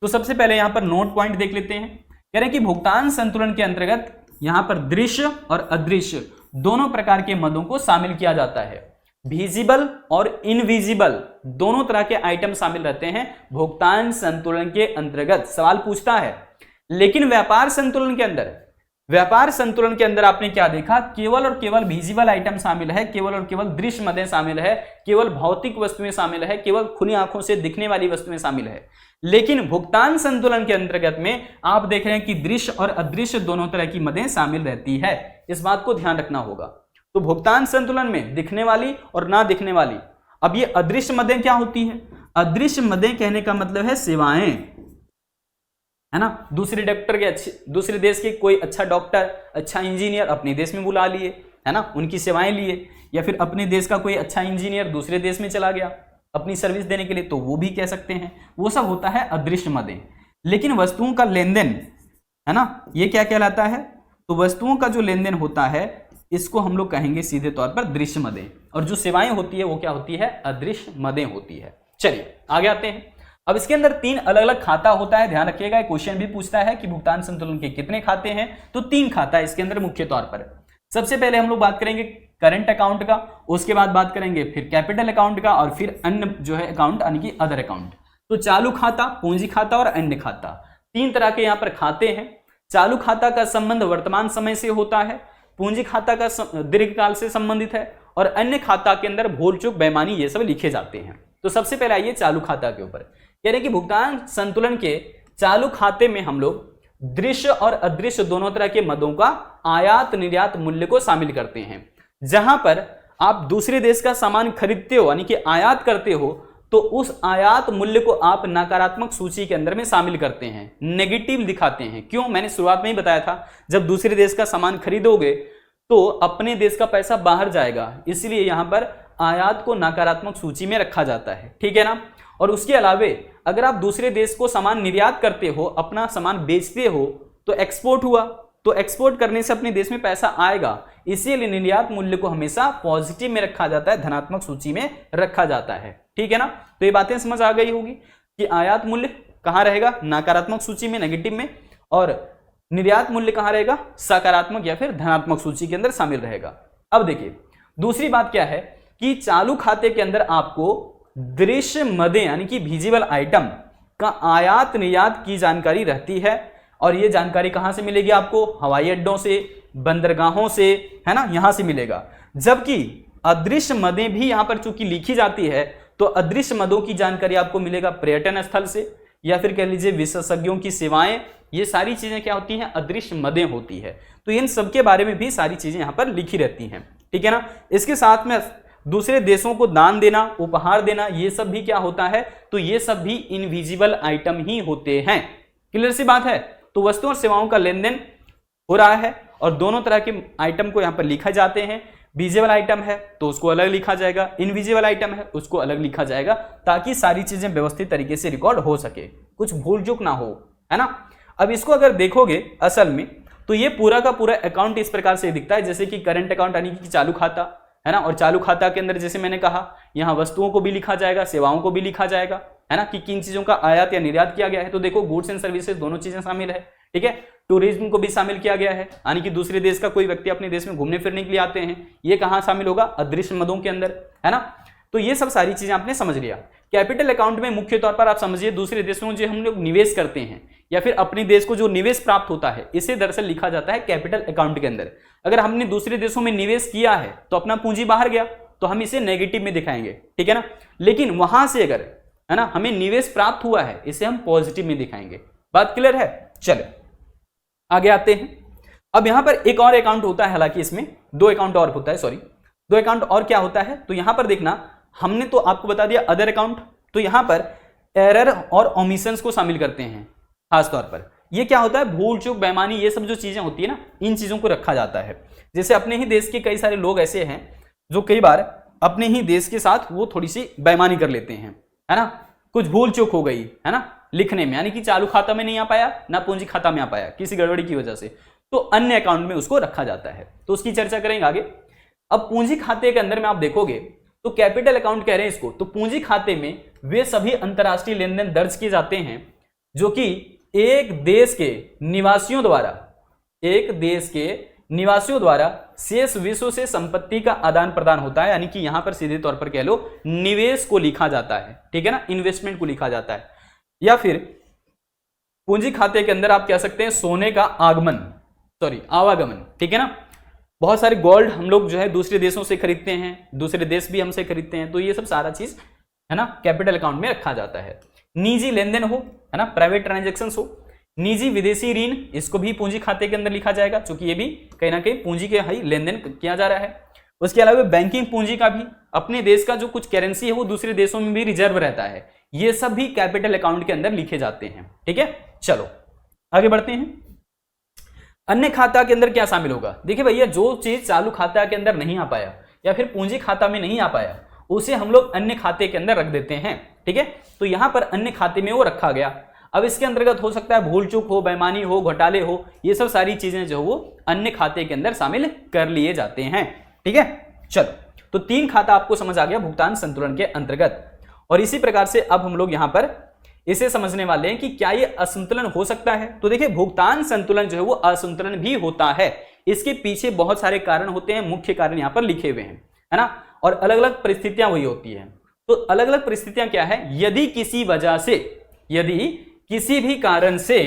तो सबसे पहले यहां पर नोट पॉइंट देख लेते हैं। कह रहे हैं कि भुगतान संतुलन के अंतर्गत यहां पर दृश्य और अदृश्य दोनों प्रकार के मदों को शामिल किया जाता है। विजिबल और इनविजिबल दोनों तरह के आइटम शामिल रहते हैं भुगतान संतुलन के अंतर्गत। सवाल पूछता है लेकिन व्यापार संतुलन के अंदर व्यापार संतुलन के अंदर आपने क्या देखा, केवल और केवल विजिबल आइटम शामिल है, केवल और केवल दृश्य मदें शामिल है, केवल भौतिक वस्तुएं शामिल है, केवल खुली आंखों से दिखने वाली वस्तुएं शामिल है। लेकिन भुगतान संतुलन के अंतर्गत में आप देख रहे हैं कि दृश्य और अदृश्य दोनों तरह की मदें शामिल रहती है। इस बात को ध्यान रखना होगा। तो भुगतान संतुलन में दिखने वाली और ना दिखने वाली। अब ये अदृश्य मदें क्या होती है? अदृश्य मदें कहने का मतलब है सेवाएं, है ना। दूसरे देश के कोई अच्छा डॉक्टर, अच्छा इंजीनियर अपने देश में बुला लिए, है ना, उनकी सेवाएं लिए, या फिर अपने देश का कोई अच्छा इंजीनियर दूसरे देश में चला गया अपनी सर्विस देने के लिए, तो वो भी कह सकते हैं। वो सब होता है अदृश्य मदें। लेकिन वस्तुओं का लेन देन, है ना, ये क्या कहलाता है? तो वस्तुओं का जो लेन देन होता है इसको हम लोग कहेंगे सीधे तौर पर दृश्य मदें, और जो सेवाएं होती है वो क्या होती है? अदृश्य मदें होती है। चलिए आगे आते हैं। अब इसके अंदर 3 अलग अलग खाता होता है, ध्यान रखिएगा। क्वेश्चन भी पूछता है कि भुगतान संतुलन के कितने खाते हैं, तो 3 खाता है इसके अंदर मुख्य तौर पर। सबसे पहले हम लोग बात करेंगे करंट अकाउंट का, उसके बाद बात करेंगे फिर कैपिटल अकाउंट का, और फिर अन्य जो है अकाउंट यानी कि अदर अकाउंट। तो चालू खाता, पूंजी खाता और अन्य खाता, 3 तरह के यहाँ पर खाते हैं। चालू खाता का संबंध वर्तमान समय से होता है, पूंजी खाता का दीर्घकाल से संबंधित है, और अन्य खाता के अंदर भूल चूक बेईमानी ये सब लिखे जाते हैं। तो सबसे पहले आइए चालू खाता के ऊपर। कह रहे हैं कि भुगतान संतुलन के चालू खाते में हम लोग दृश्य और अदृश्य दोनों तरह के मदों का आयात निर्यात मूल्य को शामिल करते हैं। जहां पर आप दूसरे देश का सामान खरीदते हो यानी कि आयात करते हो, तो उस आयात मूल्य को आप नकारात्मक सूची के अंदर में शामिल करते हैं, नेगेटिव दिखाते हैं। क्यों? मैंने शुरुआत में ही बताया था, जब दूसरे देश का सामान खरीदोगे तो अपने देश का पैसा बाहर जाएगा, इसलिए यहां पर आयात को नकारात्मक सूची में रखा जाता है, ठीक है ना। और उसके अलावे अगर आप दूसरे देश को सामान निर्यात करते हो, अपना सामान बेचते हो, तो एक्सपोर्ट हुआ, तो एक्सपोर्ट करने से अपने देश में पैसा आएगा, इसीलिए निर्यात मूल्य को हमेशा पॉजिटिव में रखा जाता है, धनात्मक सूची में रखा जाता है, ठीक है ना। तो ये बातें समझ आ गई होगी कि आयात मूल्य कहां रहेगा? नकारात्मक सूची में, नेगेटिव में, और निर्यात मूल्य कहां रहेगा? सकारात्मक या फिर धनात्मक सूची के अंदर शामिल रहेगा। अब देखिए दूसरी बात क्या है कि चालू खाते के अंदर आपको दृश्य मदें यानी कि विजिबल आइटम का आयात निर्यात की जानकारी रहती है, और ये जानकारी कहां से मिलेगी आपको? हवाई अड्डों से, बंदरगाहों से, है ना, यहां से मिलेगा। जबकि अदृश्य मदें भी यहां पर चूंकि लिखी जाती है, तो अदृश्य मदों की जानकारी आपको मिलेगा पर्यटन स्थल से, या फिर कह लीजिए विशेषज्ञों की सेवाएं, ये सारी चीजें क्या होती हैं? अदृश्य मदें होती है। तो इन सबके बारे में भी सारी चीजें यहां पर लिखी रहती हैं, ठीक है ना। इसके साथ में दूसरे देशों को दान देना, उपहार देना, ये सब भी क्या होता है? तो ये सब भी इनविजिबल आइटम ही होते हैं। क्लियर सी बात है। तो वस्तुओं और सेवाओं का लेन देन हो रहा है, और दोनों तरह के आइटम को यहां पर लिखा जाते हैं। विजिबल आइटम है तो उसको अलग लिखा जाएगा, इनविजिबल आइटम है उसको अलग लिखा जाएगा, ताकि सारी चीजें व्यवस्थित तरीके से रिकॉर्ड हो सके, कुछ भूल चूक ना हो, है ना। अब इसको अगर देखोगे असल में, तो ये पूरा का पूरा अकाउंट इस प्रकार से दिखता है, जैसे कि करंट अकाउंट यानी कि चालू खाता, है ना। और चालू खाता के अंदर जैसे मैंने कहा, यहाँ वस्तुओं को भी लिखा जाएगा, सेवाओं को भी लिखा जाएगा, है ना, कि किन चीजों का आयात या निर्यात किया गया है। तो देखो गुड्स एंड सर्विसेज दोनों चीजें शामिल है, ठीक है। टूरिज्म को भी शामिल किया गया है, यानी कि दूसरे देश का कोई व्यक्ति अपने देश में घूमने फिरने के लिए आते हैं, ये कहाँ शामिल होगा? अदृश्य मदों के अंदर, है ना। तो ये सब सारी चीजें आपने समझ लिया। कैपिटल अकाउंट में मुख्य तौर पर आप समझिए दूसरे देशों में जो हम लोग निवेश करते हैं, या फिर अपने देश को जो निवेश प्राप्त होता है, इसे दरअसल लिखा जाता है कैपिटल अकाउंट के अंदर। अगर हमने दूसरे देशों में निवेश किया है तो अपना पूंजी बाहर गया, तो हम इसे नेगेटिव में दिखाएंगे, ठीक है ना। लेकिन वहां से अगर, है ना, हमें निवेश प्राप्त हुआ है, इसे हम पॉजिटिव में दिखाएंगे। बात क्लियर है? चलो आगे आते हैं। अब यहां पर एक और अकाउंट होता है, हालांकि इसमें 2 अकाउंट और होता है, सॉरी 2 अकाउंट और क्या होता है? तो यहां पर देखना, हमने तो आपको बता दिया अदर अकाउंट, तो यहां पर एरर और ओमिशंस को शामिल करते हैं। खास तौर पर ये क्या होता है? भूल चूक बेईमानी, ये सब जो चीजें होती है ना, इन चीजों को रखा जाता है। जैसे अपने ही देश के कई सारे लोग ऐसे हैं जो कई बार अपने ही देश के साथ वो थोड़ी सी बेईमानी कर लेते हैं, है ना, कुछ भूल चूक हो गई, है ना, लिखने में, यानी कि चालू खाता में नहीं आ पाया, ना पूंजी खाता में आ पाया, किसी गड़बड़ी की वजह से, तो अन्य अकाउंट में उसको रखा जाता है। तो उसकी चर्चा करेंगे आगे। अब पूंजी खाते के अंदर में आप देखोगे तो कैपिटल अकाउंट कह रहे हैं इसको, तो पूंजी खाते में वे सभी अंतरराष्ट्रीय लेन देन दर्ज किए जाते हैं जो कि एक देश के निवासियों द्वारा शेष विश्व से संपत्ति का आदान प्रदान होता है, यानी कि यहां पर सीधे तौर पर कह लो निवेश को लिखा जाता है, ठीक है ना, इन्वेस्टमेंट को लिखा जाता है। या फिर पूंजी खाते के अंदर आप कह सकते हैं सोने का आगमन, सॉरी आवागमन, ठीक है ना। बहुत सारे गोल्ड हम लोग जो है दूसरे देशों से खरीदते हैं, दूसरे देश भी हमसे खरीदते हैं, तो ये सब सारा चीज है ना कैपिटल अकाउंट में रखा जाता है। निजी लेन देन हो, है ना, प्राइवेट ट्रांजेक्शन हो, निजी विदेशी ऋण, इसको भी पूंजी खाते के अंदर लिखा जाएगा, क्योंकि ये भी कहीं ना कहीं पूंजी के ही लेन देन किया जा रहा है। उसके अलावा बैंकिंग पूंजी का भी, अपने देश का जो कुछ करेंसी है वो दूसरे देशों में भी रिजर्व रहता है, ये सब भी कैपिटल अकाउंट के अंदर लिखे जाते हैं, ठीक है। चलो आगे बढ़ते हैं। अन्य खाता के अंदर क्या शामिल होगा? देखिए भैया, जो चीज चालू खाता के अंदर नहीं आ पाया या फिर पूंजी खाता में नहीं आ पाया, उसे हम लोग अन्य खाते के अंदर रख देते हैं, ठीक है। तो यहां पर अन्य खाते में वो रखा गया। अब इसके अंतर्गत हो सकता है भूल चूक हो, बेईमानी हो, घोटाले हो, ये सब सारी चीजें जो वो अन्य खाते के अंदर शामिल कर लिए जाते हैं, ठीक है। चलो, तो 3 खाता आपको समझ आ गया भुगतान संतुलन के अंतर्गत। और इसी प्रकार से अब हम लोग यहां पर इसे समझने वाले हैं कि क्या ये असंतुलन हो सकता है। तो देखिए, भुगतान संतुलन जो है वो असंतुलन भी होता है। इसके पीछे बहुत सारे कारण होते हैं, मुख्य कारण यहां पर लिखे हुए हैं, है ना। और अलग अलग परिस्थितियां वही होती है। तो अलग अलग परिस्थितियां क्या है? यदि किसी वजह से, यदि किसी भी कारण से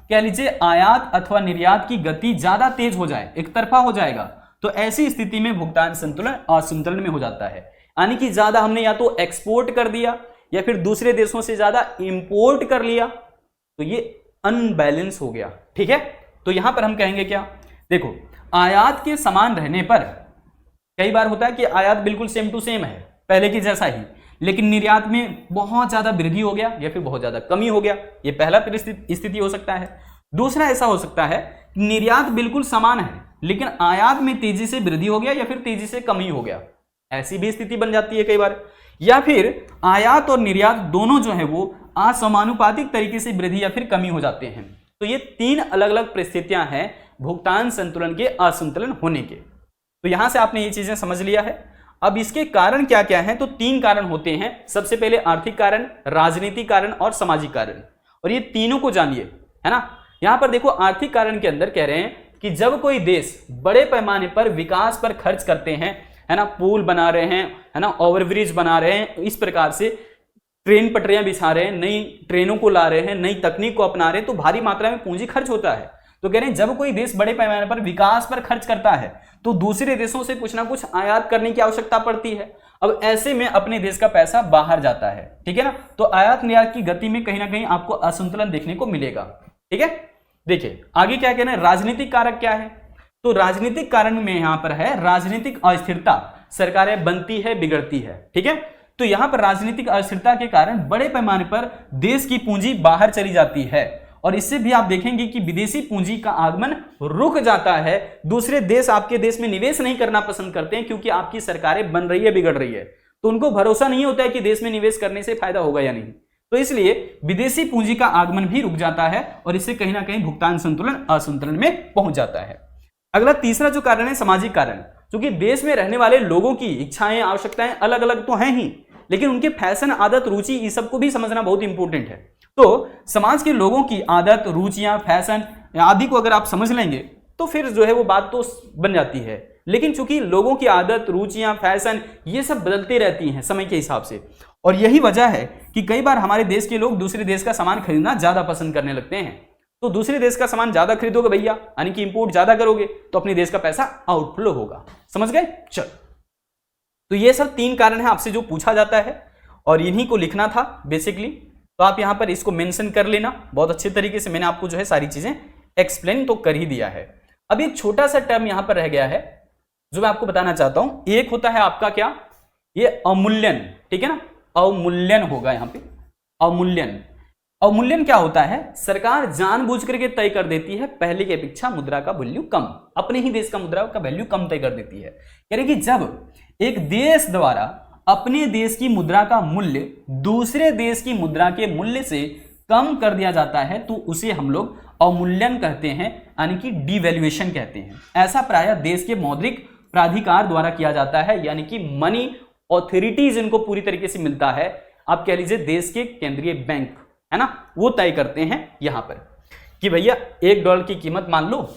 कह लीजिए आयात अथवा निर्यात की गति ज्यादा तेज हो जाए, एक तरफा हो जाएगा, तो ऐसी स्थिति में भुगतान संतुलन असंतुलन में हो जाता है। यानी कि ज्यादा हमने या तो एक्सपोर्ट कर दिया या फिर दूसरे देशों से ज्यादा इंपोर्ट कर लिया, तो ये अनबैलेंस हो गया, ठीक है। तो यहां पर हम कहेंगे क्या? देखो, आयात के समान रहने पर कई बार होता है कि आयात बिल्कुल सेम टू सेम है, पहले की जैसा ही, लेकिन निर्यात में बहुत ज्यादा वृद्धि हो गया या फिर बहुत ज्यादा कमी हो गया, ये पहला स्थिति हो सकता है। दूसरा ऐसा हो सकता है निर्यात बिल्कुल समान है लेकिन आयात में तेजी से वृद्धि हो गया या फिर तेजी से कमी हो गया, ऐसी भी स्थिति बन जाती है कई बार। या फिर आयात और निर्यात दोनों जो है वो असमानुपातिक तरीके से वृद्धि या फिर कमी हो जाते हैं। तो ये 3 अलग अलग परिस्थितियां हैं भुगतान संतुलन के असंतुलन होने के। तो यहां से आपने ये चीजें समझ लिया है। अब इसके कारण क्या क्या हैं? तो 3 कारण होते हैं। सबसे पहले आर्थिक कारण, राजनीतिक कारण और सामाजिक कारण, और ये तीनों को जानिए, है ना। यहां पर देखो, आर्थिक कारण के अंदर कह रहे हैं कि जब कोई देश बड़े पैमाने पर विकास पर खर्च करते हैं, है ना, पुल बना रहे हैं, है ना, ओवरब्रिज बना रहे हैं, इस प्रकार से ट्रेन पटरियां बिछा रहे हैं, नई ट्रेनों को ला रहे हैं, नई तकनीक को अपना रहे हैं, तो भारी मात्रा में पूंजी खर्च होता है। तो कह रहे हैं जब कोई देश बड़े पैमाने पर विकास पर खर्च करता है तो दूसरे देशों से कुछ ना कुछ आयात करने की आवश्यकता पड़ती है। अब ऐसे में अपने देश का पैसा बाहर जाता है, ठीक है ना। तो आयात निर्यात की गति में कहीं ना कहीं आपको असंतुलन देखने को मिलेगा, ठीक है। देखिए आगे क्या कहना है, राजनीतिक कारक क्या है? तो राजनीतिक कारण में यहां पर है राजनीतिक अस्थिरता, सरकारें बनती है बिगड़ती है, ठीक है। तो यहां पर राजनीतिक अस्थिरता के कारण बड़े पैमाने पर देश की पूंजी बाहर चली जाती है, और इससे भी आप देखेंगे कि विदेशी पूंजी का आगमन रुक जाता है। दूसरे देश आपके देश में निवेश नहीं करना पसंद करते हैं क्योंकि आपकी सरकारें बन रही है, बिगड़ रही है, तो उनको भरोसा नहीं होता है कि देश में निवेश करने से फायदा होगा या नहीं। तो इसलिए विदेशी पूंजी का आगमन भी रुक जाता है और इससे कहीं ना कहीं भुगतान संतुलन असंतुलन में पहुंच जाता है। अगला तीसरा जो कारण है सामाजिक कारण, क्योंकि देश में रहने वाले लोगों की इच्छाएं आवश्यकताएं अलग अलग तो हैं ही, लेकिन उनके फैशन, आदत, रुचि, इस सब को भी समझना बहुत इंपॉर्टेंट है। तो समाज के लोगों की आदत, रुचियां, फैशन आदि को अगर आप समझ लेंगे तो फिर जो है वो बात तो बन जाती है। लेकिन चूंकि लोगों की आदत, रुचियां, फैशन ये सब बदलती रहती हैं समय के हिसाब से, और यही वजह है कि कई बार हमारे देश के लोग दूसरे देश का सामान खरीदना ज्यादा पसंद करने लगते हैं। तो दूसरे देश का सामान ज्यादा खरीदोगे भैया, यानी कि इंपोर्ट ज्यादा करोगे, तो अपने देश का पैसा आउटफ्लो होगा। समझ गए? चलो, तो ये सब 3 कारण है आपसे जो पूछा जाता है और इन्हीं को लिखना था बेसिकली। तो आप यहां पर इसको मेंशन कर लेना बहुत अच्छे तरीके से। मैंने आपको जो है सारी चीजें एक्सप्लेन तो कर ही दिया है। अब एक छोटा सा टर्म यहां पर रह गया है जो मैं आपको बताना चाहता हूं। एक होता है आपका क्या, ये अवमूल्यन, ठीक है ना, अवमूल्यन होगा यहां पे। अवमूल्यन, अवमूल्यन क्या होता है? सरकार जानबूझ करके तय कर देती है पहले की अपेक्षा मुद्रा का वैल्यू कम, अपने ही देश का मुद्रा का वैल्यू कम तय कर देती है। यानी कि जब एक देश द्वारा अपने देश की मुद्रा का मूल्य दूसरे देश की मुद्रा के मूल्य से कम कर दिया जाता है तो उसे हम लोग अवमूल्यन कहते हैं, यानी कि डिवैल्यूएशन कहते हैं। ऐसा प्रायः देश के मौद्रिक प्राधिकार द्वारा किया जाता है, यानी कि मनी ऑथोरिटीज इनको पूरी तरीके से मिलता है। आप कह लीजिए देश के केंद्रीय बैंक, है ना, वो तय करते हैं यहां पर कि भैया $1 की कीमत मान लो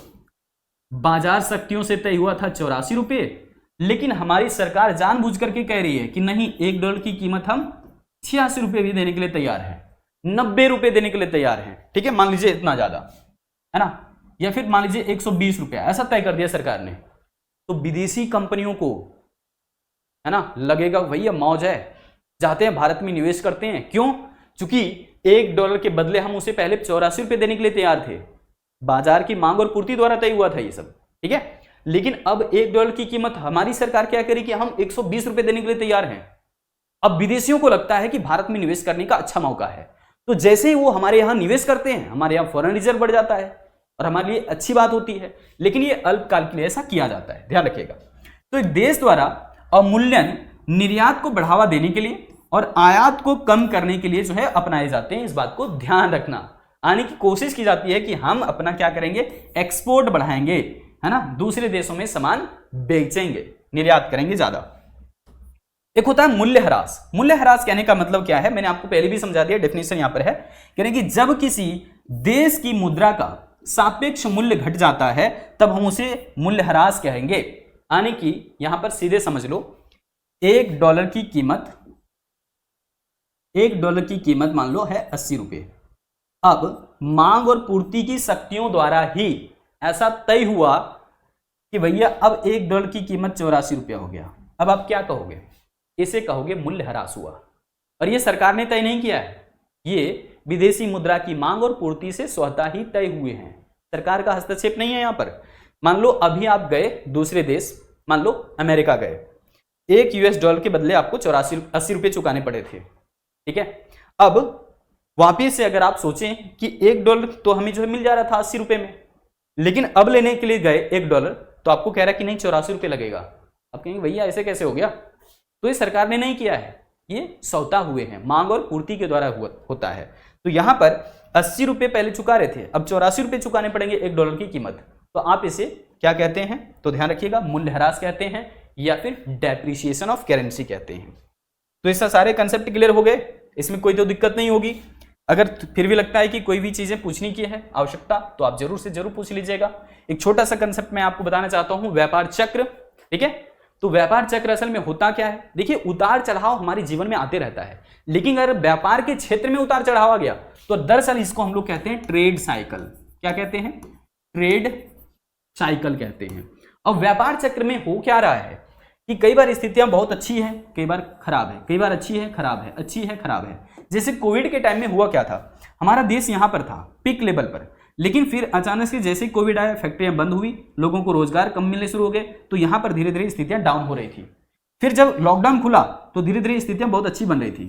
बाजार शक्तियों से तय हुआ था 84 रुपये, लेकिन हमारी सरकार जानबूझ करके कह रही है कि नहीं, $1 की कीमत हम 86 रुपये भी देने के लिए तैयार हैं, 90 रुपये देने के लिए तैयार हैं, ठीक है, मान लीजिए इतना ज्यादा, है ना। या फिर मान लीजिए 120 रुपया, ऐसा तय कर दिया सरकार ने, तो विदेशी कंपनियों को है ना लगेगा भैया मौज है, जाते हैं भारत में निवेश करते हैं। क्यों? क्योंकि $1 के बदले हम उसे पहले 84 रुपये देने के लिए तैयार थे, बाजार की मांग और पूर्ति द्वारा तय हुआ था ये सब, ठीक है। लेकिन अब $1 की कीमत हमारी सरकार क्या करेगी, हम 120 रुपये देने के लिए तैयार हैं। अब विदेशियों को लगता है कि भारत में निवेश करने का अच्छा मौका है, तो जैसे ही वो हमारे यहां निवेश करते हैं, हमारे यहां फॉरेन रिजर्व बढ़ जाता है और हमारे लिए अच्छी बात होती है। लेकिन ये अल्पकाल के लिए ऐसा किया जाता है, ध्यान रखिएगा। तो एक देश द्वारा अवमूल्यन निर्यात को बढ़ावा देने के लिए और आयात को कम करने के लिए जो है अपनाए जाते हैं, इस बात को ध्यान रखना। आने की कोशिश की जाती है कि हम अपना क्या करेंगे, एक्सपोर्ट बढ़ाएंगे, है ना, दूसरे देशों में सामान बेचेंगे, निर्यात करेंगे ज्यादा। एक होता है मूल्यह्रास। मूल्यह्रास कहने का मतलब क्या है, मैंने आपको पहले भी समझा दिया, डेफिनेशन यहां पर है, यानी कि जब किसी देश की मुद्रा का सापेक्ष मूल्य घट जाता है तब हम उसे मूल्यह्रास कहेंगे। यानी कि यहां पर सीधे समझ लो, $1 की कीमत, $1 की कीमत मान लो है 80 रुपये। अब मांग और पूर्ति की शक्तियों द्वारा ही ऐसा तय हुआ कि भैया अब $1 की कीमत 84 रुपया हो गया। अब आप क्या कहोगे, इसे कहोगे मूल्यह्रास हुआ। और ये सरकार ने तय नहीं किया है, ये विदेशी मुद्रा की मांग और पूर्ति से स्वतः ही तय हुए हैं, सरकार का हस्तक्षेप नहीं है यहां पर। मान लो अभी आप गए दूसरे देश, मान लो अमेरिका गए, $1 के बदले आपको 80 रुपये चुकाने पड़े थे, ठीक है। अब वापिस से अगर आप सोचें कि $1 तो हमें जो है मिल जा रहा था 80 रुपये में, लेकिन अब लेने के लिए गए $1 तो आपको कह रहा है कि नहीं 84 रुपये लगेगा। आप कहेंगे भैया ऐसे कैसे हो गया, तो ये सरकार ने नहीं किया है, ये सौदा हुए हैं, मांग और पूर्ति के द्वारा होता है। तो यहां पर 80 रुपये पहले चुका रहे थे, अब 84 रुपये चुकाने पड़ेंगे $1 की कीमत। तो आप इसे क्या कहते हैं, तो ध्यान रखिएगा, मूल्यह्रास कहते हैं या फिर डेप्रिसिएशन ऑफ करेंसी कहते हैं। तो इससे सारे कंसेप्ट क्लियर हो गए, इसमें कोई तो दिक्कत नहीं होगी। अगर फिर भी लगता है कि कोई भी चीजें पूछने की है आवश्यकता, तो आप जरूर से जरूर पूछ लीजिएगा। एक छोटा सा कंसेप्ट मैं आपको बताना चाहता हूं, व्यापार चक्र, ठीक है। तो व्यापार चक्र असल में होता क्या है, देखिए उतार चढ़ाव हमारे जीवन में आते रहता है, लेकिन अगर व्यापार के क्षेत्र में उतार चढ़ाव आ गया तो दरअसल इसको हम लोग कहते हैं ट्रेड साइकिल। क्या कहते हैं, ट्रेड साइकिल कहते हैं। और व्यापार चक्र में हो क्या रहा है कि कई बार स्थितियां बहुत अच्छी हैं, कई बार खराब है, कई बार अच्छी है खराब है, अच्छी है खराब है। जैसे कोविड के टाइम में हुआ क्या था, हमारा देश यहां पर था पीक लेवल पर, लेकिन फिर अचानक से जैसे कोविड आया, फैक्ट्रियां बंद हुई, लोगों को रोजगार कम मिलने शुरू हो गए, तो यहां पर धीरे धीरे स्थितियां डाउन हो रही थी। फिर जब लॉकडाउन खुला तो धीरे धीरे स्थितियां बहुत अच्छी बन रही थी।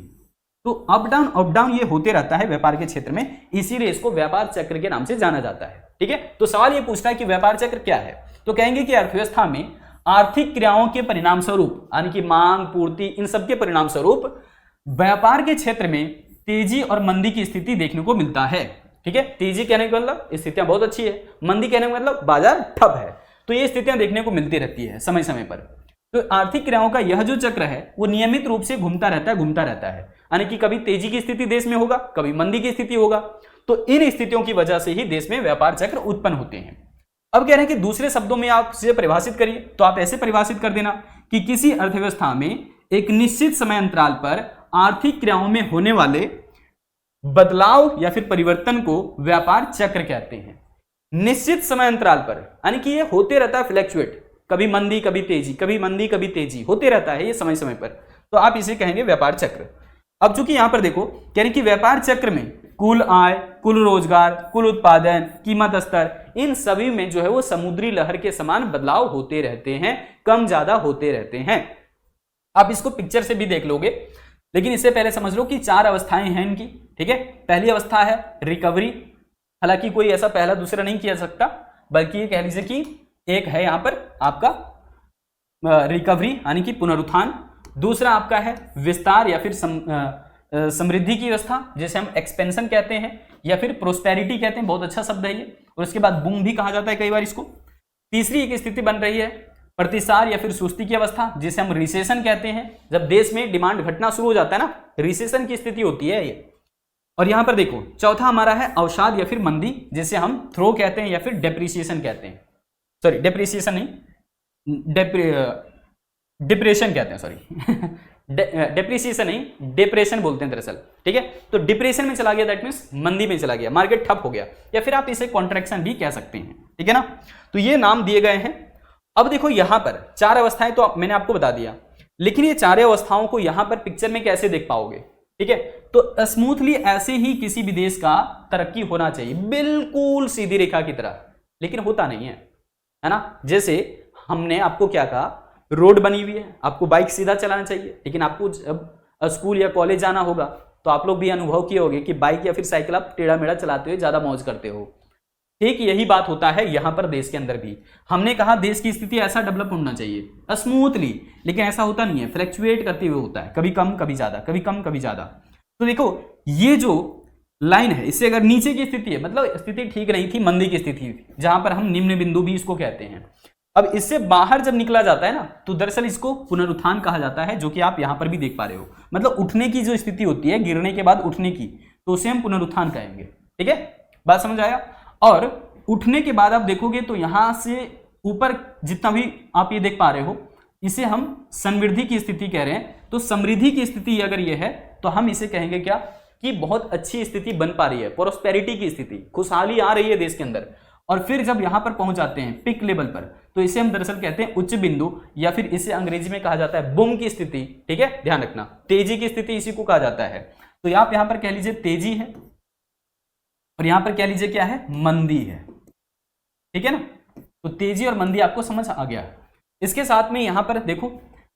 तो अप डाउन ये होते रहता है व्यापार के क्षेत्र में, इसीलिए इसको व्यापार चक्र के नाम से जाना जाता है, ठीक है। तो सवाल ये पूछता है कि व्यापार चक्र क्या है, तो कहेंगे कि अर्थव्यवस्था में आर्थिक क्रियाओं के परिणाम स्वरूप, यानी कि मांग पूर्ति, इन सब के परिणाम स्वरूप व्यापार के क्षेत्र में तेजी और मंदी की स्थिति देखने को मिलता है, ठीक है। तेजी कहने का मतलब स्थितियां बहुत अच्छी है, मंदी कहने का मतलब बाजार ठप है। तो ये स्थितियां देखने को मिलती रहती है समय समय पर। तो आर्थिक क्रियाओं का यह जो चक्र है वो नियमित रूप से घूमता रहता है, यानी कि कभी तेजी की स्थिति देश में होगा, कभी मंदी की स्थिति होगा। तो इन स्थितियों की वजह से ही देश में व्यापार चक्र उत्पन्न होते हैं। अब कह रहे हैं कि दूसरे शब्दों में आप इसे परिभाषित करिए, तो आप ऐसे परिभाषित कर देना कि किसी अर्थव्यवस्था में एक निश्चित समय अंतराल पर आर्थिक क्रियाओं में होने वाले बदलाव या फिर परिवर्तन को व्यापार चक्र कहते हैं। निश्चित समय अंतराल पर, यानी कि ये होते रहता है फ्लैक्चुएट, कभी मंदी कभी तेजी, कभी मंदी कभी तेजी होते रहता है ये समय समय पर, तो आप इसे कहेंगे व्यापार चक्र। अब चूंकि यहां पर देखो कह रहे कि व्यापार चक्र में कुल आय, कुल रोजगार, कुल उत्पादन, कीमत स्तर, इन सभी में जो है वो समुद्री लहर के समान बदलाव होते रहते हैं, कम ज्यादा होते रहते हैं। आप इसको पिक्चर से भी देख लोगे, लेकिन इससे पहले समझ लो कि 4 अवस्थाएं हैं इनकी, ठीक है। पहली अवस्था है रिकवरी, हालांकि कोई ऐसा पहला दूसरा नहीं किया सकता, बल्कि ये कह लीजिए कि एक है यहां पर आपका रिकवरी यानी कि पुनरुत्थान। दूसरा आपका है विस्तार या फिर समृद्धि की अवस्था, जिसे हम एक्सपेंशन कहते हैं या फिर प्रोस्पेरिटी कहते हैं, बहुत अच्छा शब्द है ये। और उसके बाद बूम भी कहा जाता है कई बार इसको। तीसरी एक स्थिति बन रही है प्रतिसार या फिर सुस्ती की अवस्था, जिसे हम रिसेशन कहते हैं। जब देश में डिमांड घटना शुरू हो जाता है ना, रिसेशन की स्थिति होती है ये। और यहां पर देखो चौथा हमारा है अवसाद या फिर मंदी, जिसे हम थ्रो कहते हैं या फिर डेप्रिसिएशन कहते हैं, सॉरी डेप्रिसिएशन नहीं, डिप्रेशन कहते हैं, सॉरी डेप्रिसिएशन नहीं, डिप्रेशन बोलते हैं दरअसल, ठीक है। तो डिप्रेशन में चला गया, दैट मींस मंदी में चला गया, मार्केट ठप हो गया, या फिर आप इसे कॉन्ट्रैक्शन भी कह सकते हैं, ठीक है ना। तो ये नाम दिए गए हैं। अब देखो यहां पर चार अवस्थाएं तो मैंने आपको बता दिया, लेकिन ये चारों अवस्थाओं को यहां पर पिक्चर में कैसे देख पाओगे, ठीक है। तो स्मूथली ऐसे ही किसी भी देश का तरक्की होना चाहिए, बिल्कुल सीधी रेखा की तरह, लेकिन होता नहीं है ना। जैसे हमने आपको क्या कहा, रोड बनी हुई है, आपको बाइक सीधा चलाना चाहिए, लेकिन आपको जब स्कूल या कॉलेज जाना होगा तो आप लोग भी अनुभव किए होंगे कि बाइक या फिर साइकिल आप टेढ़ा मेढ़ा चलाते हुए ज्यादा मौज करते हो। ठीक यही बात होता है यहां पर देश के अंदर भी। हमने कहा देश की स्थिति ऐसा डेवलप होना चाहिए स्मूथली, लेकिन ऐसा होता नहीं है, फ्लक्चुएट करते हुए होता है, कभी कम कभी ज्यादा, कभी कम कभी ज्यादा। तो देखो ये जो लाइन है, इससे अगर नीचे की स्थिति है, मतलब स्थिति ठीक नहीं थी, मंदी की स्थिति थी, जहां पर हम निम्न बिंदु भी इसको कहते हैं। अब इससे बाहर जब निकला जाता है ना, तो दरअसल इसको पुनरुत्थान कहा जाता है, जो कि आप यहां पर भी देख पा रहे हो। मतलब उठने की जो स्थिति होती है, गिरने के बाद उठने की, तो उसे हम पुनरुत्थान कहेंगे, ठीक है, बात समझ आया। और उठने के बाद आप देखोगे तो यहां से ऊपर जितना भी आप ये देख पा रहे हो, इसे हम समृद्धि की स्थिति कह रहे हैं। तो समृद्धि की स्थिति अगर ये है तो हम इसे कहेंगे क्या, कि बहुत अच्छी स्थिति बन पा रही है, प्रोस्पेरिटी की स्थिति, खुशहाली आ रही है देश के अंदर। और फिर जब यहां पर पहुंच जाते हैं पिक लेवल पर, तो इसे हम दरअसल कहते हैं उच्च बिंदु, या फिर इसे अंग्रेजी में कहा जाता है बूम की स्थिति, ठीक है, ध्यान रखना, तेजी की स्थिति इसी को कहा जाता है। तो आप यहां पर कह लीजिए तेजी है, और यहां पर कह लीजिए क्या है, मंदी है, ठीक है ना। तो तेजी और मंदी आपको समझ आ गया। इसके साथ में यहां पर देखो,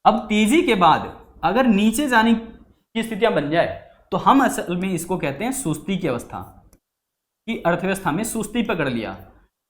अब तेजी के बाद अगर नीचे जाने की स्थितियां बन जाए तो हम असल में इसको कहते हैं सुस्ती की अवस्था, कि अर्थव्यवस्था में सुस्ती पकड़ लिया,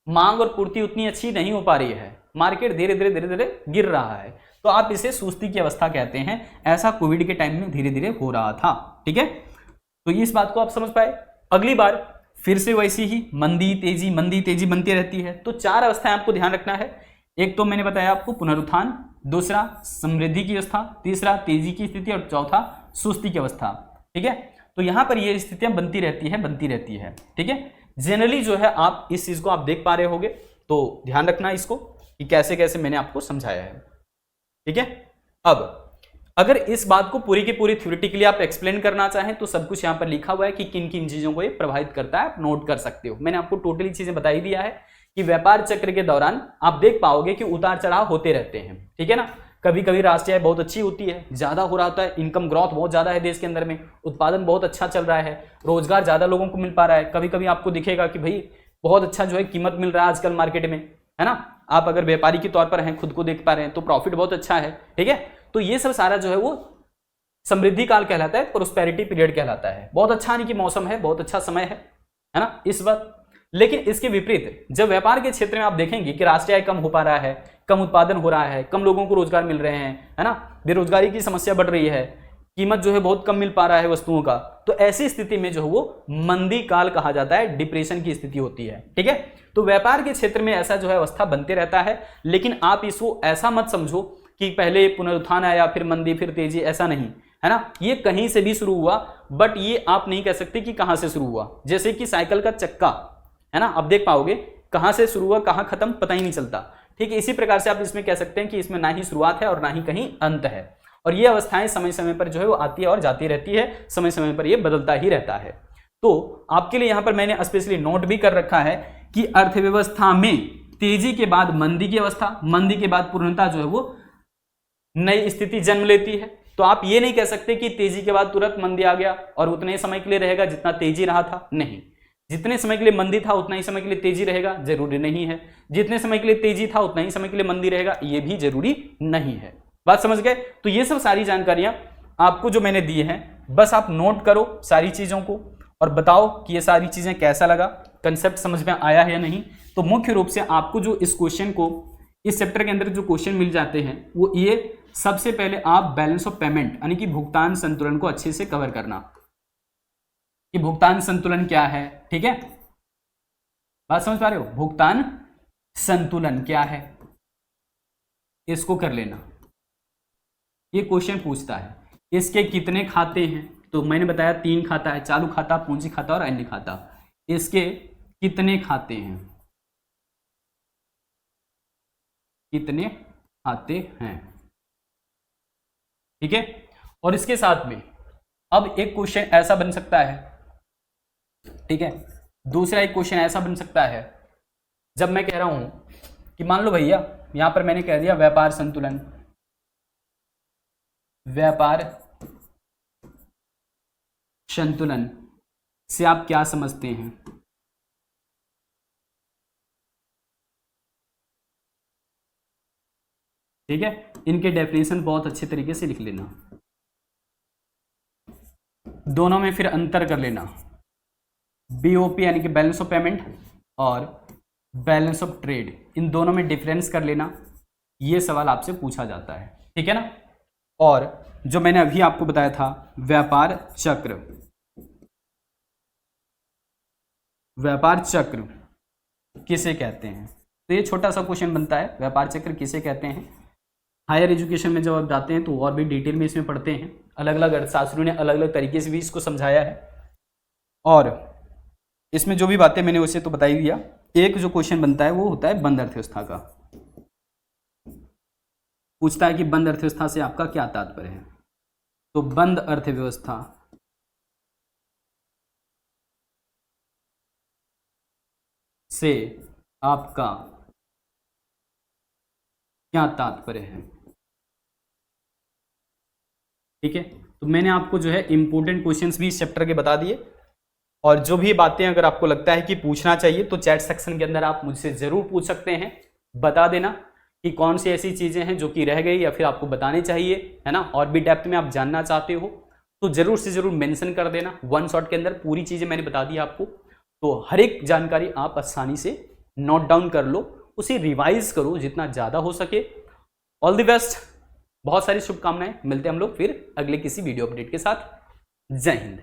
मांग और पूर्ति उतनी अच्छी नहीं हो पा रही है, मार्केट धीरे धीरे गिर रहा है, तो आप इसे सुस्ती की अवस्था कहते हैं। ऐसा कोविड के टाइम में धीरे धीरे हो रहा था, ठीक है। तो इस बात को आप समझ पाए। अगली बार फिर से वैसी ही मंदी तेजी बनती रहती है। तो चार अवस्थाएं आपको ध्यान रखना है। एक तो मैंने बताया आपको पुनरुत्थान, दूसरा समृद्धि की अवस्था, तीसरा तेजी की स्थिति, और चौथा सुस्ती की अवस्था, ठीक है। तो यहां पर ये स्थितियां बनती रहती है, ठीक है। जनरली जो है आप इस चीज को आप देख पा रहे होगे, तो ध्यान रखना इसको कि कैसे कैसे मैंने आपको समझाया है, ठीक है। अब अगर इस बात को पूरी की पूरी थ्योरेटिकली आप एक्सप्लेन करना चाहें तो सब कुछ यहां पर लिखा हुआ है कि किन किन चीजों को ये प्रभावित करता है, आप नोट कर सकते हो। मैंने आपको टोटली चीजें बता ही दिया है कि व्यापार चक्र के दौरान आप देख पाओगे कि उतार चढ़ाव होते रहते हैं, ठीक है ना। कभी कभी राष्ट्रीय आय बहुत अच्छी होती है, ज्यादा हो रहा होता है, इनकम ग्रोथ बहुत ज्यादा है देश के अंदर में, उत्पादन बहुत अच्छा चल रहा है, रोजगार ज्यादा लोगों को मिल पा रहा है। कभी कभी आपको दिखेगा कि भाई बहुत अच्छा जो है कीमत मिल रहा है आजकल मार्केट में, है ना। आप अगर व्यापारी के तौर पर हैं, खुद को देख पा रहे हैं, तो प्रॉफिट बहुत अच्छा है, ठीक है। तो ये सब सारा जो है वो समृद्धि काल कहलाता है, प्रोस्पेरिटी पीरियड कहलाता है। बहुत अच्छा यानी कि मौसम है, बहुत अच्छा समय है ना इस वक्त। लेकिन इसके विपरीत जब व्यापार के क्षेत्र में आप देखेंगे कि राष्ट्रीय आय कम हो पा रहा है, कम उत्पादन हो रहा है, कम लोगों को रोजगार मिल रहे हैं, है ना, बेरोजगारी की समस्या बढ़ रही है, कीमत जो है बहुत कम मिल पा रहा है वस्तुओं का, तो ऐसी स्थिति में जो है वो मंदी काल कहा जाता है, डिप्रेशन की स्थिति होती है, ठीक है। तो व्यापार के क्षेत्र में ऐसा जो है अवस्था बनते रहता है, लेकिन आप इसको ऐसा मत समझो कि पहले पुनरुत्थान आया फिर मंदी फिर तेजी, ऐसा नहीं है ना। ये कहीं से भी शुरू हुआ, बट ये आप नहीं कह सकते कि कहां से शुरू हुआ। जैसे कि साइकिल का चक्का है ना, आप देख पाओगे कहां से शुरू हुआ कहां खत्म पता ही नहीं चलता, ठीक है। इसी प्रकार से आप इसमें कह सकते हैं कि इसमें ना ही शुरुआत है और ना ही कहीं अंत है, और ये अवस्थाएं समय समय पर जो है वो आती है और जाती रहती है, समय समय पर ये बदलता ही रहता है। तो आपके लिए यहां पर मैंने स्पेशली नोट भी कर रखा है कि अर्थव्यवस्था में तेजी के बाद मंदी की अवस्था, मंदी के बाद पूर्णता जो है वो नई स्थिति जन्म लेती है। तो आप ये नहीं कह सकते कि तेजी के बाद तुरंत मंदी आ गया और उतने समय के लिए रहेगा जितना तेजी रहा था, नहीं। जितने समय के लिए मंदी था उतना ही समय के लिए तेजी रहेगा, जरूरी नहीं है। जितने समय के लिए तेजी था उतना ही समय के लिए मंदी रहेगा, ये भी जरूरी नहीं है। बात समझ गए। तो ये सब सारी जानकारियां आपको जो मैंने दी हैं, बस आप नोट करो सारी चीजों को और बताओ कि ये सारी चीजें कैसा लगा, कंसेप्ट समझ में आया है या नहीं। तो मुख्य रूप से आपको जो इस क्वेश्चन को, इस चैप्टर के अंदर जो क्वेश्चन मिल जाते हैं वो ये, सबसे पहले आप बैलेंस ऑफ पेमेंट यानी कि भुगतान संतुलन को अच्छे से कवर करना कि भुगतान संतुलन क्या है, ठीक है। बात समझ पा रहे हो, भुगतान संतुलन क्या है, इसको कर लेना। ये क्वेश्चन पूछता है इसके कितने खाते हैं, तो मैंने बताया 3 खाता है, चालू खाता, पूंजी खाता और अन्य खाता। इसके कितने खाते हैं, कितने खाते हैं, ठीक है। और इसके साथ में अब एक क्वेश्चन ऐसा बन सकता है, ठीक है, दूसरा एक क्वेश्चन ऐसा बन सकता है, जब मैं कह रहा हूं कि मान लो भैया यहां पर मैंने कह दिया व्यापार संतुलन, व्यापार संतुलन से आप क्या समझते हैं? ठीक है, इनके डेफिनेशन बहुत अच्छे तरीके से लिख लेना, दोनों में फिर अंतर कर लेना, बीओपी यानी कि बैलेंस ऑफ पेमेंट और बैलेंस ऑफ ट्रेड, इन दोनों में डिफरेंस कर लेना, ये सवाल आपसे पूछा जाता है, ठीक है ना। और जो मैंने अभी आपको बताया था व्यापार चक्र, व्यापार चक्र किसे कहते हैं, तो ये छोटा सा क्वेश्चन बनता है, व्यापार चक्र किसे कहते हैं। हायर एजुकेशन में जब आप जाते हैं तो और भी डिटेल में इसमें पढ़ते हैं, अलग अलग अर्थशास्त्रियों ने अलग अलग तरीके से भी इसको समझाया है, और इसमें जो भी बातें मैंने उसे तो बता ही दिया। एक जो क्वेश्चन बनता है वो होता है बंद अर्थव्यवस्था का, पूछता है कि बंद अर्थव्यवस्था से आपका क्या तात्पर्य है, तो बंद अर्थव्यवस्था से आपका क्या तात्पर्य है, ठीक है। तो मैंने आपको जो है इंपॉर्टेंट क्वेश्चंस भी इस चैप्टर के बता दिए, और जो भी बातें अगर आपको लगता है कि पूछना चाहिए तो चैट सेक्शन के अंदर आप मुझसे जरूर पूछ सकते हैं, बता देना कि कौन सी ऐसी चीजें हैं जो कि रह गई या फिर आपको बतानी चाहिए, है ना, और भी डेप्थ में आप जानना चाहते हो तो जरूर से जरूर मेंशन कर देना। वन शॉट के अंदर पूरी चीजें मैंने बता दी आपको, तो हर एक जानकारी आप आसानी से नोट डाउन कर लो, उसे रिवाइज करो जितना ज्यादा हो सके। ऑल द बेस्ट, बहुत सारी शुभकामनाएं, मिलते हैं हम लोग फिर अगले किसी वीडियो अपडेट के साथ। जय हिंद।